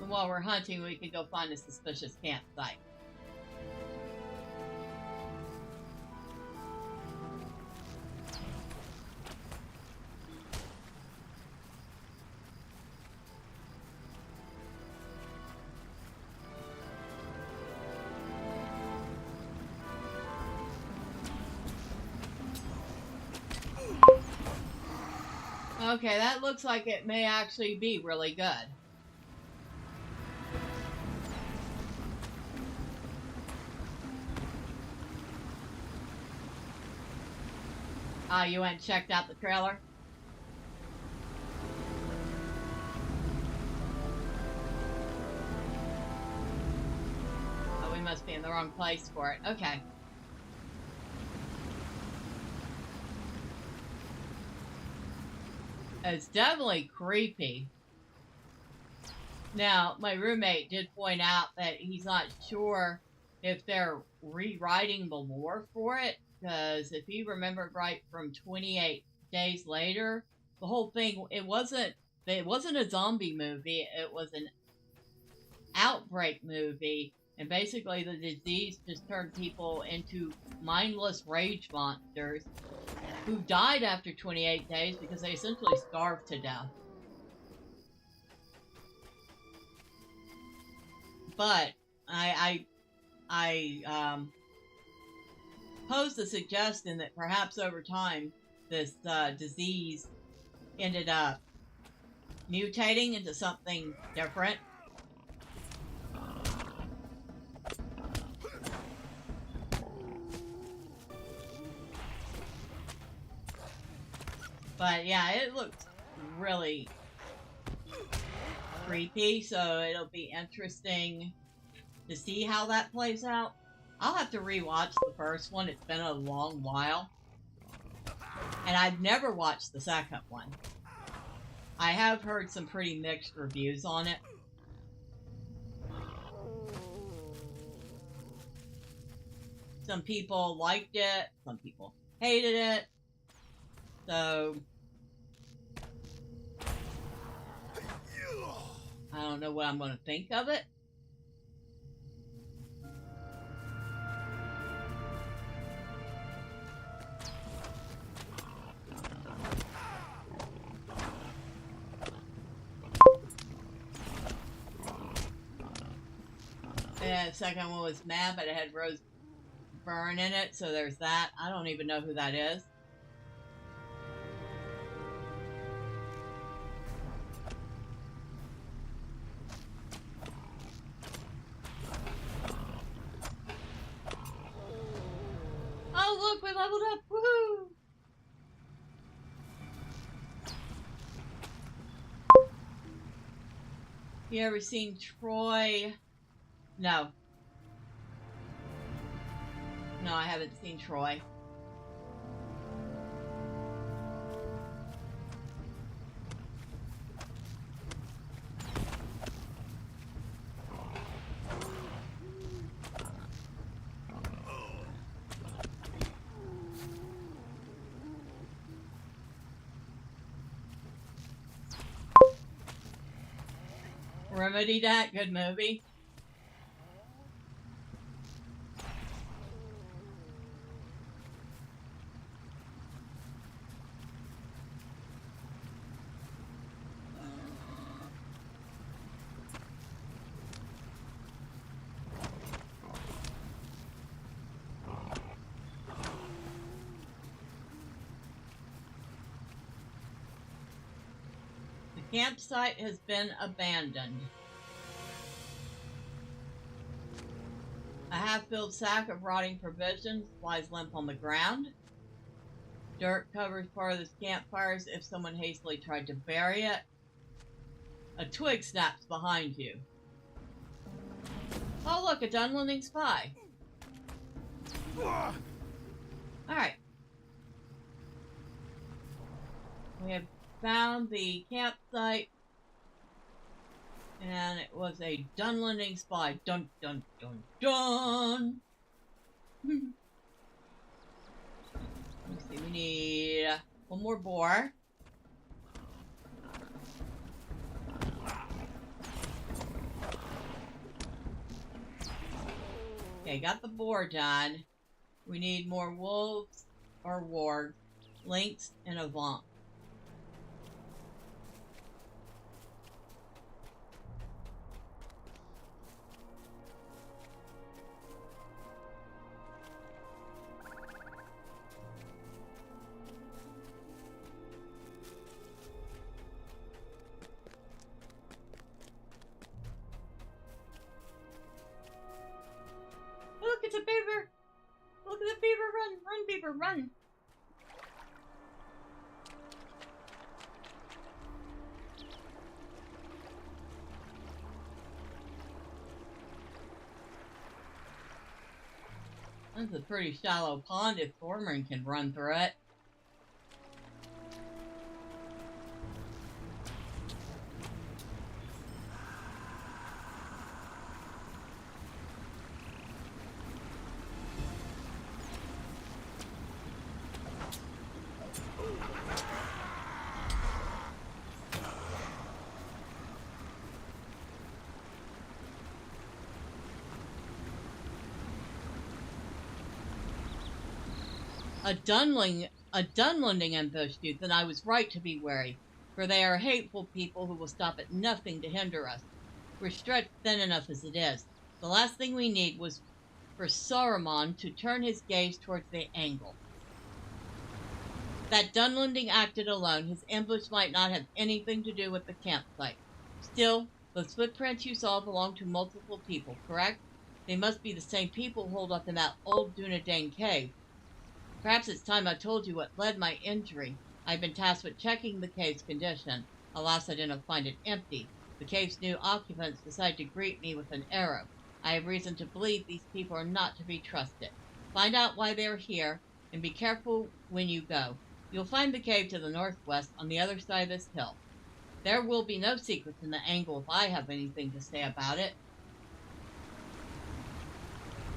And while we're hunting, we can go find a suspicious campsite. Okay, that looks like it may actually be really good. Ah, you went and checked out the trailer? Oh, we must be in the wrong place for it. Okay. It's definitely creepy. Now, my roommate did point out that he's not sure if they're rewriting the lore for it, because if he remembered right from 28 Days Later, the whole thing, it wasn't a zombie movie, it was an outbreak movie, and basically the disease just turned people into mindless rage monsters who died after 28 days because they essentially starved to death. But I posed the suggestion that perhaps over time this disease ended up mutating into something different. But yeah, it looks really creepy, so it'll be interesting to see how that plays out. I'll have to rewatch the first one. It's been a long while. And I've never watched the second one. I have heard some pretty mixed reviews on it. Some people liked it, some people hated it. So I don't know what I'm going to think of it. And the second one was mad, but it had Rose Byrne in it, so there's that. I don't even know who that is. Oh, look, we leveled up! Woohoo! You ever seen Troy? No. No, I haven't seen Troy. Remedy that? Good movie. The campsite has been abandoned. A half-filled sack of rotting provisions lies limp on the ground. Dirt covers part of the campfire as if someone hastily tried to bury it. A twig snaps behind you. Oh look, a Dunlending spy. Alright. We have found the campsite. And it was a Dunlending spy. Dun dun dun dun! Let me see, we need one more boar. Okay, got the boar done. We need more wolves or wargs, lynx, and avant. That's a pretty shallow pond if Thormurn can run through it. A Dunlending ambushed you, then I was right to be wary, for they are hateful people who will stop at nothing to hinder us. We're stretched thin enough as it is. The last thing we need was for Saruman to turn his gaze towards the Angle. That Dunlending acted alone. His ambush might not have anything to do with the campsite. Still, those footprints you saw belong to multiple people, correct? They must be the same people holed up in that old Dunedain cave. Perhaps it's time I told you what led my injury. I've been tasked with checking the cave's condition. Alas, I didn't find it empty. The cave's new occupants decided to greet me with an arrow. I have reason to believe these people are not to be trusted. Find out why they're here, and be careful when you go. You'll find the cave to the northwest on the other side of this hill. There will be no secrets in the Angle if I have anything to say about it.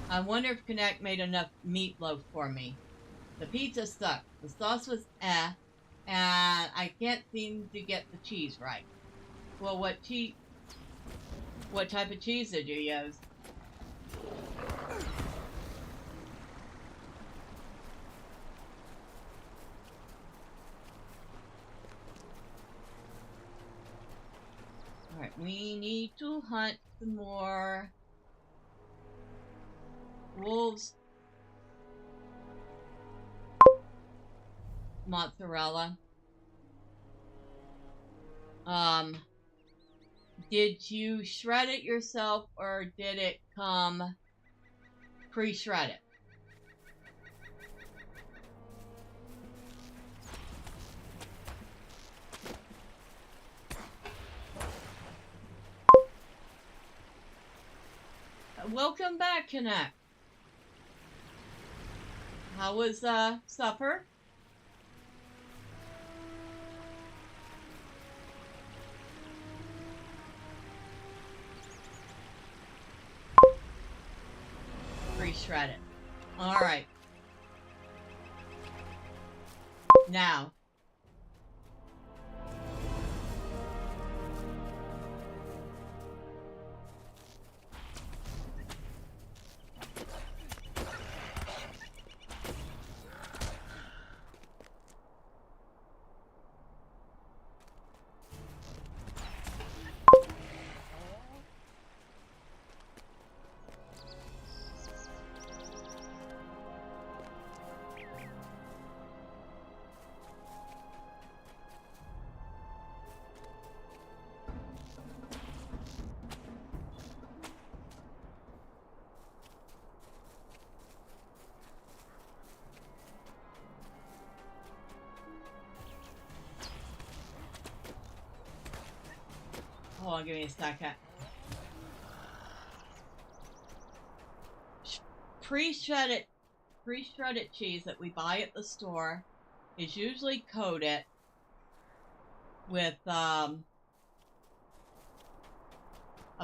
I wonder if Connect made enough meatloaf for me. The pizza sucked. The sauce was and I can't seem to get the cheese right. Well, what type of cheese did you use? Alright, we need to hunt some more wolves. Mozzarella. Did you shred it yourself or did it come pre-shredded? Welcome back, Connect. How was supper? Shred it. Alright. Now. Hold on, give me a second. Pre-shredded cheese that we buy at the store is usually coated with a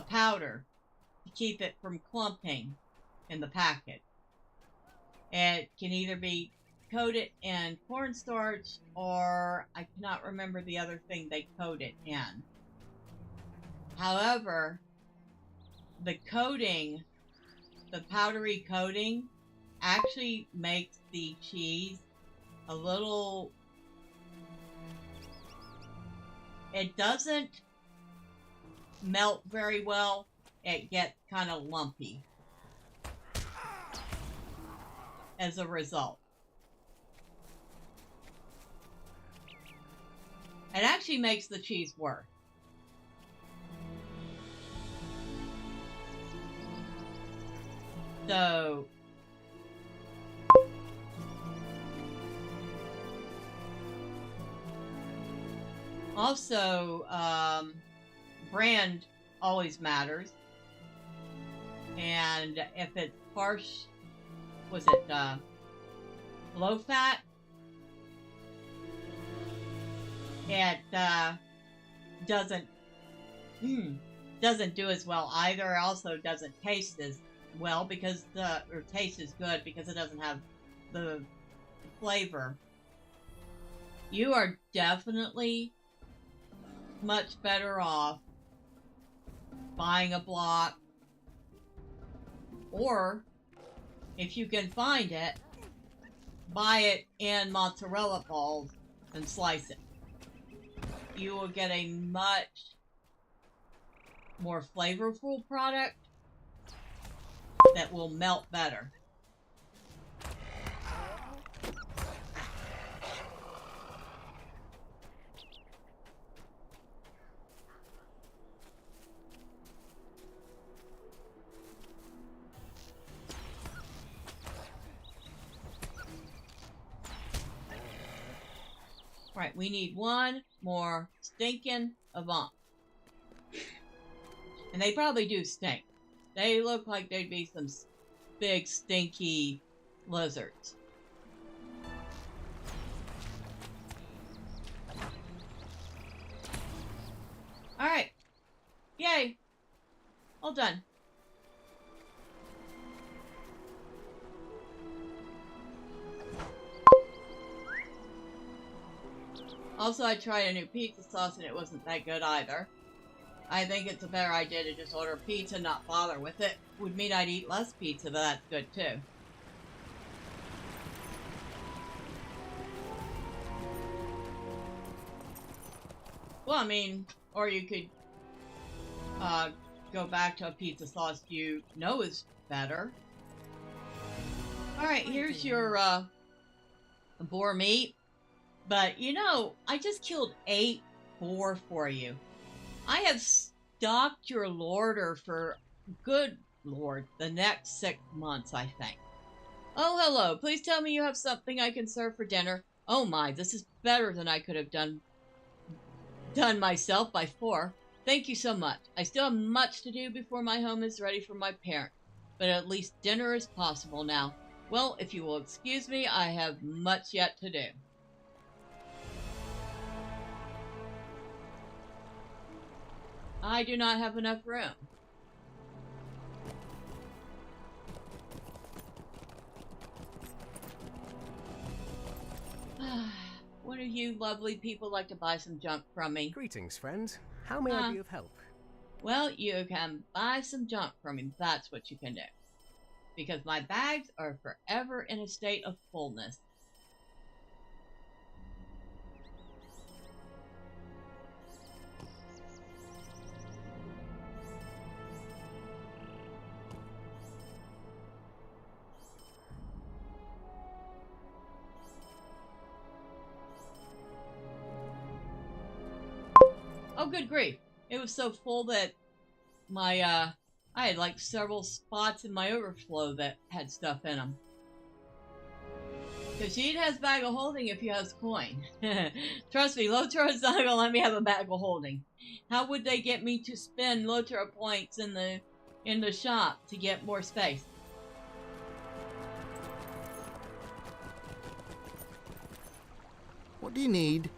powder to keep it from clumping in the packet. It can either be coated in cornstarch or I cannot remember the other thing they coat it in. However, the coating, the powdery coating, actually makes the cheese a little... It doesn't melt very well. It gets kind of lumpy as a result. It actually makes the cheese worse. So, also, brand always matters. And if it's was it, low fat? It, doesn't do as well either. It also doesn't taste as well because or taste as good because it doesn't have the flavor. You are definitely much better off buying a block, or if you can find it, buy it in mozzarella balls and slice it. You will get a much more flavorful product that will melt better. Right, we need one more stinking Avant. And they probably do stink. They look like they'd be some big, stinky lizards. Alright. Yay. All done. Also, I tried a new pizza sauce and it wasn't that good either. I think it's a better idea to just order pizza and not bother with it. Would mean I'd eat less pizza, but that's good too. Well, I mean, or you could go back to a pizza sauce you know is better. Alright, here's your boar meat. But, you know, I just killed 8 boar for you. I have stocked your larder for, good lord, the next 6 months, I think. Oh, hello. Please tell me you have something I can serve for dinner. Oh my, this is better than I could have done myself by 4. Thank you so much. I still have much to do before my home is ready for my parents. But at least dinner is possible now. Well, if you will excuse me, I have much yet to do. I do not have enough room. One of you lovely people like to buy some junk from me. Greetings, friend. How may I be of help? Well, you can buy some junk from me. That's what you can do. Because my bags are forever in a state of fullness. Oh, good grief. It was so full that my, I had like several spots in my overflow that had stuff in them. Khazad has bag of holding if he has coin. Trust me, LOTRO is not going to let me have a bag of holding. How would they get me to spend LOTRO points in the shop to get more space? What do you need?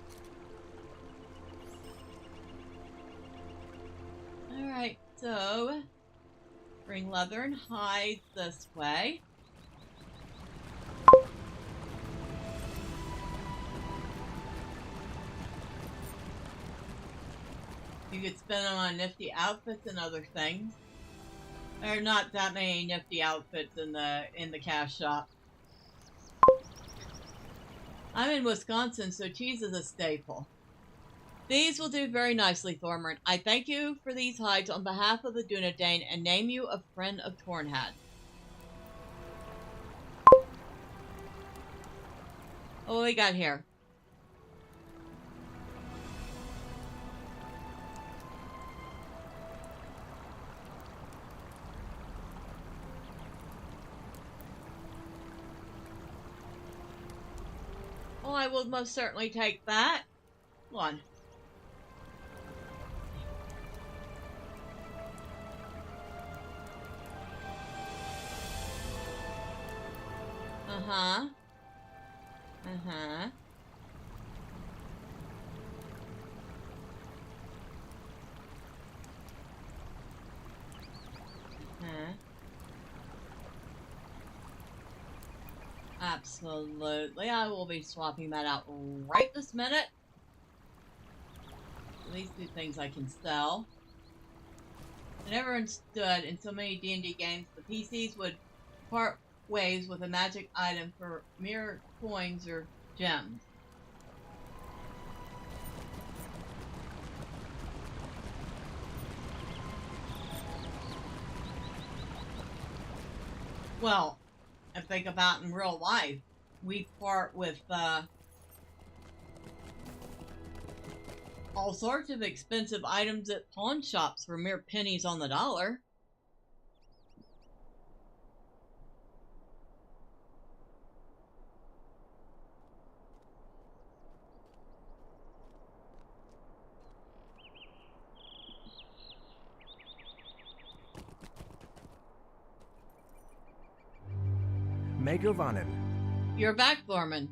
Alright, so bring leather and hide this way. You could spend them on nifty outfits and other things. There are not that many nifty outfits in the cash shop. I'm in Wisconsin, so cheese is a staple. These will do very nicely, Thormurn. I thank you for these hides on behalf of the Dunedain and name you a friend of Tornhad. Oh, what we got here? Oh, I will most certainly take that. One. Uh-huh. Uh-huh. Uh-huh. Absolutely. I will be swapping that out right this minute. These two things I can sell. I never understood in so many D&D games the PCs would part ways with a magic item for mere coins or gems. Well, I think about in real life, we part with all sorts of expensive items at pawn shops for mere pennies on the dollar. Megovanen. You're back, Thormurn.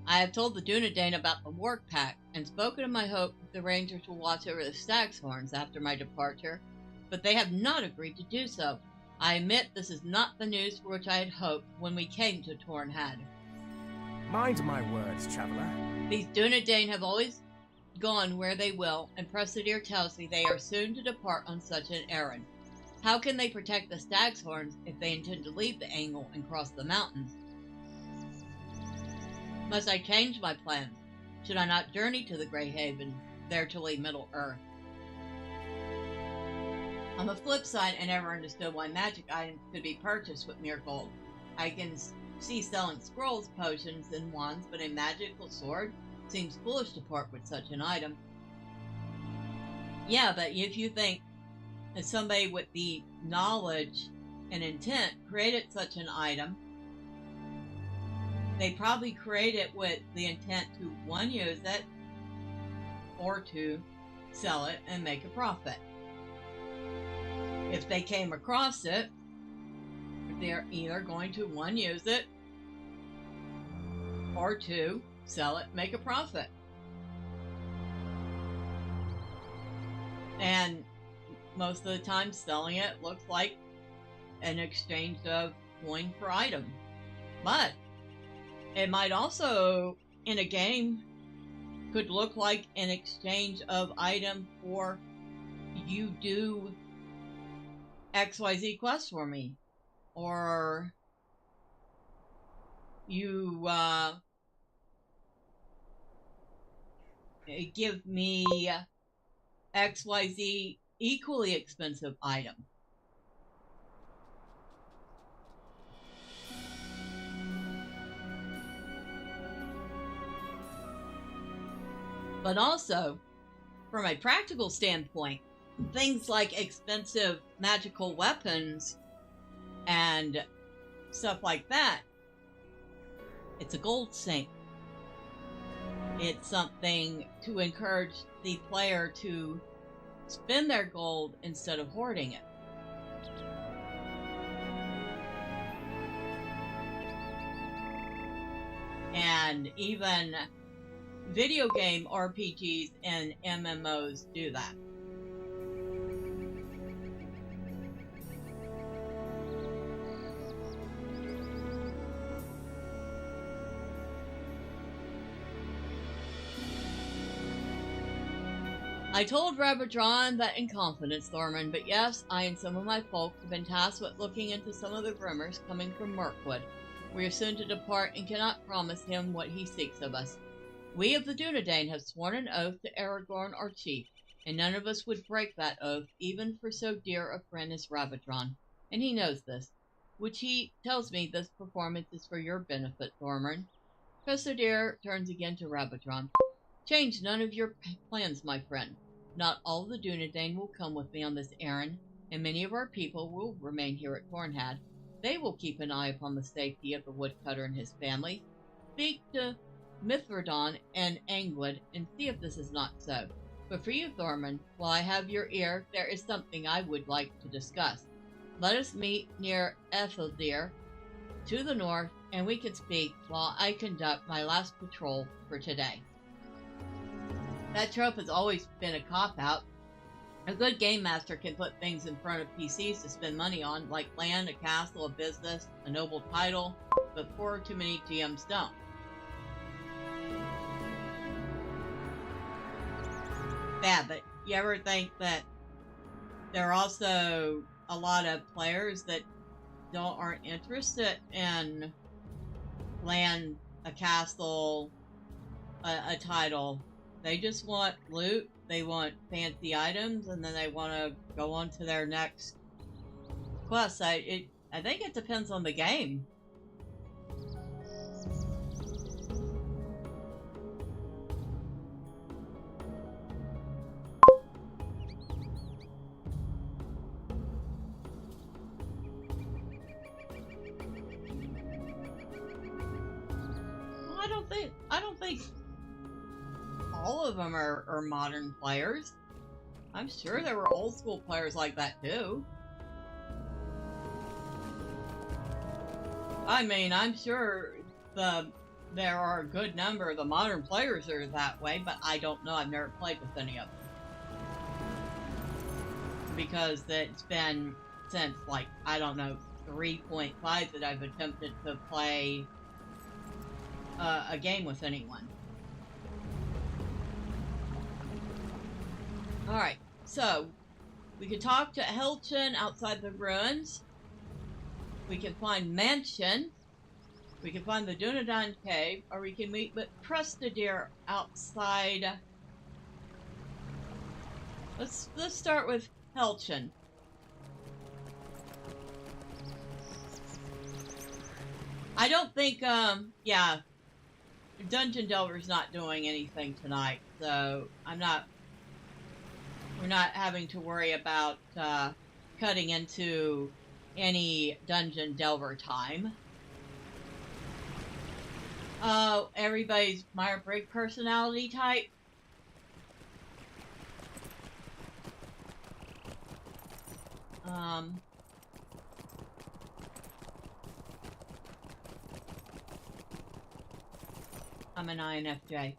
I have told the Dunedain about the Warg Pact, and spoken of my hope that the Rangers will watch over the Stag's Horns after my departure, but they have not agreed to do so. I admit this is not the news for which I had hoped when we came to Tornhad. Mind my words, traveler. These Dunedain have always gone where they will, and Presidir tells me they are soon to depart on such an errand. How can they protect the Stag's Horns if they intend to leave the Angle and cross the mountains? Must I change my plans? Should I not journey to the Grey Haven, there to leave Middle-earth? On the flip side, I never understood why magic items could be purchased with mere gold. I can see selling scrolls, potions, and wands, but a magical sword seems foolish to part with such an item. Yeah, but if you think that somebody with the knowledge and intent created such an item, they probably created it with the intent to, one, use it, or two, sell it and make a profit. If they came across it, they're either going to, one, use it, or two, sell it, make a profit. And most of the time, selling it looks like an exchange of coin for item. But it might also, in a game, could look like an exchange of item for you do XYZ quest for me. Or you give me XYZ equally expensive item. But also, from a practical standpoint, things like expensive magical weapons and stuff like that, it's a gold sink. It's something to encourage the player to spend their gold instead of hoarding it. And even video game RPGs and MMOs do that. I told Rabadron that in confidence, Thormurn, but yes, I and some of my folk have been tasked with looking into some of the rumors coming from Mirkwood. We are soon to depart and cannot promise him what he seeks of us. We of the Dunedain have sworn an oath to Aragorn our chief, and none of us would break that oath, even for so dear a friend as Rabadron, and he knows this, which he tells me this performance is for your benefit, Thormurn. Khazad turns again to Rabadron. Change none of your plans, my friend. Not all the Dunedain will come with me on this errand, and many of our people will remain here at Tornhad. They will keep an eye upon the safety of the woodcutter and his family. Speak to Mithradon and Angwood and see if this is not so. But for you, Thormurn, while I have your ear, there is something I would like to discuss. Let us meet near Etheldir, to the north, and we can speak while I conduct my last patrol for today. That trope has always been a cop-out. A good game master can put things in front of PCs to spend money on, like land, a castle, a business, a noble title, but far too many GMs don't. Yeah, but you ever think that there are also a lot of players that aren't interested in land, a castle, a title? They just want loot, they want fancy items, and then they want to go on to their next quest. I think it depends on the game. Well, I don't think all of them are modern players. I'm sure there were old school players like that too. I mean, I'm sure there are a good number of the modern players that are that way, but I don't know. I've never played with any of them. Because it's been since, like, I don't know, 3.5 that I've attempted to play a game with anyone. Alright, so we can talk to Helchin outside the ruins. We can find Mansion. We can find the Dunedain Cave, or we can meet with Prestadir outside. Let's start with Helchin. I don't think, yeah, Dungeon Delver's not doing anything tonight, so we're not having to worry about cutting into any Dungeon Delver time. Everybody's Myers-Briggs personality type. I'm an INFJ.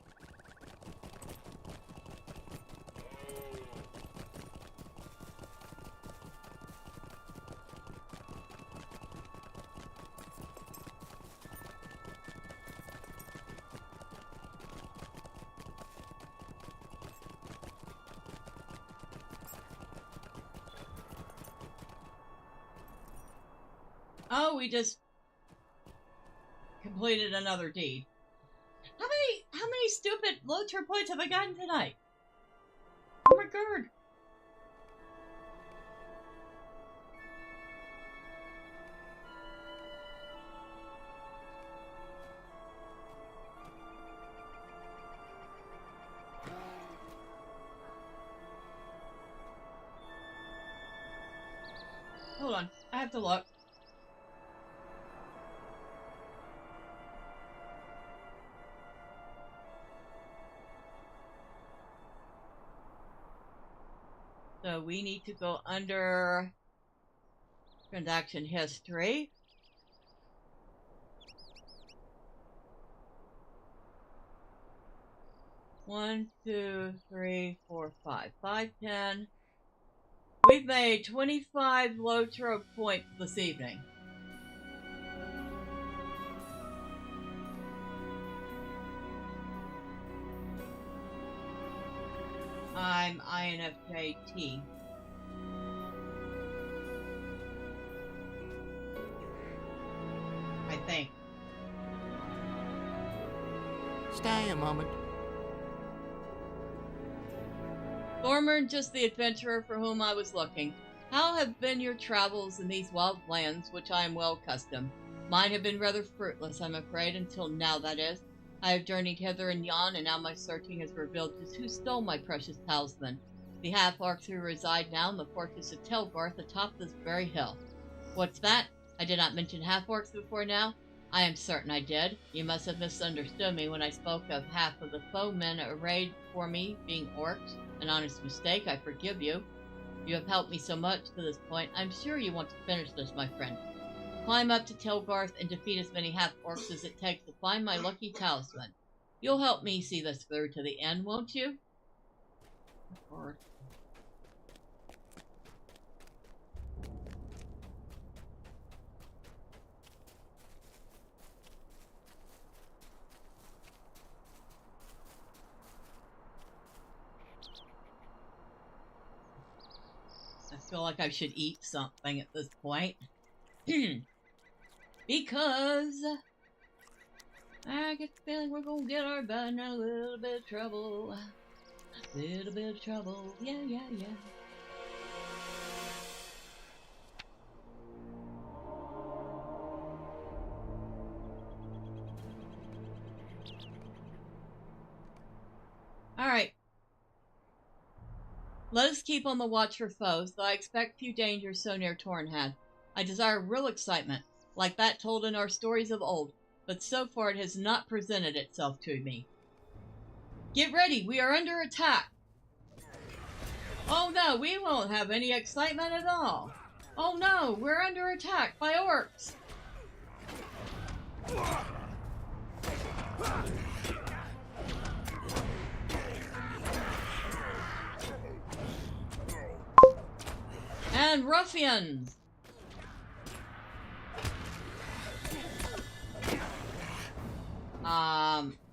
Oh, we just completed another deed. How many stupid LOTRO points have I gotten tonight? Oh my god. Hold on, I have to look. So we need to go under transaction history. One, two, three, four, five. 5, 10. We've made 25 LOTRO points this evening. I'm INFJT. I think. Stay a moment. Thormurn, just the adventurer for whom I was looking. How have been your travels in these wild lands, which I am well accustomed? Mine have been rather fruitless, I'm afraid, until now, that is. I have journeyed hither and yon, and now my searching has revealed just who stole my precious talisman. The half-orcs who reside now in the fortress of Telgarth atop this very hill. What's that? I did not mention half-orcs before now? I am certain I did. You must have misunderstood me when I spoke of half of the foemen arrayed for me being orcs. An honest mistake, I forgive you. You have helped me so much to this point. I'm sure you want to finish this, my friend. Climb up to Telgarth and defeat as many half-orcs as it takes to find my lucky talisman. You'll help me see this through to the end, won't you? Or... I feel like I should eat something at this point. Because I get the feeling we're gonna get our butt in a little bit of trouble. A little bit of trouble. Yeah, yeah, yeah. Alright. Let us keep on the watch for foes, though I expect few dangers so near Tornhad. I desire real excitement, like that told in our stories of old, but so far it has not presented itself to me. Get ready, we are under attack! Oh no, we won't have any excitement at all! Oh no, we're under attack by orcs! And ruffians!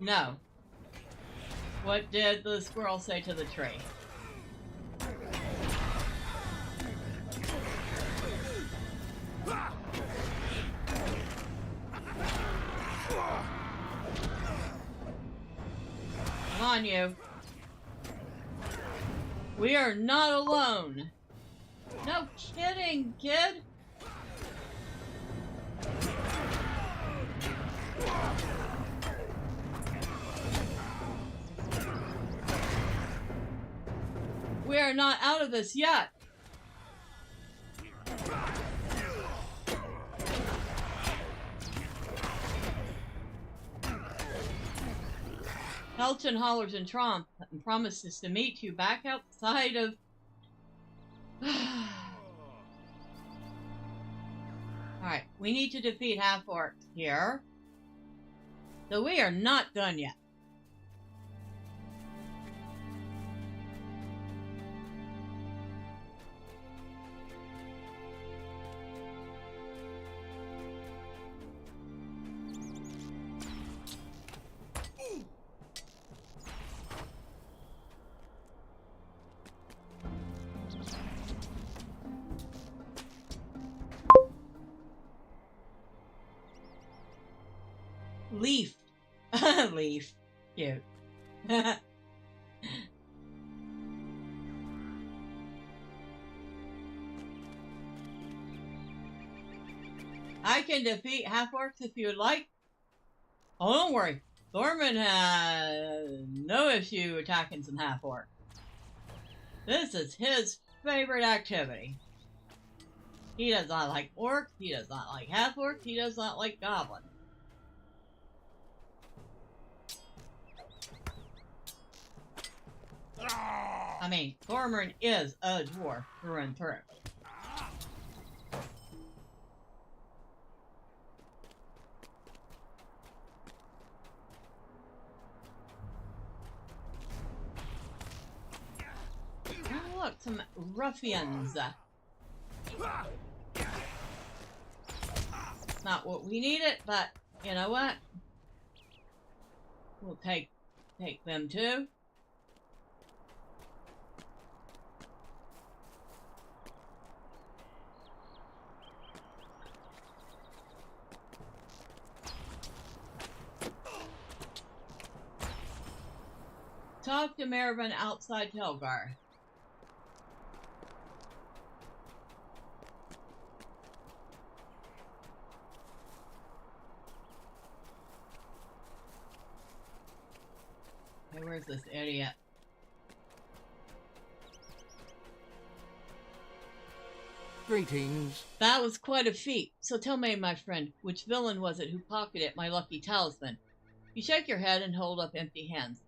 No. What did the squirrel say to the tree? Come on, you. We are not alone. No kidding, kid. We are not out of this yet. Helton hollers and Tromp and promises to meet you back outside of... Alright, we need to defeat half-orcs here. So we are not done yet. Leaf. Leaf. Cute. I can defeat half-orcs if you would like. Oh, don't worry. Thormurn has no issue attacking some half-orcs. This is his favorite activity. He does not like orcs, he does not like half-orcs, he does not like goblins. I mean, Thormurn is a dwarf through and through. Oh, look, some ruffians. Not what we needed, but you know what? We'll take them too. Talk to Mervyn outside Telgar. Hey, where's this idiot? Greetings. That was quite a feat. So tell me, my friend, which villain was it who pocketed my lucky talisman? You shake your head and hold up empty hands.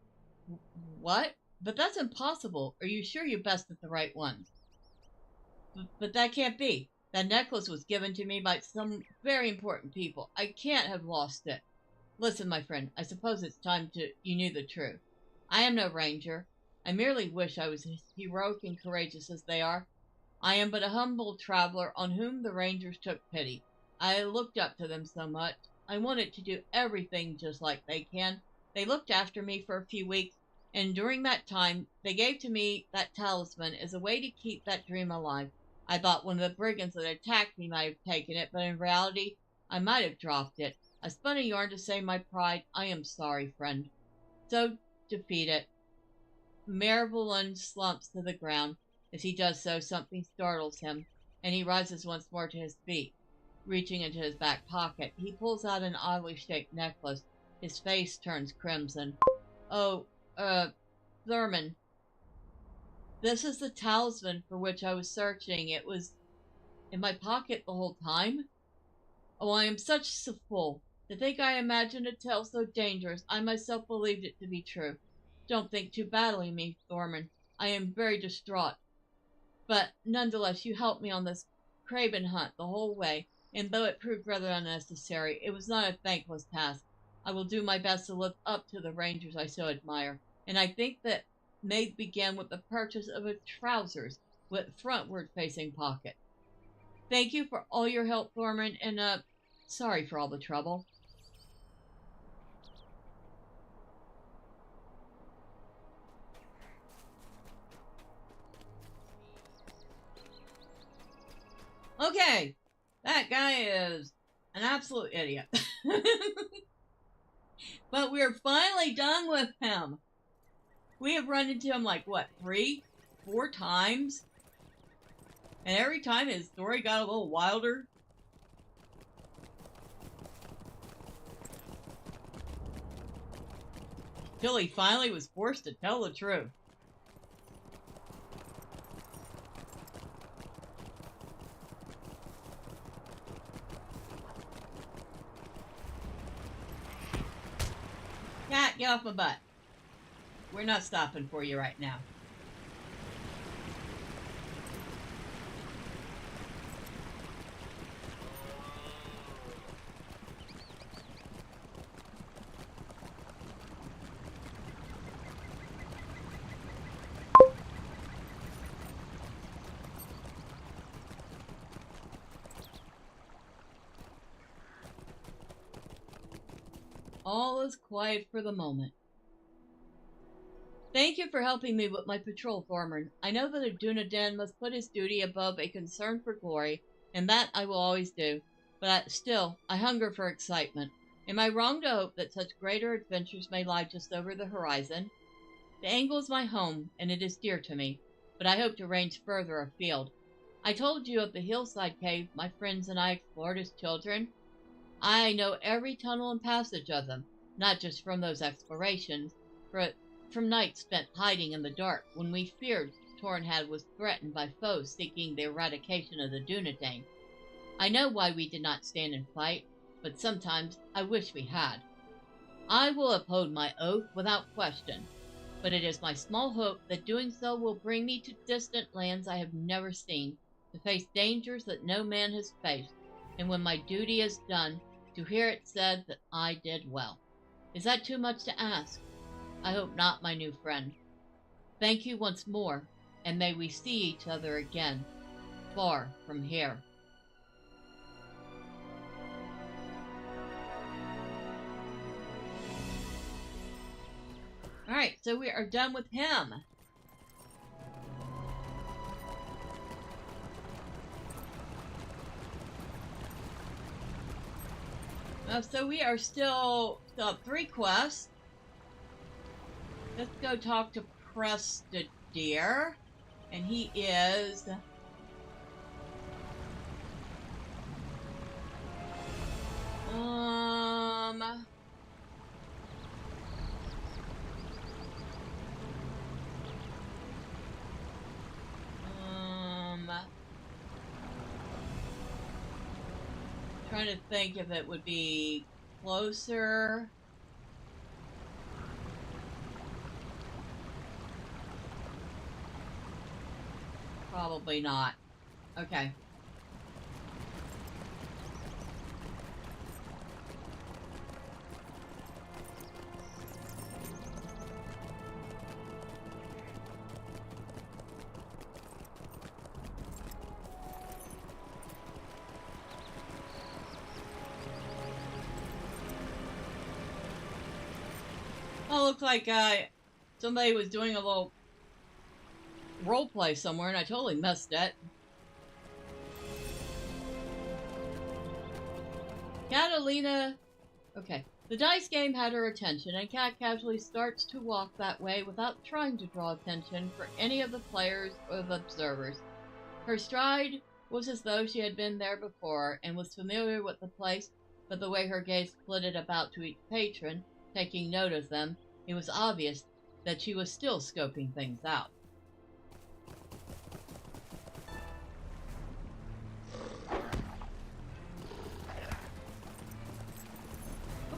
What? But that's impossible. Are you sure you bested the right ones? But that can't be. That necklace was given to me by some very important people. I can't have lost it. Listen, my friend, I suppose it's time you knew the truth. I am no ranger. I merely wish I was as heroic and courageous as they are. I am but a humble traveler on whom the rangers took pity. I looked up to them so much. I wanted to do everything just like they can. They looked after me for a few weeks, and during that time, they gave to me that talisman as a way to keep that dream alive. I thought one of the brigands that attacked me might have taken it, but in reality, I might have dropped it. I spun a yarn to save my pride. I am sorry, friend. So, defeat it. Mervelin slumps to the ground. As he does so, something startles him, and he rises once more to his feet. Reaching into his back pocket, he pulls out an oddly shaped necklace. His face turns crimson. Oh, Thormurn. This is the talisman for which I was searching. It was in my pocket the whole time. Oh, I am such a fool. To think I imagined a tale so dangerous, I myself believed it to be true. Don't think too badly of me, Thormurn. I am very distraught. But nonetheless, you helped me on this craven hunt the whole way, and though it proved rather unnecessary, it was not a thankless task. I will do my best to live up to the rangers I so admire, and I think that may begin with the purchase of a trousers with frontward-facing pocket. Thank you for all your help, Thormurn, and sorry for all the trouble. Okay, that guy is an absolute idiot. But we're finally done with him. We have run into him like, what, 3, 4 times? And every time his story got a little wilder. Till he finally was forced to tell the truth. Cat, get off my butt. We're not stopping for you right now. All is quiet for the moment. Thank you for helping me with my patrol, Thormurn. I know that a Dunedain must put his duty above a concern for glory, and that I will always do. But still, I hunger for excitement. Am I wrong to hope that such greater adventures may lie just over the horizon? The Angle is my home, and it is dear to me, but I hope to range further afield. I told you of the hillside cave my friends and I explored as children. I know every tunnel and passage of them, not just from those explorations, but from nights spent hiding in the dark when we feared Tornhad was threatened by foes seeking the eradication of the Dunedain. I know why we did not stand and fight, but sometimes I wish we had. I will uphold my oath without question, but it is my small hope that doing so will bring me to distant lands I have never seen, to face dangers that no man has faced, and when my duty is done, to hear it said that I did well. Is that too much to ask? I hope not, my new friend. Thank you once more, and may we see each other again, far from here. Alright, so we are done with him. So we are still up 3 quests. Let's go talk to Prestideer. And he is... Trying to think if it would be closer. Probably not. Okay. looks like somebody was doing a little role play somewhere and I totally missed it. Catalina. Okay. The dice game had her attention, and Cat casually starts to walk that way without trying to draw attention for any of the players or the observers. Her stride was as though she had been there before and was familiar with the place, but the way her gaze flitted about to each patron, taking note of them, it was obvious that she was still scoping things out.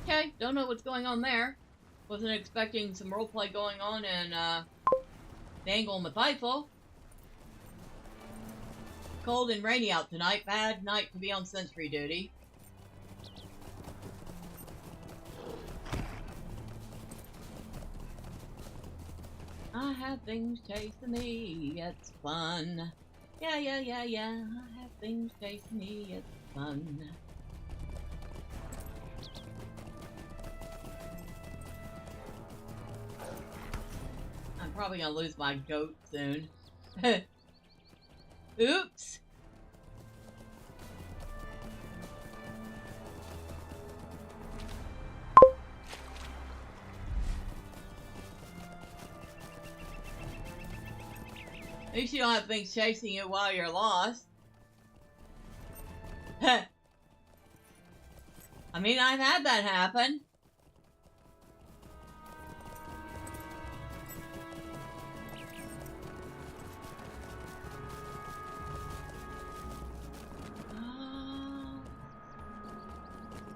Okay, don't know what's going on there. Wasn't expecting some roleplay going on in the Angle of Mitheithel. Cold and rainy out tonight. Bad night to be on sentry duty. I have things chasing me, it's fun. Yeah, yeah, yeah, yeah. I have things chasing me, it's fun. I'm probably gonna lose my goat soon. Oops! At least you don't have things chasing you while you're lost. I mean, I've had that happen.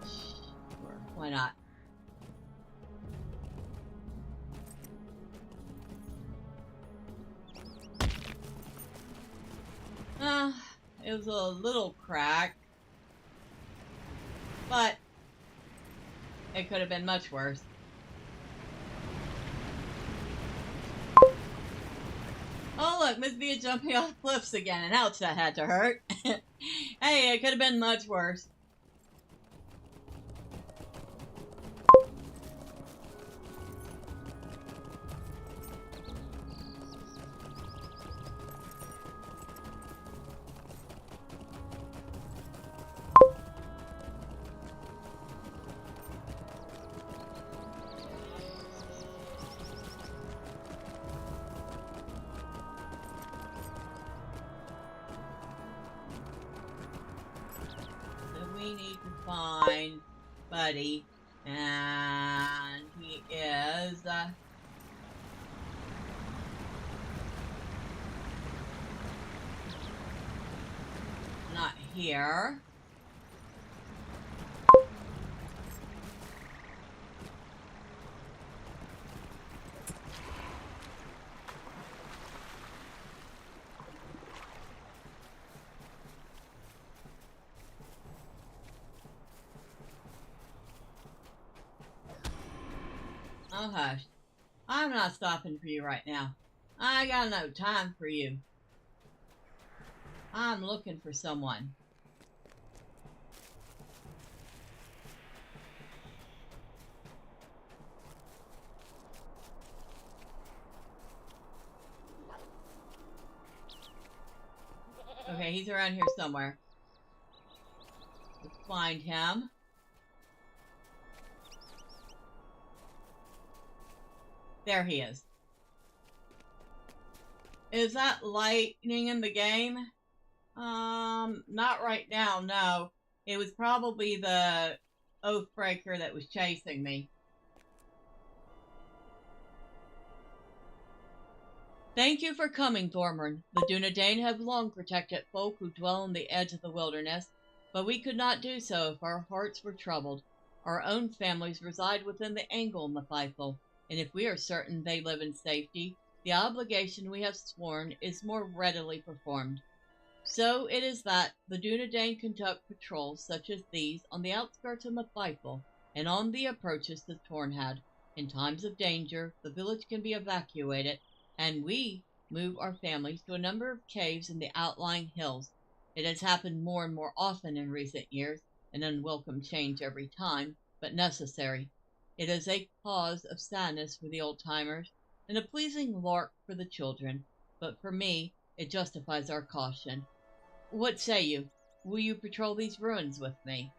Sure, why not? It was a little crack, but it could have been much worse. Oh look, Miss Bia jumping off cliffs again, and ouch, that had to hurt. Hey, it could have been much worse. We need to find Buddy, and he is not here. Oh, hush. I'm not stopping for you right now. I got no time for you. I'm looking for someone. Okay, he's around here somewhere. Let's find him. There he is. Is that lightning in the game? Not right now, no. It was probably the Oathbreaker that was chasing me. Thank you for coming, Thormurn. The Dunedain have long protected folk who dwell on the edge of the wilderness, but we could not do so if our hearts were troubled. Our own families reside within the Angle of Mitheithel, and if we are certain they live in safety, the obligation we have sworn is more readily performed. So it is that the Dunedain conduct patrols such as these on the outskirts of Mitheithel and on the approaches to Tornhad. In times of danger, the village can be evacuated, and we move our families to a number of caves in the outlying hills. It has happened more and more often in recent years, an unwelcome change every time, but necessary. It is a cause of sadness for the old-timers and a pleasing lark for the children, but for me, it justifies our caution. What say you? Will you patrol these ruins with me?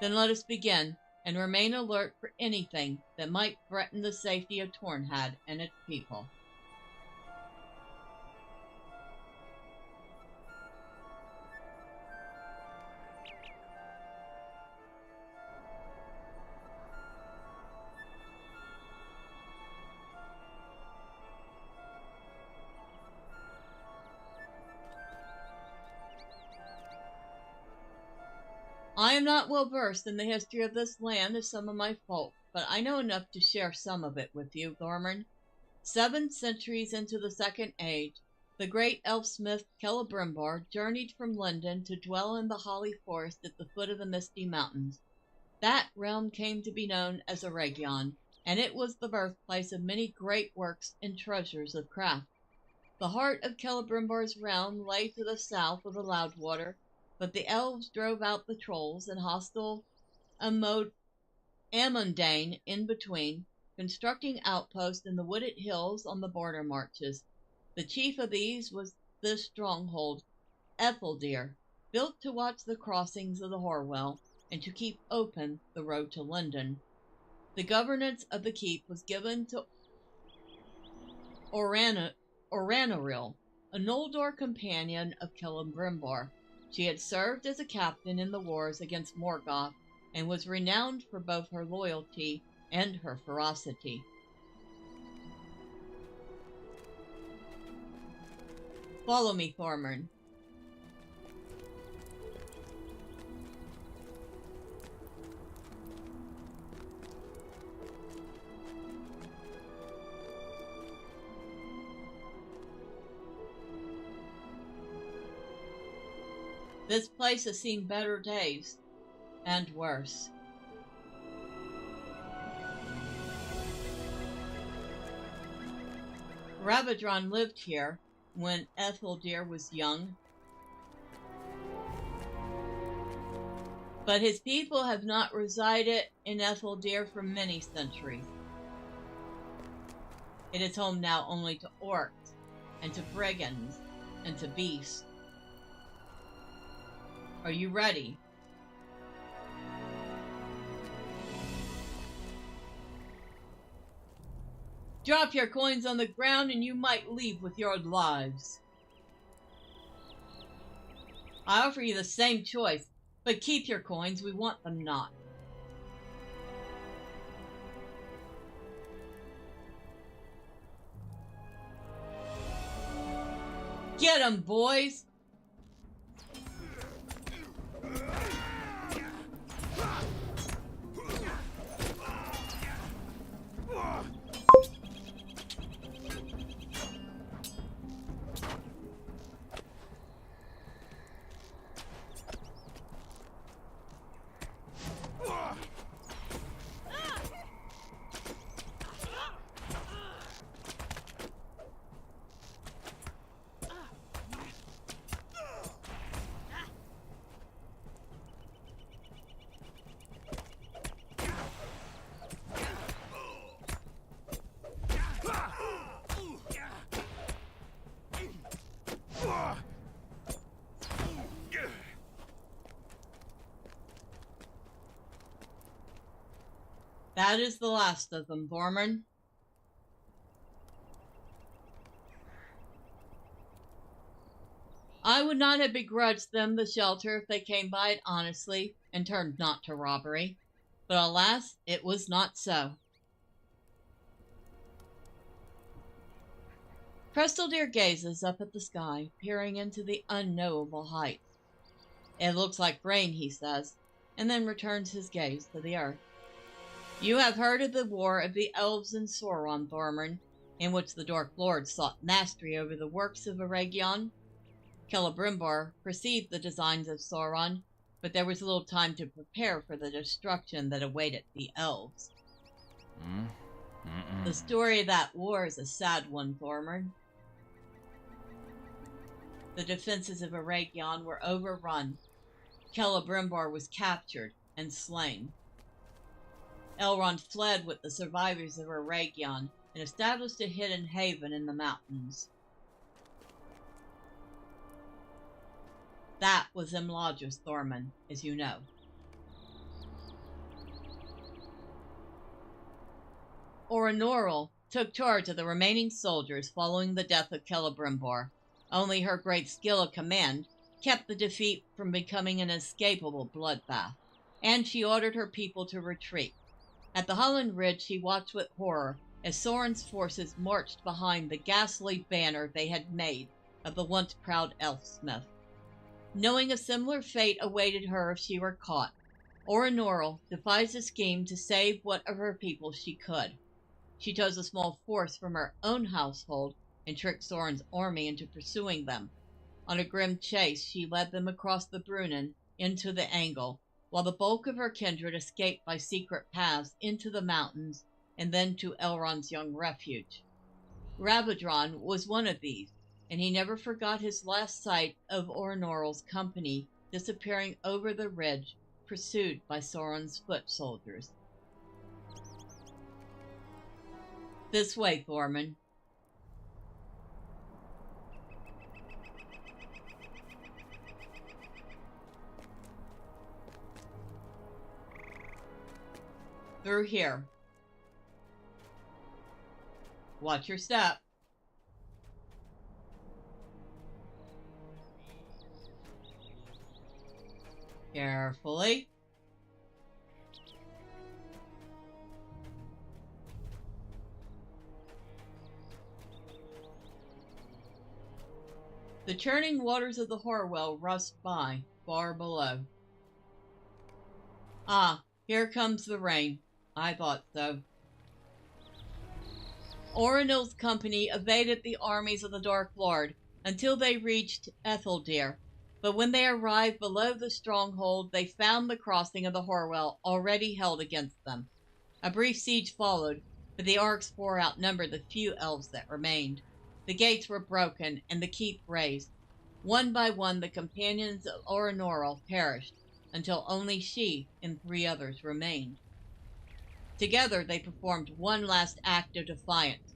Then let us begin, and remain alert for anything that might threaten the safety of Tornhad and its people. I am not well versed in the history of this land as some of my folk, but I know enough to share some of it with you, Thormurn. 7 centuries into the Second Age, the great elf-smith Celebrimbor journeyed from London to dwell in the Holly Forest at the foot of the Misty Mountains. That realm came to be known as Eregion, and it was the birthplace of many great works and treasures of craft. The heart of Celebrimbor's realm lay to the south of the Loudwater, but the elves drove out the trolls and hostile Amundane in between, constructing outposts in the wooded hills on the border marches. The chief of these was this stronghold, Etheldir, built to watch the crossings of the Horwell and to keep open the road to London. The governance of the keep was given to Oranaril, a Noldor companion of Celebrimbor. She had served as a captain in the wars against Morgoth and was renowned for both her loyalty and her ferocity. Follow me, Thormurn. This place has seen better days, and worse. Ravadron lived here when Etheldir was young, but his people have not resided in Etheldir for many centuries. It is home now only to orcs, and to brigands, and to beasts. Are you ready? Drop your coins on the ground and you might leave with your lives. I offer you the same choice, but keep your coins, we want them not. Get 'em, boys! That is the last of them, Thormurn. I would not have begrudged them the shelter if they came by it honestly and turned not to robbery, but alas, it was not so. Presteldir gazes up at the sky, peering into the unknowable heights. It looks like rain, he says, and then returns his gaze to the earth. You have heard of the war of the elves and Sauron, Thormurn, in which the Dark Lord sought mastery over the works of Eregion. Celebrimbor perceived the designs of Sauron, but there was little time to prepare for the destruction that awaited the elves. The story of that war is a sad one, Thormurn. The defenses of Eregion were overrun. Celebrimbor was captured and slain. Elrond fled with the survivors of Eregion and established a hidden haven in the mountains. That was Imladris Thormurn, as you know. Oranoril took charge of the remaining soldiers following the death of Celebrimbor. Only her great skill of command kept the defeat from becoming an inescapable bloodbath, and she ordered her people to retreat. At the Holland Ridge, she watched with horror as Sauron's forces marched behind the ghastly banner they had made of the once proud elfsmith. Knowing a similar fate awaited her if she were caught, Oranoril devised a scheme to save what of her people she could. She chose a small force from her own household and tricked Sauron's army into pursuing them. On a grim chase, she led them across the Brunnen into the Angle, while the bulk of her kindred escaped by secret paths into the mountains and then to Elrond's young refuge. Rabadron was one of these, and he never forgot his last sight of Oranoril's company disappearing over the ridge, pursued by Sauron's foot soldiers. This way, Thormund. Through here. Watch your step. Carefully. The churning waters of the Horwell rust by, far below. Ah, here comes the rain. I thought so. Orenil's company evaded the armies of the Dark Lord until they reached Etheldir, but when they arrived below the stronghold, they found the crossing of the Horwell already held against them. A brief siege followed, but the Arks 4 outnumbered the few elves that remained. The gates were broken and the keep razed. One by one, the companions of Oranoril perished, until only she and 3 others remained. Together, they performed one last act of defiance,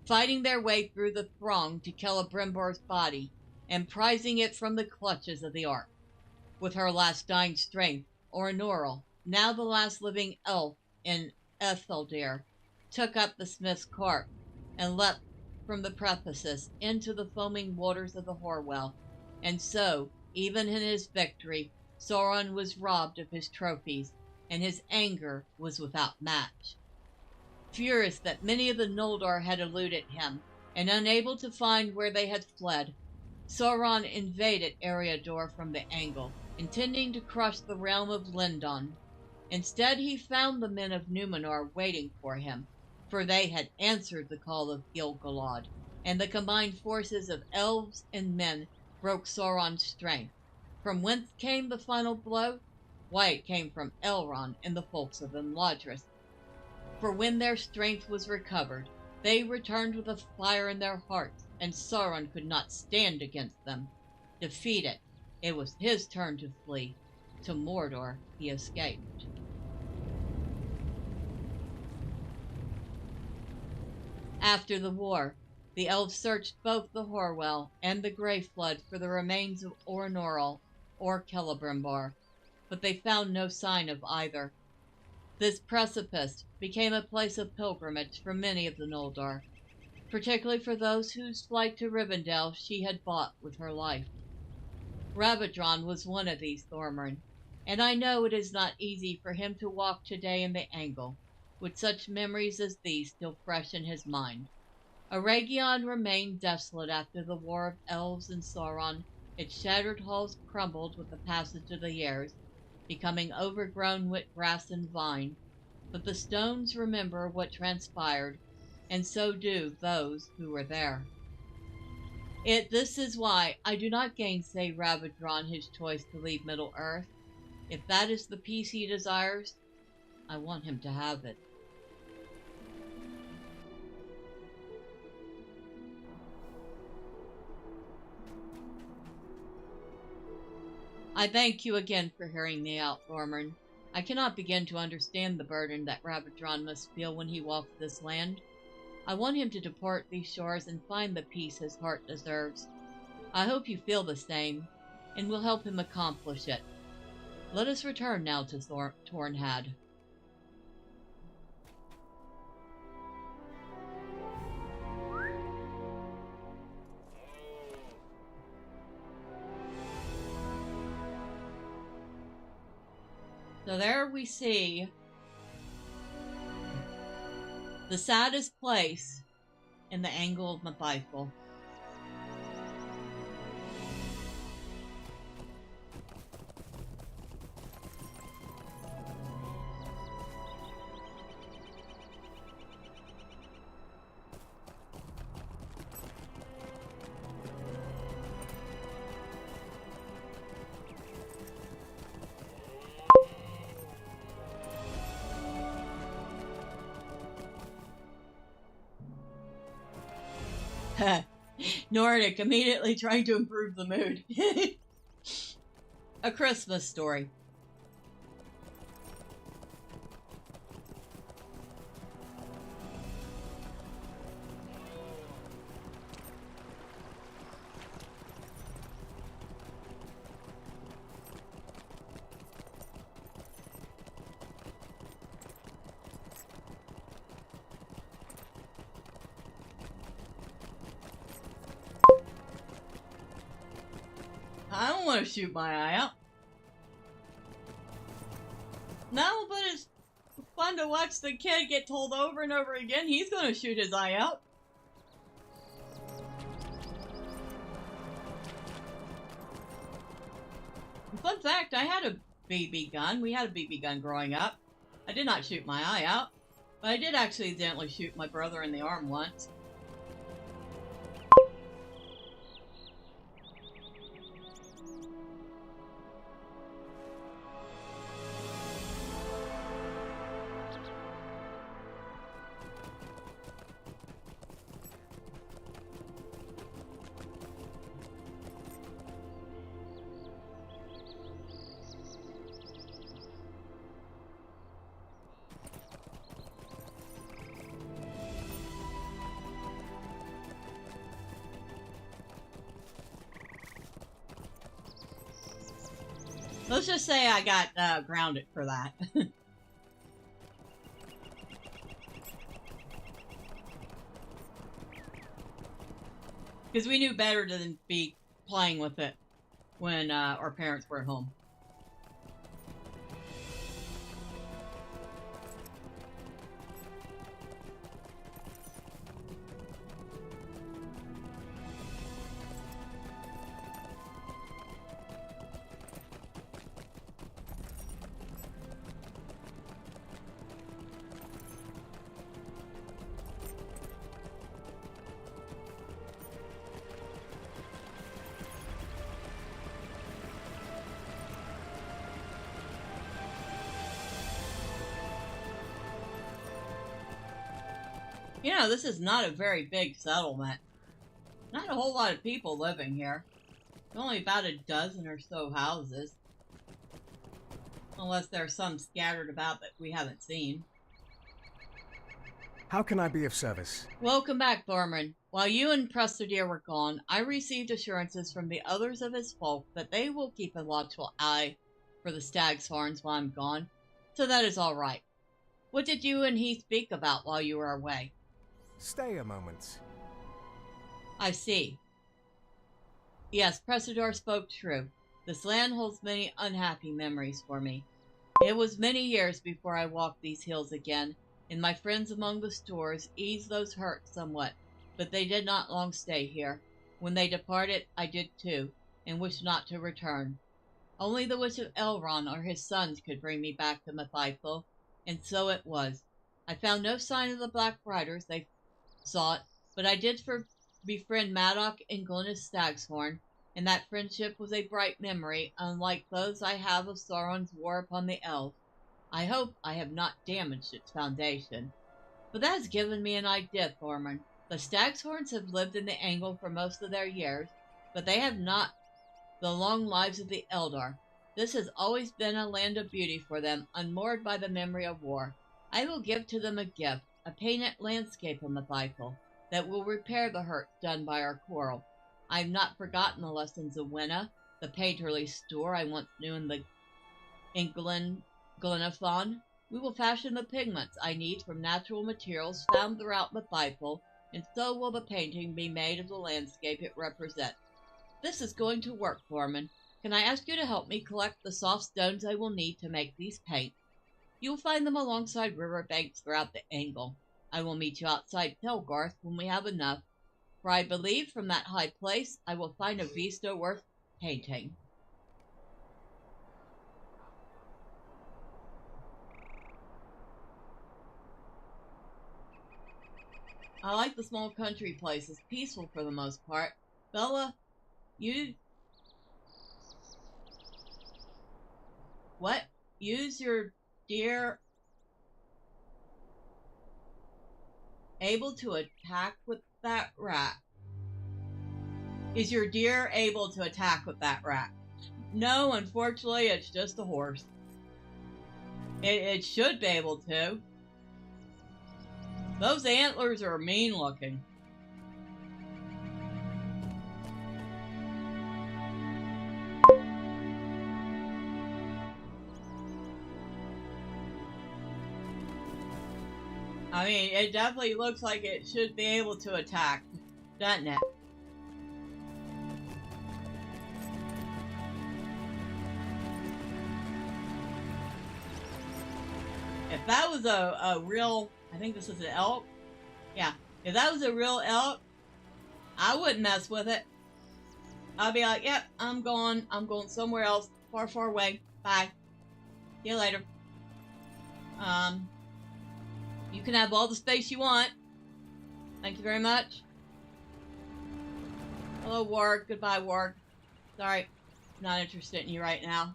fighting their way through the throng to Celebrimbor's body and prizing it from the clutches of the Ark. With her last dying strength, Oranoril, now the last living elf in Etheldir, took up the smith's cart and leapt from the precipice into the foaming waters of the Horwell, and so, even in his victory, Sauron was robbed of his trophies, and his anger was without match. Furious that many of the Noldor had eluded him, and unable to find where they had fled, Sauron invaded Eriador from the Angle, intending to crush the realm of Lindon. Instead, he found the men of Numenor waiting for him, for they had answered the call of Gil-galad, and the combined forces of elves and men broke Sauron's strength. From whence came the final blow? Why, it came from Elrond and the folks of Imladris. For when their strength was recovered, they returned with a fire in their hearts, and Sauron could not stand against them. Defeated, it was his turn to flee. To Mordor he escaped. After the war, the elves searched both the Horwell and the Grey Flood for the remains of Oranoril or Celebrimbor, but they found no sign of either. This precipice became a place of pilgrimage for many of the Noldor, particularly for those whose flight to Rivendell she had bought with her life. Rabadron was one of these, Thormurn, and I know it is not easy for him to walk today in the Angle, with such memories as these still fresh in his mind. Eregion remained desolate after the war of elves and Sauron. Its shattered halls crumbled with the passage of the years, becoming overgrown with grass and vine. But the stones remember what transpired, and so do those who were there. This is why I do not gainsay Rabadron his choice to leave Middle-earth. If that is the peace he desires, I want him to have it. I thank you again for hearing me out, Thormurn. I cannot begin to understand the burden that Rabadron must feel when he walks this land. I want him to depart these shores and find the peace his heart deserves. I hope you feel the same, and will help him accomplish it. Let us return now to Tornhad. So there we see the saddest place in the Angle of Mitheithel. Nordic immediately trying to improve the mood. A Christmas story. I don't want to shoot my eye out. No, but it's fun to watch the kid get told over and over again he's going to shoot his eye out. Fun fact, I had a BB gun. We had a BB gun growing up. I did not shoot my eye out, but I did accidentally shoot my brother in the arm once. Let's just say I got grounded for that. Because we knew better than be playing with it when our parents were at home. You know, this is not a very big settlement. Not a whole lot of people living here. Only about a dozen or so houses. Unless there are some scattered about that we haven't seen. How can I be of service? Welcome back, Thormurn. While you and Prestadir were gone, I received assurances from the others of his folk that they will keep a watchful eye for the stag's horns while I'm gone. So that is all right. What did you and he speak about while you were away? Stay a moment. I see. Yes, Prestadir spoke true. This land holds many unhappy memories for me. It was many years before I walked these hills again, and my friends among the stores eased those hurts somewhat, but they did not long stay here. When they departed, I did too, and wished not to return. Only the wish of Elrond or his sons could bring me back to Mitheithel, and so it was. I found no sign of the Black Riders they sought, but I did befriend Maddock and Glennis Stagshorn, and that friendship was a bright memory, unlike those I have of Sauron's war upon the elves. I hope I have not damaged its foundation. But that has given me an idea, Thormurn. The Stagshorns have lived in the Angle for most of their years, but they have not the long lives of the Eldar. This has always been a land of beauty for them, unmoored by the memory of war. I will give to them a gift, a painted landscape of Mitheithel, that will repair the hurt done by our quarrel. I have not forgotten the lessons of Wenna, the painterly store I once knew in Glenathon. We will fashion the pigments I need from natural materials found throughout Mitheithel, and so will the painting be made of the landscape it represents. This is going to work, Thormurn. Can I ask you to help me collect the soft stones I will need to make these paints? You will find them alongside river banks throughout the Angle. I will meet you outside Telgarth when we have enough, for I believe from that high place I will find a vista worth painting. I like the small country places, peaceful for the most part. Bella, you... What? Use your deer... able to attack with that rat? Is your deer able to attack with that rat? No, unfortunately, it's just a horse. It should be able to. Those antlers are mean looking. I mean, it definitely looks like it should be able to attack, doesn't it? If that was a real, I think this is an elk. Yeah, if that was a real elk, I wouldn't mess with it. I'd be like, yep, I'm going somewhere else, far, far away. Bye. See you later. You can have all the space you want. Thank you very much. Hello, Ward. Goodbye, Ward. Sorry, not interested in you right now.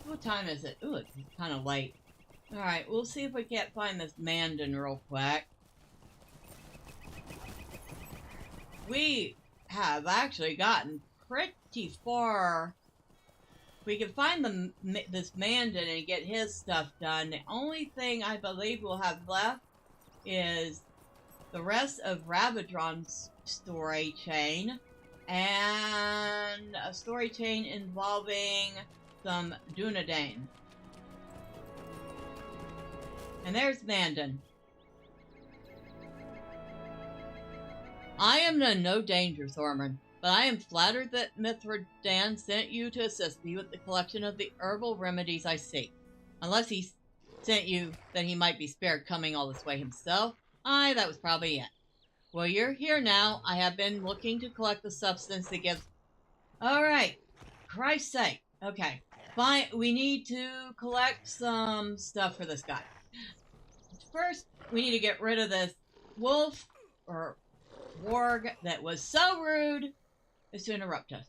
What time is it? Ooh, it's kind of late. Alright, we'll see if we can't find this Mandan real quick. We have actually gotten pretty far. We can find this Mandan and get his stuff done. The only thing I believe we'll have left is the rest of Ravadron's story chain and a story chain involving some Dunedain. And there's Mandan. I am in no danger, Thormurn, but I am flattered that Mithridan sent you to assist me with the collection of the herbal remedies I seek. Unless he sent you that he might be spared coming all this way himself. Aye, that was probably it. Well, you're here now. I have been looking to collect the substance that gives... Alright. Christ's sake. Okay. Fine. We need to collect some stuff for this guy. First, we need to get rid of this wolf, or warg, that was so rude as to interrupt us.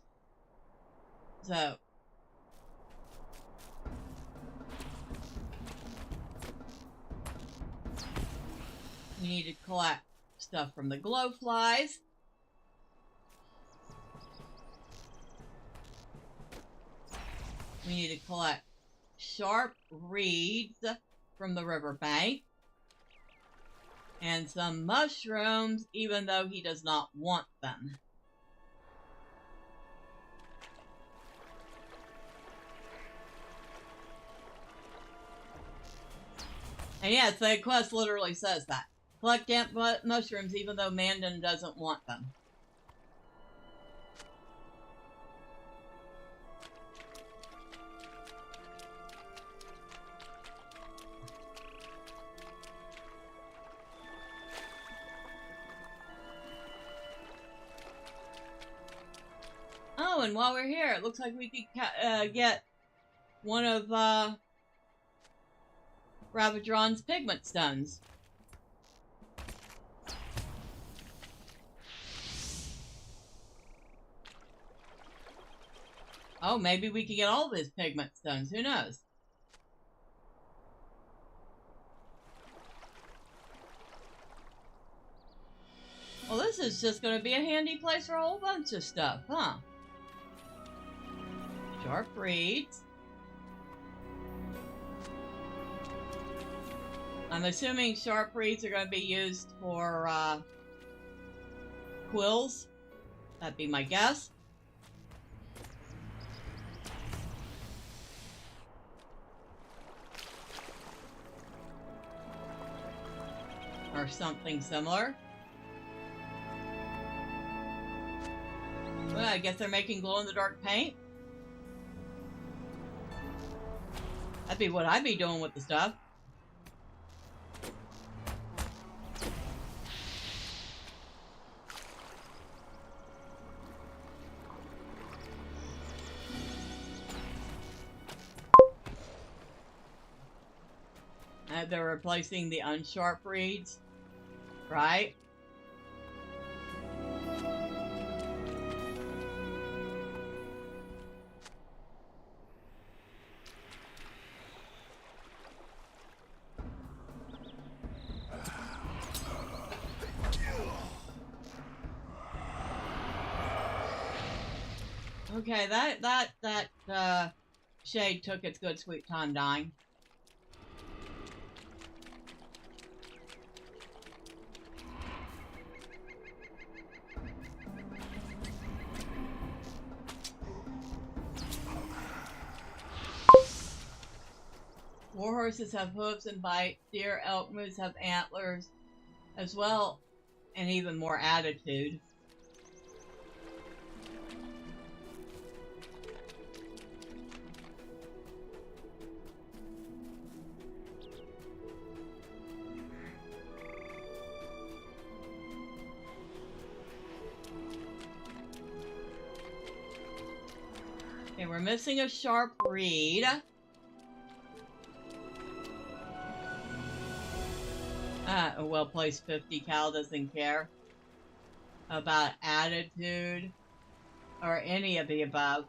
So... we need to collect stuff from the glowflies. We need to collect sharp reeds from the riverbank. And some mushrooms, even though he does not want them. And yes, the quest literally says that. Collect damp mushrooms even though Mandan doesn't want them. Oh, and while we're here, it looks like we could get one of Ravadron's pigment stones. Oh, maybe we could get all of his pigment stones. Who knows? is just going to be a handy place for a whole bunch of stuff, huh? Sharp reeds. I'm assuming sharp reeds are going to be used for quills. That'd be my guess. Or something similar. Well, I guess they're making glow-in-the-dark paint. That'd be what I'd be doing with the stuff. They're replacing the unsharp reeds, right? Okay, that shade took its good sweet time dying. Warhorses have hooves and bite. Deer, elk, moose have antlers as well, and even more attitude. Okay, we're missing a sharp reed. A well-placed 50 cal doesn't care about attitude or any of the above.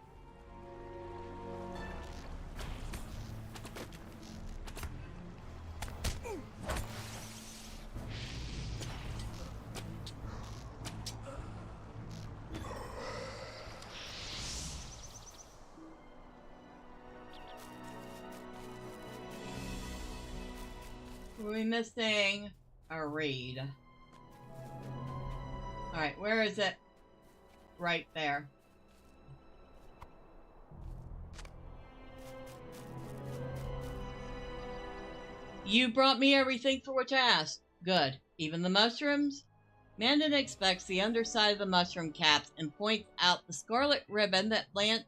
We're missing a reed. Alright, where is it? Right there. You brought me everything for which I asked. Good. Even the mushrooms? Mandan inspects the underside of the mushroom caps and points out the scarlet ribbon that slants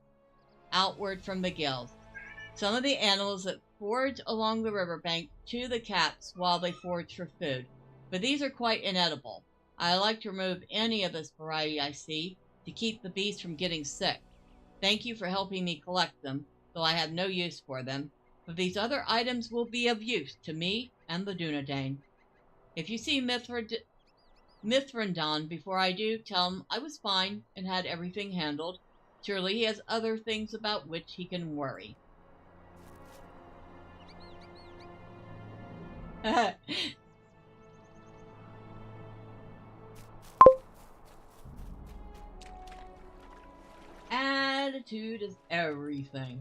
outward from the gills. Some of the animals that forage along the riverbank chew the caps while they forage for food, but these are quite inedible. I like to remove any of this variety I see to keep the beasts from getting sick. Thank you for helping me collect them, though I have no use for them, but these other items will be of use to me and the Dunedain. If you see Mithrandon before I do, tell him I was fine and had everything handled. Surely he has other things about which he can worry. Attitude is everything.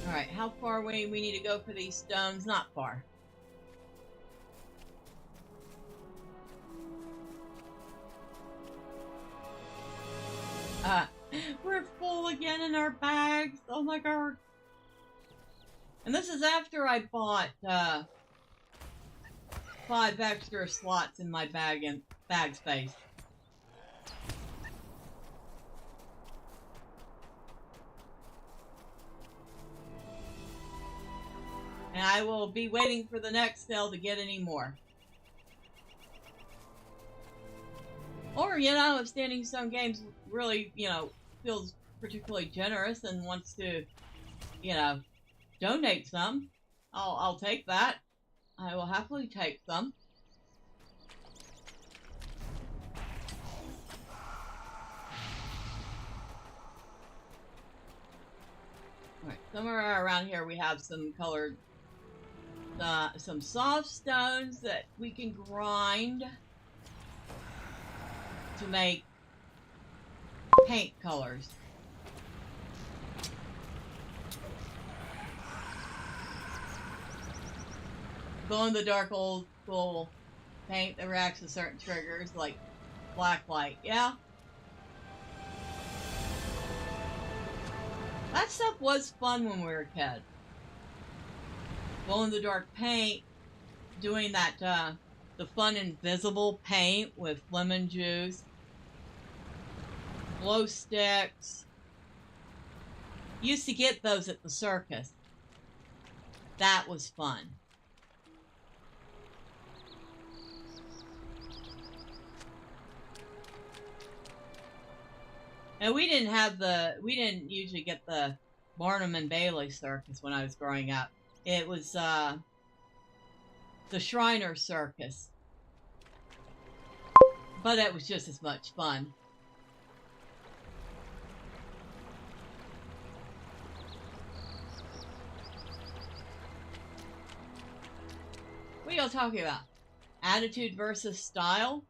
Alright, how far away we need to go for these stones? Not far. We're full again in our bags. Oh my god. And this is after I bought 5 extra slots in my bag space. And I will be waiting for the next sale to get any more. Or, you know, if Standing Stone Games really, you know, feels particularly generous and wants to, you know, donate some, I'll take that. I will happily take some. somewhere around here we have some colored, some soft stones that we can grind to make paint colors. Glow-in-the-dark old school paint that reacts to certain triggers like black light. Yeah? That stuff was fun when we were kids. Glow-in-the-dark paint, doing that, the fun invisible paint with lemon juice, glow sticks. Used to get those at the circus. That was fun. And we didn't usually get the Barnum and Bailey circus when I was growing up. It was, the Shriner circus. But it was just as much fun. What are y'all talking about? Attitude versus style?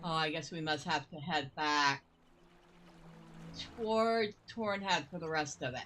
Oh, I guess we must have to head back towards Tornhead for the rest of it.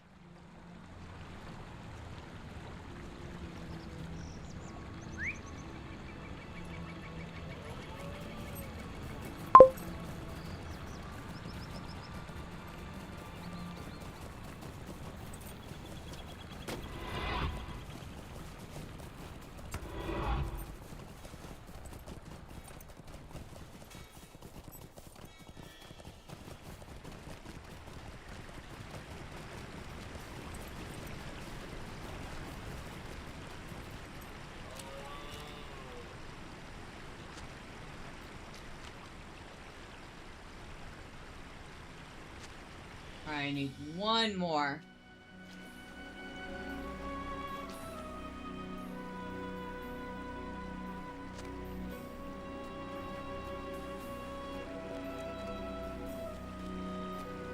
I need one more.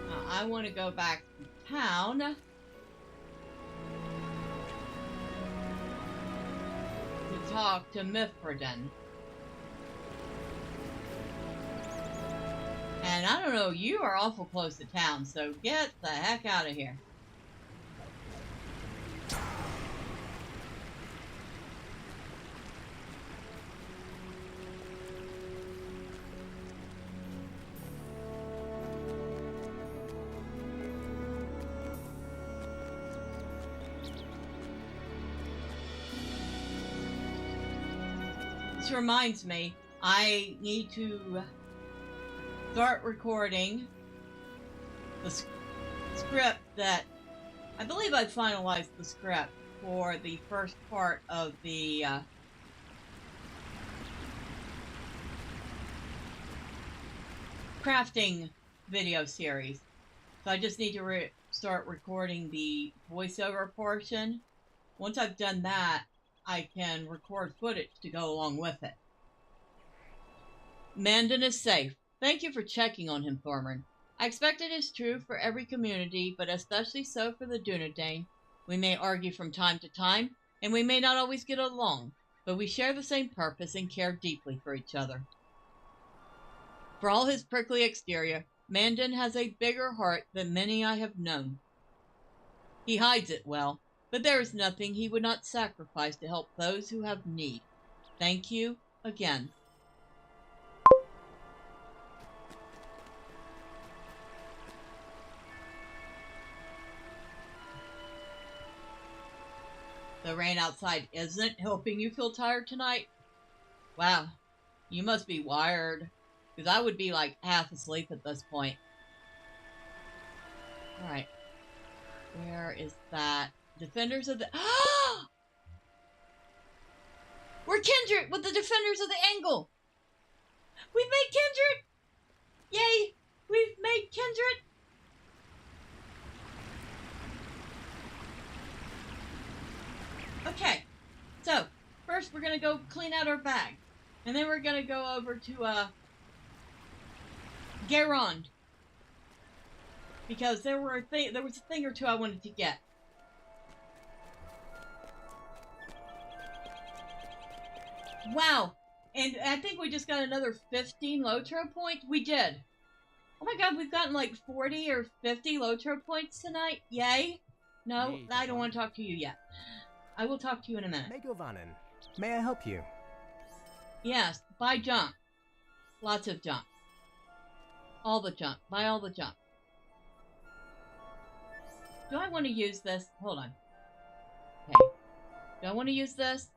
Now, I want to go back to town. To talk to Mithridin. And I don't know, you are awful close to town, so get the heck out of here. This reminds me, I need to start recording the script that I believe I finalized the script for the first part of the crafting video series. So I just need to start recording the voiceover portion. Once I've done that, I can record footage to go along with it. Mandan is safe. Thank you for checking on him, Thormurn. I expect it is true for every community, but especially so for the Dunedain. We may argue from time to time, and we may not always get along, but we share the same purpose and care deeply for each other. For all his prickly exterior, Mandan has a bigger heart than many I have known. He hides it well, but there is nothing he would not sacrifice to help those who have need. Thank you again. The rain outside isn't helping you feel tired tonight? Wow, you must be wired, because I would be like half asleep at this point. Alright. Where is that? Defenders of the... We're kindred with the Defenders of the Angle! We made kindred! Yay! We've made kindred! Okay, so first we're gonna go clean out our bag, and then we're gonna go over to Elrond, because there was a thing or two I wanted to get. Wow, and I think we just got another 15 LOTRO points. We did. Oh my god, we've gotten like 40 or 50 LOTRO points tonight. Yay! No, I don't want to talk to you yet. I will talk to you in a minute. Megovanen, may I help you? Yes, buy junk. Lots of junk. All the junk. Buy all the junk. Do I want to use this? Hold on. Okay. Do I want to use this?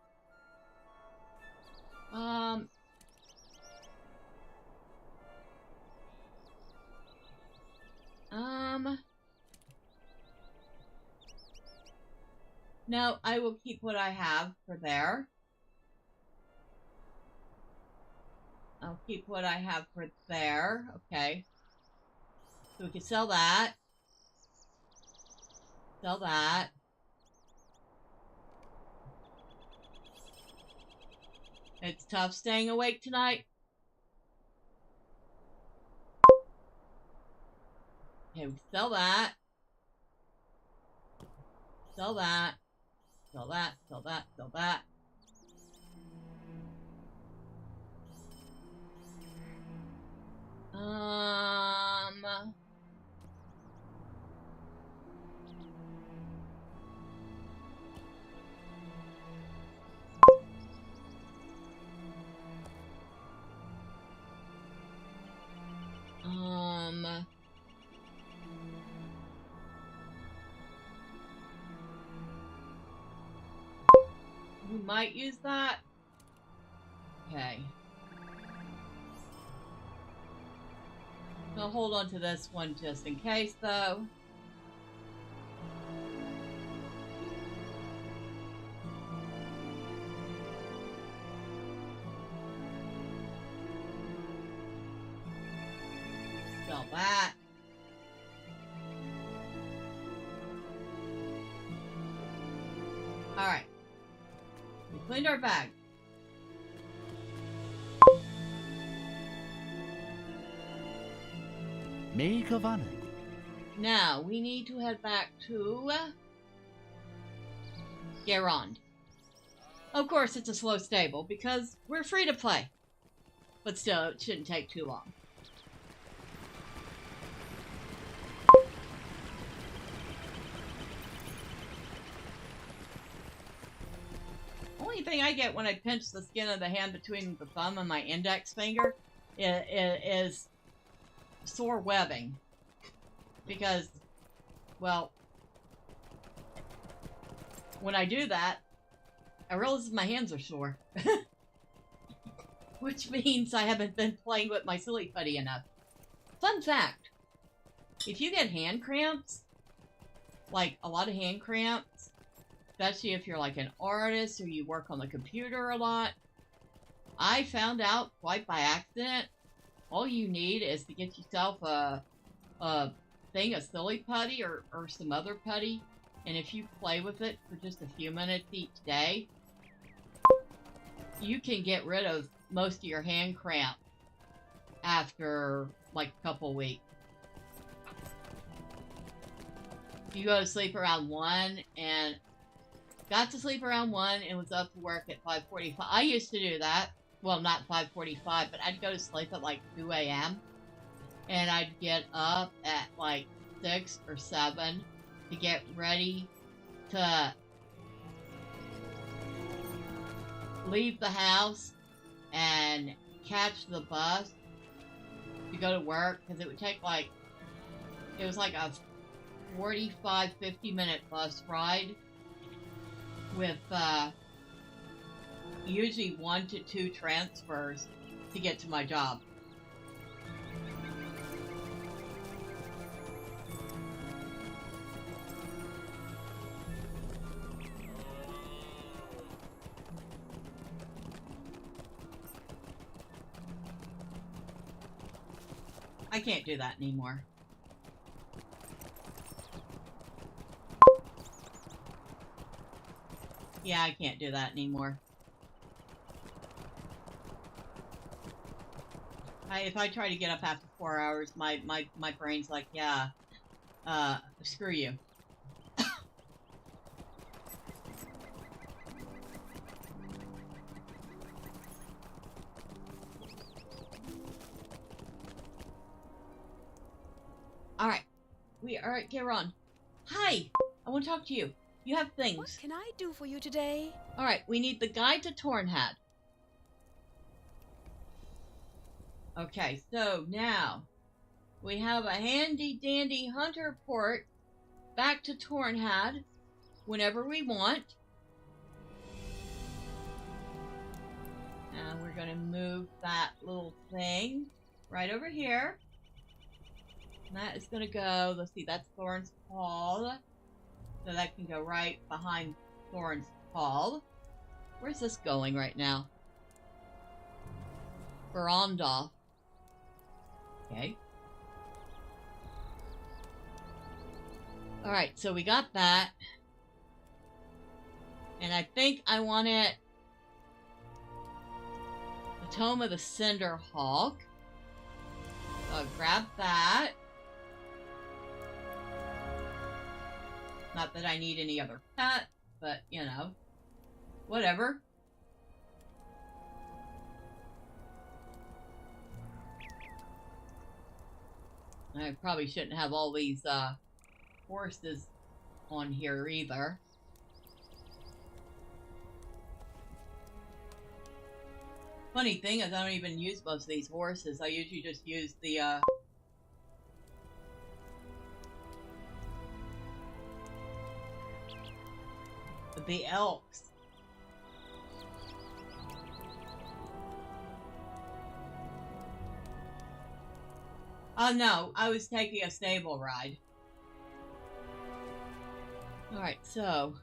No, I will keep what I have for there. I'll keep what I have for there. Okay. So we can sell that. Sell that. It's tough staying awake tonight. Okay, we sell that. Sell that. Sell that. Sell that. Sell that. We might use that. Okay. I'll hold on to this one just in case, though. Sell that. Alright. We cleaned our bag. Megovanen. Now, we need to head back to Elrond. Of course, it's a slow stable because we're free to play. But still, it shouldn't take too long. Only thing I get when I pinch the skin of the hand between the thumb and my index finger is sore webbing. Because, well, when I do that, I realize my hands are sore. Which means I haven't been playing with my silly putty enough. Fun fact, if you get hand cramps, like a lot of hand cramps, especially if you're like an artist or you work on the computer a lot, I found out quite by accident, all you need is to get yourself a thing of silly putty or some other putty, and if you play with it for just a few minutes each day, you can get rid of most of your hand cramp after like a couple weeks. You go to sleep around 1 and got to sleep around 1 and was up to work at 5:45. I used to do that. Well, not 5:45, but I'd go to sleep at like 2 a.m. and I'd get up at like 6 or 7 to get ready to leave the house and catch the bus to go to work, because it would take like, it was like a 45-50 minute bus ride with usually 1 to 2 transfers to get to my job. I can't do that anymore. Yeah, I can't do that anymore. If I try to get up after 4 hours, my brain's like, yeah, screw you. Alright, we are at Elrond. Hi! I want to talk to you. You have things. What can I do for you today? Alright, we need the guide to Tornhad. Okay, so now we have a handy dandy hunter port back to Tornhad whenever we want. And we're going to move that little thing right over here. And that is going to go, let's see, that's Thorn's Hall. So that can go right behind Thorn's Hall. Where's this going right now? Verondolf. Okay. Alright, so we got that. And I think I want it... the Tome of the Cinder Hawk. So I'll grab that. Not that I need any other pet, but, you know, whatever. I probably shouldn't have all these horses on here either. Funny thing is I don't even use most of these horses. I usually just use the elks. Oh no, I was taking a stable ride. Alright, so...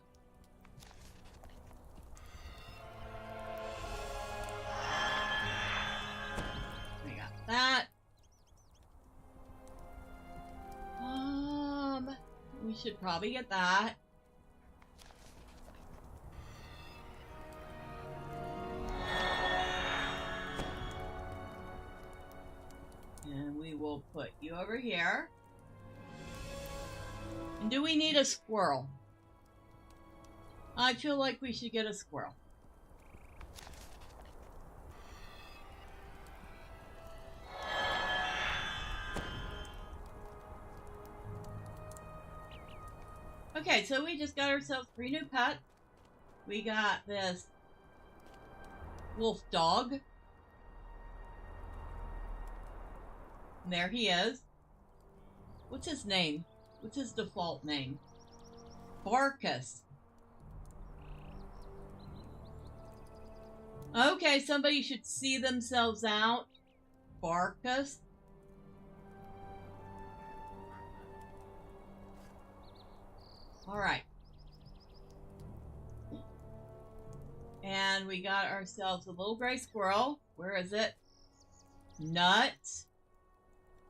we got that. We should probably get that. And we will put you over here. And do we need a squirrel? I feel like we should get a squirrel. Okay, so we just got ourselves 3 new pets. We got this wolf dog. And there he is. What's his name? What's his default name? Barkus. Okay, somebody should see themselves out. Barkus. Alright. And we got ourselves a little gray squirrel. Where is it? Nuts.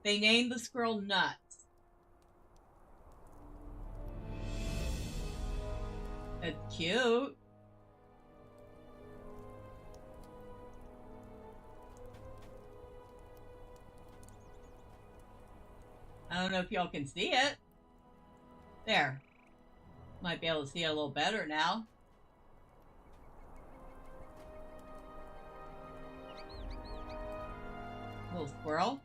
They named the squirrel Nuts. It's cute. I don't know if y'all can see it. There. Might be able to see it a little better now. Little squirrel.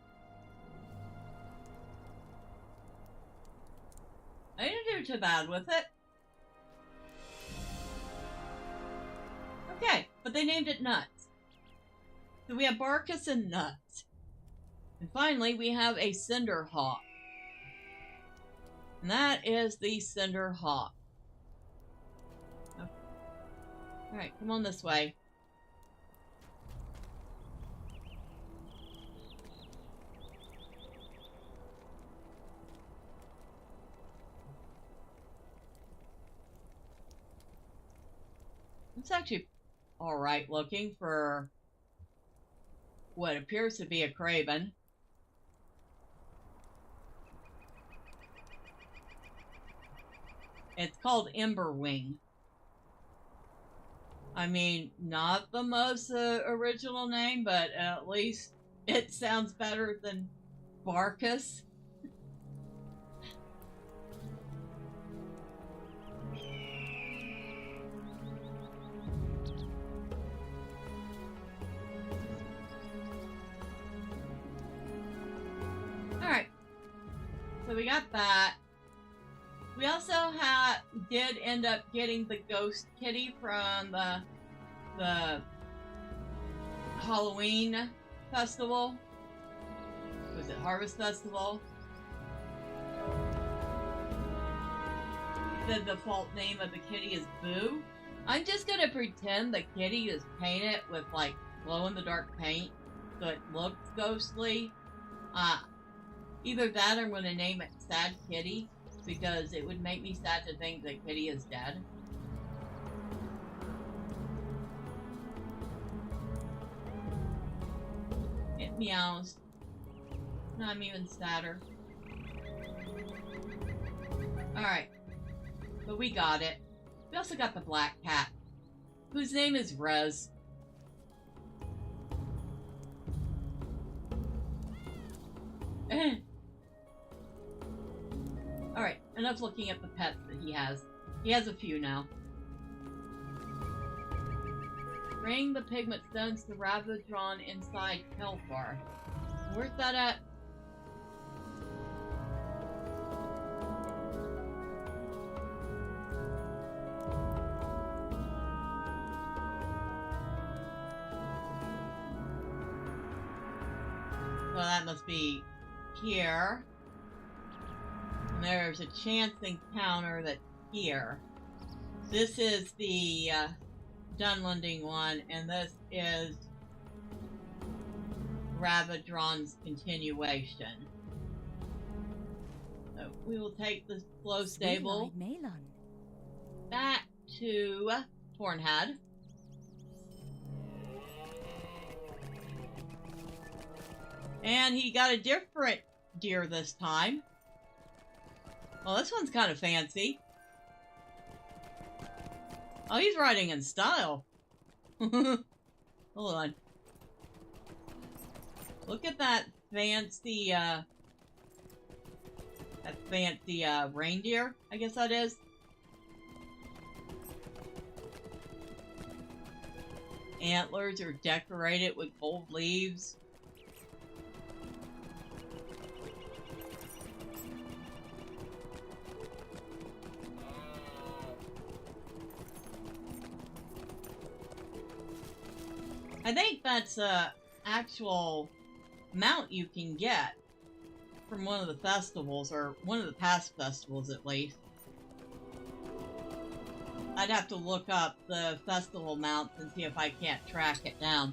I didn't do too bad with it. Okay, but they named it Nuts. So we have Barkus and Nuts. And finally, we have a Cinder Hawk. And that is the Cinder Hawk. Okay. Alright, come on this way. It's actually alright looking for what appears to be a Craven. It's called Emberwing. I mean, not the most original name, but at least it sounds better than Barkus. Alright. So we got that. We also did end up getting the ghost kitty from the Halloween festival. Was it Harvest Festival? The default name of the kitty is Boo. I'm just gonna pretend the kitty is painted with like glow-in-the-dark paint so it looks ghostly. Either that or I'm gonna name it Sad Kitty, because it would make me sad to think that Kitty is dead. It meows. Now I'm even sadder. Alright. But we got it. We also got the black cat, whose name is Rez. Alright, enough looking at the pets that he has. He has a few now. Bring the pigment stones to Ravadron inside Kelfar. Where's that at? Well, that must be here. And there's a chance encounter that's here. This is the Dunlending one, and this is Ravadron's continuation. So we will take the slow stable back to Thornhead. And he got a different deer this time. Well, this one's kind of fancy. Oh, he's riding in style. Hold on. Look at that fancy, reindeer, I guess that is. Antlers are decorated with gold leaves. I think that's a actual mount you can get from one of the festivals, or one of the past festivals at least. I'd have to look up the festival mounts and see if I can't track it down.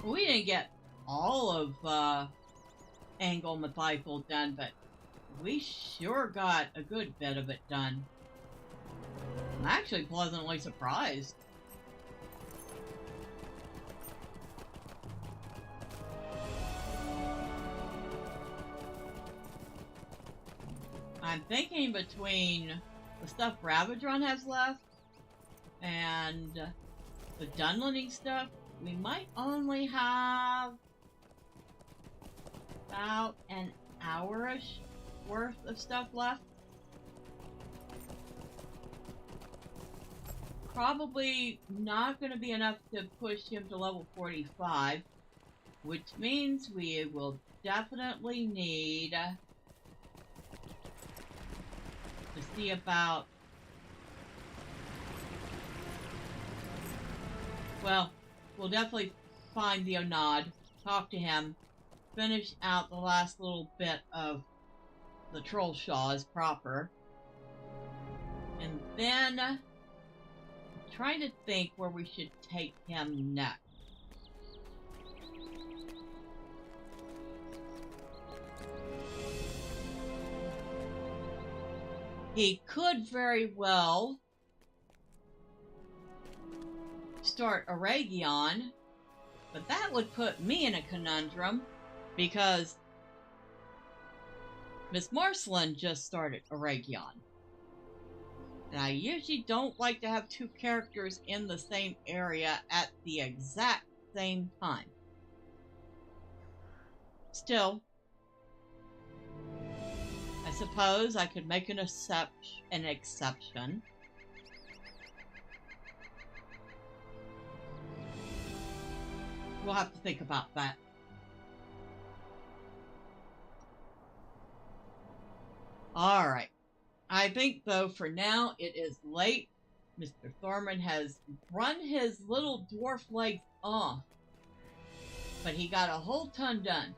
We didn't get all of Angle of Mitheithel done, but we sure got a good bit of it done. I'm actually pleasantly surprised. I'm thinking between the stuff Ravadron has left and the Dunlending stuff, we might only have about an hour-ish worth of stuff left. Probably not going to be enough to push him to level 45, which means we will definitely need to see about, well, we'll definitely find the Onad, talk to him, finish out the last little bit of the Troll Shaws proper. And then, I'm trying to think where we should take him next. He could very well start Aragion, but that would put me in a conundrum because Miss Marceline just started Aragion. And I usually don't like to have two characters in the same area at the exact same time. Still, I suppose I could make an exception. We'll have to think about that. Alright. I think, though, for now, it is late. Mr. Thormurn has run his little dwarf legs off. But he got a whole ton done.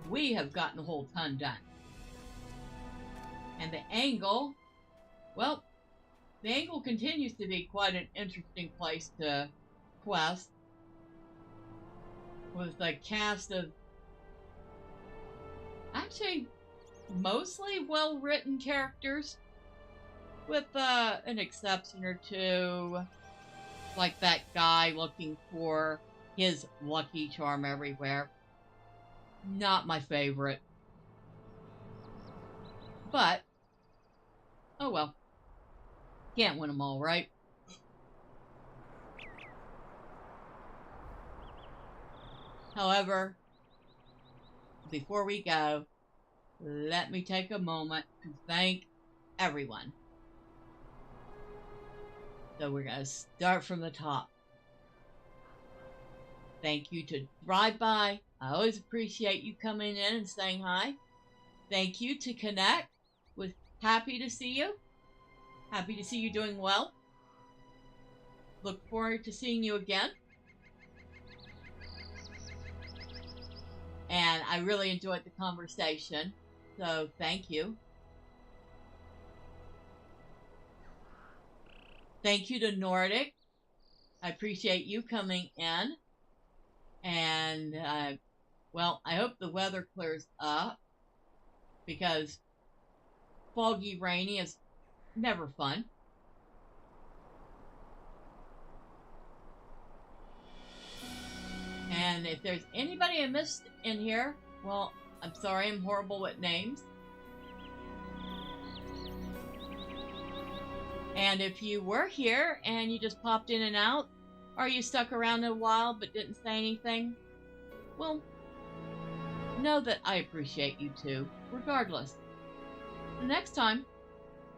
We have gotten a whole ton done. And the Angle, well, the Angle continues to be quite an interesting place to quest. With a cast of actually mostly well-written characters. With an exception or two. Like that guy looking for his lucky charm everywhere. Not my favorite. But, oh well. Can't win them all, right? However, before we go, let me take a moment to thank everyone. So we're going to start from the top. Thank you to Drive By. I always appreciate you coming in and saying hi. Thank you to Connect. Was happy to see you. Happy to see you doing well. Look forward to seeing you again. And I really enjoyed the conversation. So thank you. Thank you to Nordic. I appreciate you coming in. And, well, I hope the weather clears up. Because foggy, rainy is never fun. And if there's anybody I missed in here, well, I'm sorry, I'm horrible with names. And if you were here and you just popped in and out, or you stuck around a while but didn't say anything, well, know that I appreciate you too, regardless. The next time,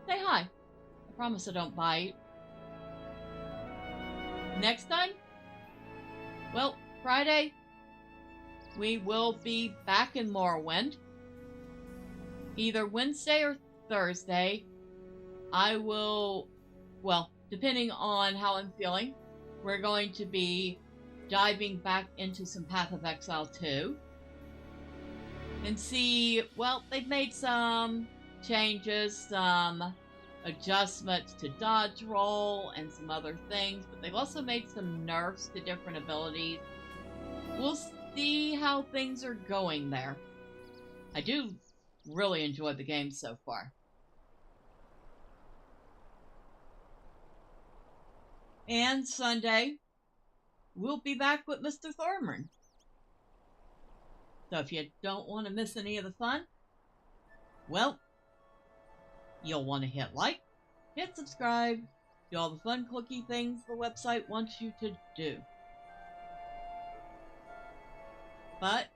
say hi. I promise I don't bite. Next time, well, Friday, we will be back in Morrowind. Either Wednesday or Thursday. I will, well, depending on how I'm feeling, we're going to be diving back into some Path of Exile 2. And see, well, they've made some changes, some adjustments to dodge roll and some other things, but they've also made some nerfs to different abilities. We'll see how things are going there. I do really enjoy the game so far. And Sunday, we'll be back with Mr. Thormurn. So if you don't want to miss any of the fun, well, you'll want to hit like, hit subscribe, do all the fun clicky things the website wants you to do. But,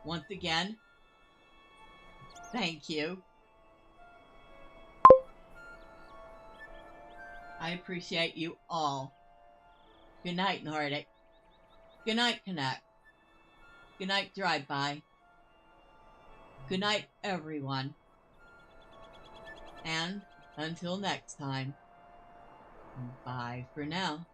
once again, thank you. I appreciate you all. Good night, Nordic. Good night, Connect. Good night, Drive By. Good night, everyone. And until next time, bye for now.